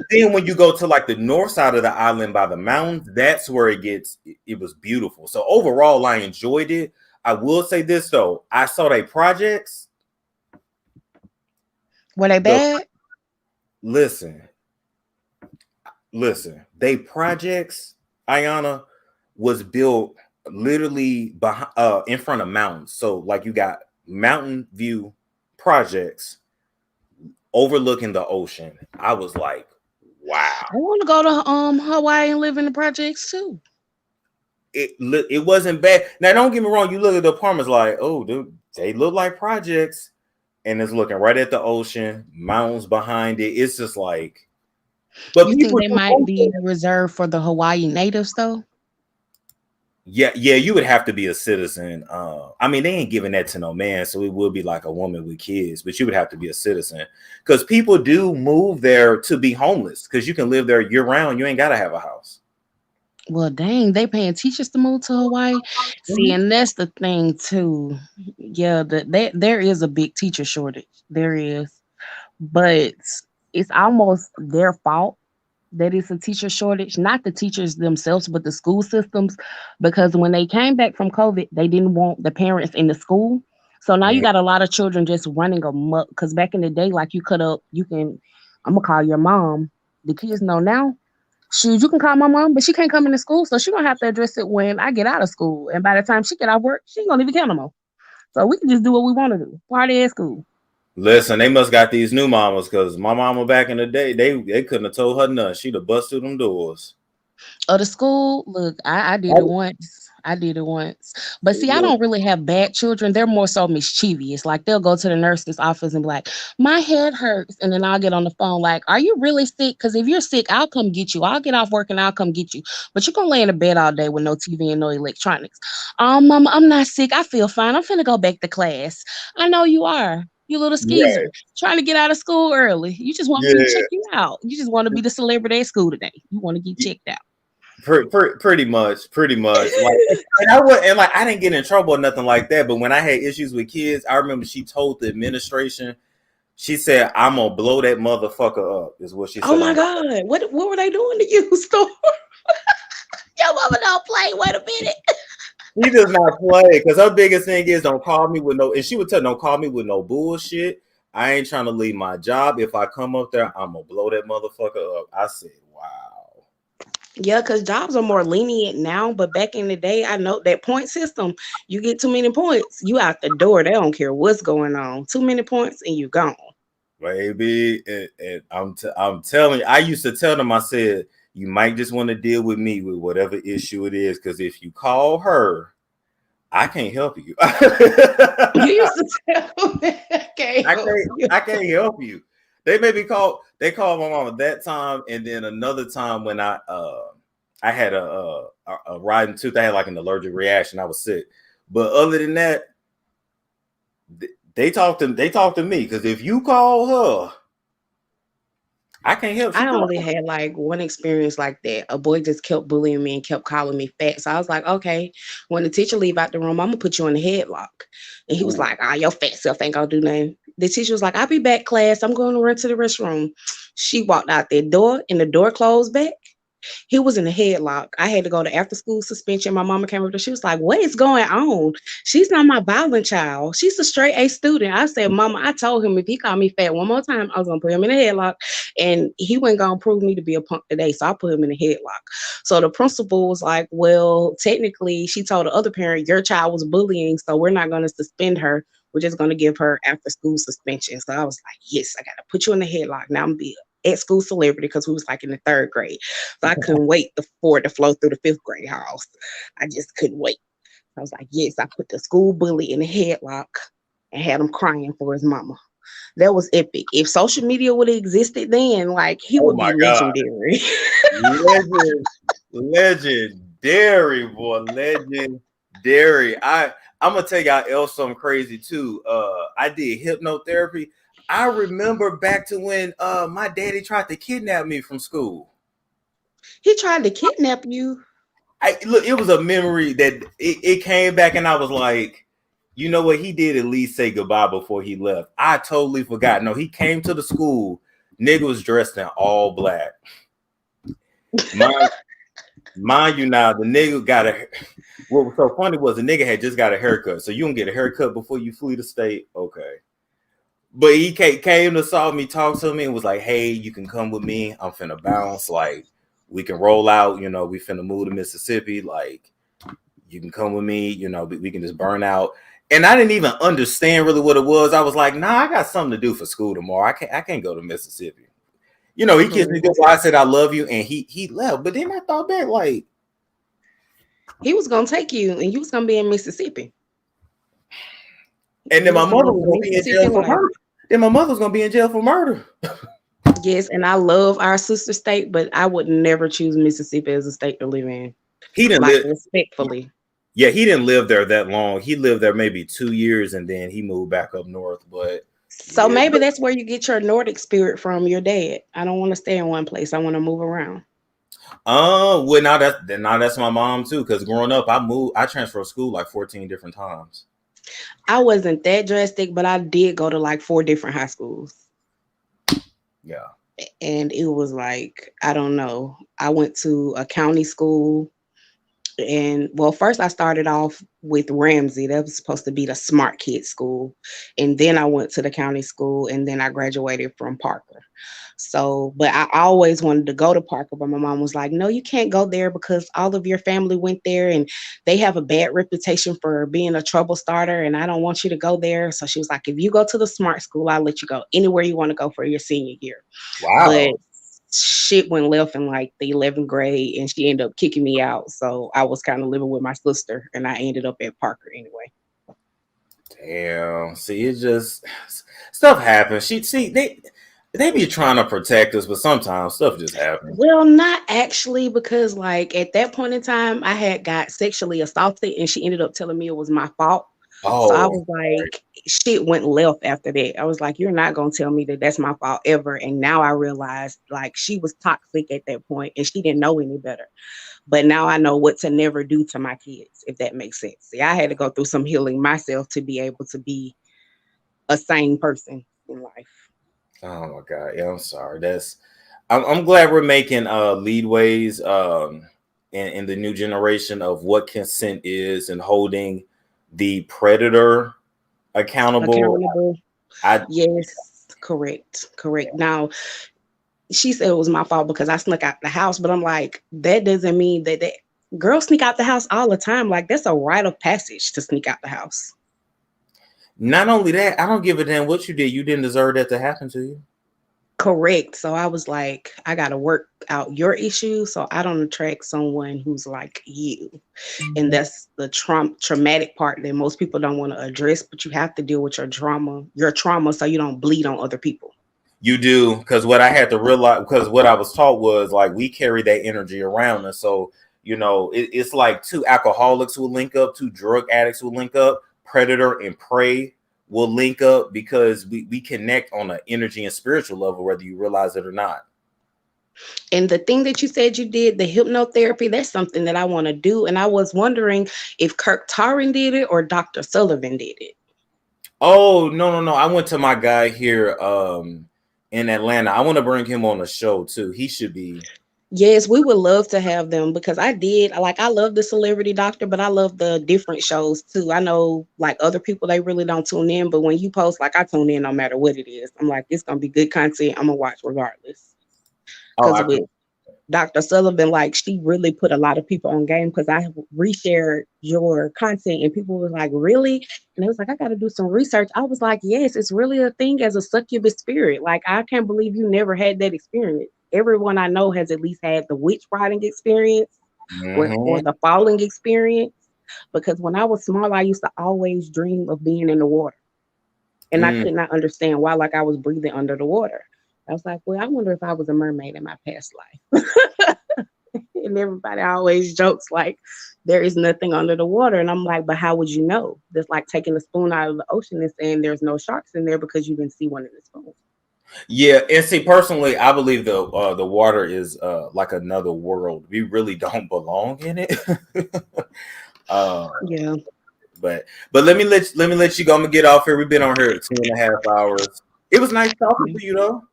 S1: Then when you go to like the north side of the island by the mountains, that's where it was beautiful. So overall, I enjoyed it. I will say this though, I saw their projects.
S9: Were they bad?
S1: Listen, they projects, Ayana, was built literally behind, in front of mountains. So like you got mountain view projects overlooking the ocean. I was like, wow.
S9: I want to go to Hawaii and live in the projects too.
S1: It wasn't bad. Now don't get me wrong, you look at the apartments like, oh dude, they look like projects, and it's looking right at the ocean, mountains behind it. It's just like, but
S9: you think they might be reserved for the Hawaii natives though?
S1: Yeah, you would have to be a citizen. I mean, they ain't giving that to no man, so it would be like a woman with kids, but you would have to be a citizen because people do move there to be homeless because you can live there year round. You ain't got to have a house.
S9: Well, dang, they paying teachers to move to Hawaii. See, and that's the thing too. Yeah, there is a big teacher shortage. There is, but it's almost their fault that it's a teacher shortage, not the teachers themselves, but the school systems. Because when they came back from COVID, they didn't want the parents in the school. So now you got a lot of children just running amok. Because back in the day, like I'm gonna call your mom. The kids know now. Shoot, you can call my mom, but she can't come into school, so she's gonna have to address it when I get out of school. And by the time she get out of work, she ain't gonna even care no more. So we can just do what we want to do. Party at school.
S1: Listen, they must got these new mamas because my mama back in the day, they couldn't have told her nothing. She'd have busted through them doors.
S9: Oh, the school, look, I did it once. But see, I don't really have bad children. They're more so mischievous. Like they'll go to the nurse's office and be like, my head hurts. And then I'll get on the phone like, are you really sick? Because if you're sick, I'll come get you. I'll get off work and I'll come get you. But you're going to lay in the bed all day with no TV and no electronics. Mama, I'm not sick. I feel fine. I'm finna go back to class. I know you are. You little skeezer. Right. Trying to get out of school early. You just want me to check you out. You just want to be the celebrity at school today. You want to get checked out.
S1: Pretty much. Like, I didn't get in trouble or nothing like that. But when I had issues with kids, I remember she told the administration, she said, "I'm gonna blow that motherfucker up." Is what she said.
S9: Oh my God! What were they doing to you, Storm? Your mama don't play. Wait a minute.
S1: He does not play because her biggest thing is don't call me with no. And she would tell, "Don't call me with no bullshit. I ain't trying to leave my job. If I come up there, I'm gonna blow that motherfucker up." I said, "Wow."
S9: Yeah, because jobs are more lenient now, but back in the day, I know that point system, you get too many points, you out the door. They don't care what's going on. Too many points and you gone.
S1: Baby, and I'm telling you, I used to tell them, I said, you might just want to deal with me with whatever issue it is, because if you call her, I can't help you.
S9: You used to tell me,
S1: I can't help you. They called my mom at that time, and then another time when I had a rotten tooth. I had like an allergic reaction. I was sick, but other than that, they talked to me, because if you call her, I can't help.
S9: I only had like one experience like that. A boy just kept bullying me and kept calling me fat. So I was like, okay, when the teacher leave out the room, I'm gonna put you in the headlock. And he was like, your fat self ain't gonna do nothing. The teacher was like, I'll be back, class. I'm going to run to the restroom. She walked out that door and the door closed back. He was in the headlock. I had to go to after school suspension. My mama came over there. She was like, what is going on? She's not my violent child. She's a straight A student. I said, Mama, I told him if he called me fat one more time, I was going to put him in a headlock. And he wasn't going to prove me to be a punk today. So I put him in a headlock. So the principal was like, well, technically, she told the other parent, your child was bullying, so we're not going to suspend her. We're just going to give her after school suspension. So I was like, yes, I got to put you in the headlock. Now I'm be at school celebrity, because we was like in the 3rd grade. So I couldn't wait for it to flow through the 5th grade house. I just couldn't wait. I was like, yes, I put the school bully in the headlock and had him crying for his mama. that was epic. If social media would have existed then, like he
S1: Oh
S9: would
S1: my
S9: be
S1: God.
S9: legendary.
S1: Legendary, boy. Legendary. I'm gonna tell y'all else something crazy too. I did hypnotherapy. I remember back to when my daddy tried to kidnap me from school.
S9: He tried to kidnap you.
S1: Look, it was a memory that it came back, and I was like, you know what? He did at least say goodbye before he left. I totally forgot. No, he came to the school. Nigga was dressed in all black. Mind you, now the nigga got a. What was so funny was the nigga had just got a haircut. So you don't get a haircut before you flee the state, okay? But he came to saw me, talk to me, and was like, "Hey, you can come with me. I'm finna bounce. Like, we can roll out. You know, we finna move to Mississippi. Like, you can come with me. You know, we can just burn out." And I didn't even understand really what it was. I was like, "Nah, I got something to do for school tomorrow. I can't go to Mississippi." You know, he kissed me goodbye. I said, "I love you," and he left. But then I thought back, like,
S9: he was gonna take you, and you was gonna be in Mississippi.
S1: And then my mother was gonna be in jail for murder. Then my mother's gonna be in jail for murder.
S9: Yes, and I love our sister state, but I would never choose Mississippi as a state to live in.
S1: He didn't
S9: like,
S1: live
S9: respectfully.
S1: Yeah, he didn't live there that long. He lived there maybe 2 years, and then he moved back up north. But
S9: so maybe that's where you get your Nordic spirit from your dad. I don't want to stay in one place. I want to move around.
S1: Well, now that's my mom too. Because growing up, I transferred school like 14 different times.
S9: I wasn't that drastic, but I did go to like 4 different high schools.
S1: Yeah.
S9: And it was like, I don't know. I went to a county school. And well, first I started off with Ramsey. That was supposed to be the smart kid school. And then I went to the county school, and then I graduated from Parker. So, but I always wanted to go to Parker, but my mom was like, no, you can't go there because all of your family went there and they have a bad reputation for being a trouble starter, and I don't want you to go there. So she was like, if you go to the smart school, I'll let you go anywhere you want to go for your senior year.
S1: Wow.
S9: But shit went left in like the 11th grade, and she ended up kicking me out. So I was kind of living with my sister, and I ended up at Parker anyway.
S1: Damn. See, it just stuff happens. They be trying to protect us, but sometimes stuff just happens.
S9: Well, not actually, because like at that point in time, I had got sexually assaulted, and she ended up telling me it was my fault.
S1: Oh,
S9: so I was like, shit went left after that. I was like, you're not going to tell me that that's my fault ever. And now I realized like she was toxic at that point, and she didn't know any better. But now I know what to never do to my kids, if that makes sense. See, I had to go through some healing myself to be able to be a sane person in life.
S1: Oh my God. Yeah, I'm sorry. I'm glad we're making leadways in the new generation of what consent is and holding the predator accountable.
S9: Yes, correct. Now, she said it was my fault because I snuck out the house, but I'm like, that doesn't mean that girls sneak out the house all the time. Like, that's a rite of passage to sneak out the house.
S1: Not only that, I don't give a damn what you did. You didn't deserve that to happen to you.
S9: Correct. So I was like, I got to work out your issues so I don't attract someone who's like you. Mm-hmm. And that's the traumatic part that most people don't want to address, but you have to deal with your trauma so you don't bleed on other people.
S1: You do, because what I had to realize, because what I was taught was like we carry that energy around us. So, you know, it's like 2 alcoholics will link up, 2 drug addicts will link up, predator and prey will link up, because we connect on an energy and spiritual level, whether you realize it or not.
S9: And the thing that you said you did, the hypnotherapy, that's something that I want to do. And I was wondering if Kirk Taryn did it or Dr. Sullivan did it.
S1: Oh, no. I went to my guy here in Atlanta. I want to bring him on the show too. He should be.
S9: Yes, we would love to have them, because I love the Celebrity Doctor, but I love the different shows too. I know like other people, they really don't tune in, but when you post, like I tune in no matter what it is. I'm like, it's going to be good content. I'm going to watch regardless. Because with Dr. Sullivan, like she really put a lot of people on game, because I have reshared your content and people were like, really? And it was like, I got to do some research. I was like, yes, it's really a thing as a succubus spirit. Like, I can't believe you never had that experience. Everyone I know has at least had the witch riding experience or the falling experience. Because when I was small, I used to always dream of being in the water. And I could not understand why, like I was breathing under the water. I was like, well, I wonder if I was a mermaid in my past life. And everybody always jokes like there is nothing under the water. And I'm like, but how would you know? That's like taking a spoon out of the ocean and saying there's no sharks in there because you didn't see one in the spoon.
S1: Yeah, and see, personally, I believe the water is like another world. We really don't belong in it.
S9: Yeah.
S1: But let me let you go. I'm gonna get off here. We've been on here 2.5 hours. It was nice talking to you, though.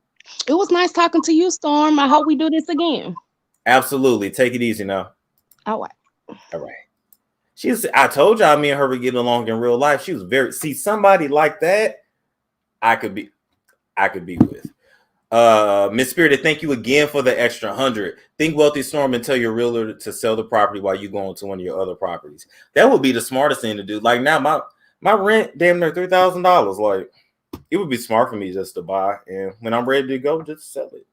S9: It was nice talking to you, Storm. I hope we do this again.
S1: Absolutely. Take it easy now.
S9: All right.
S1: All right. I told y'all me and her were getting along in real life. She was somebody like that I could be with. Miss Spirited, thank you again for the extra 100. Think wealthy, Storm, and tell your realtor to sell the property while you go on to one of your other properties. That would be the smartest thing to do. Like now, my rent damn near $3,000. Like it would be smart for me just to buy, and when I'm ready to go, just sell it.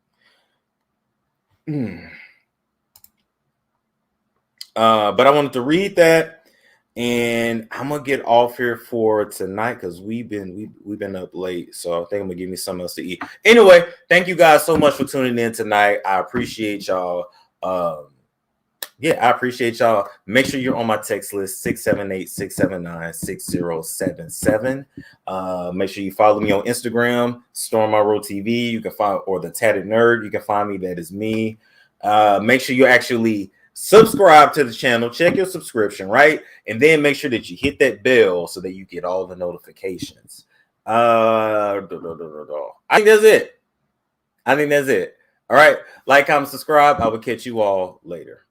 S1: But I wanted to read that, and I'm gonna get off here for tonight because we've been up late, so I think I'm gonna give me something else to eat. Anyway, thank you guys so much for tuning in tonight. I appreciate y'all. I appreciate y'all. Make sure you're on my text list 678-679-6077. Make sure you follow me on Instagram, stormmonroetv. You can find, or the Tatted Nerd. You can find me. That is me. Make sure you actually subscribe to the channel, check your subscription, right? And then make sure that you hit that bell so that you get all the notifications. I think that's it. All right. Like, comment, subscribe. I will catch you all later.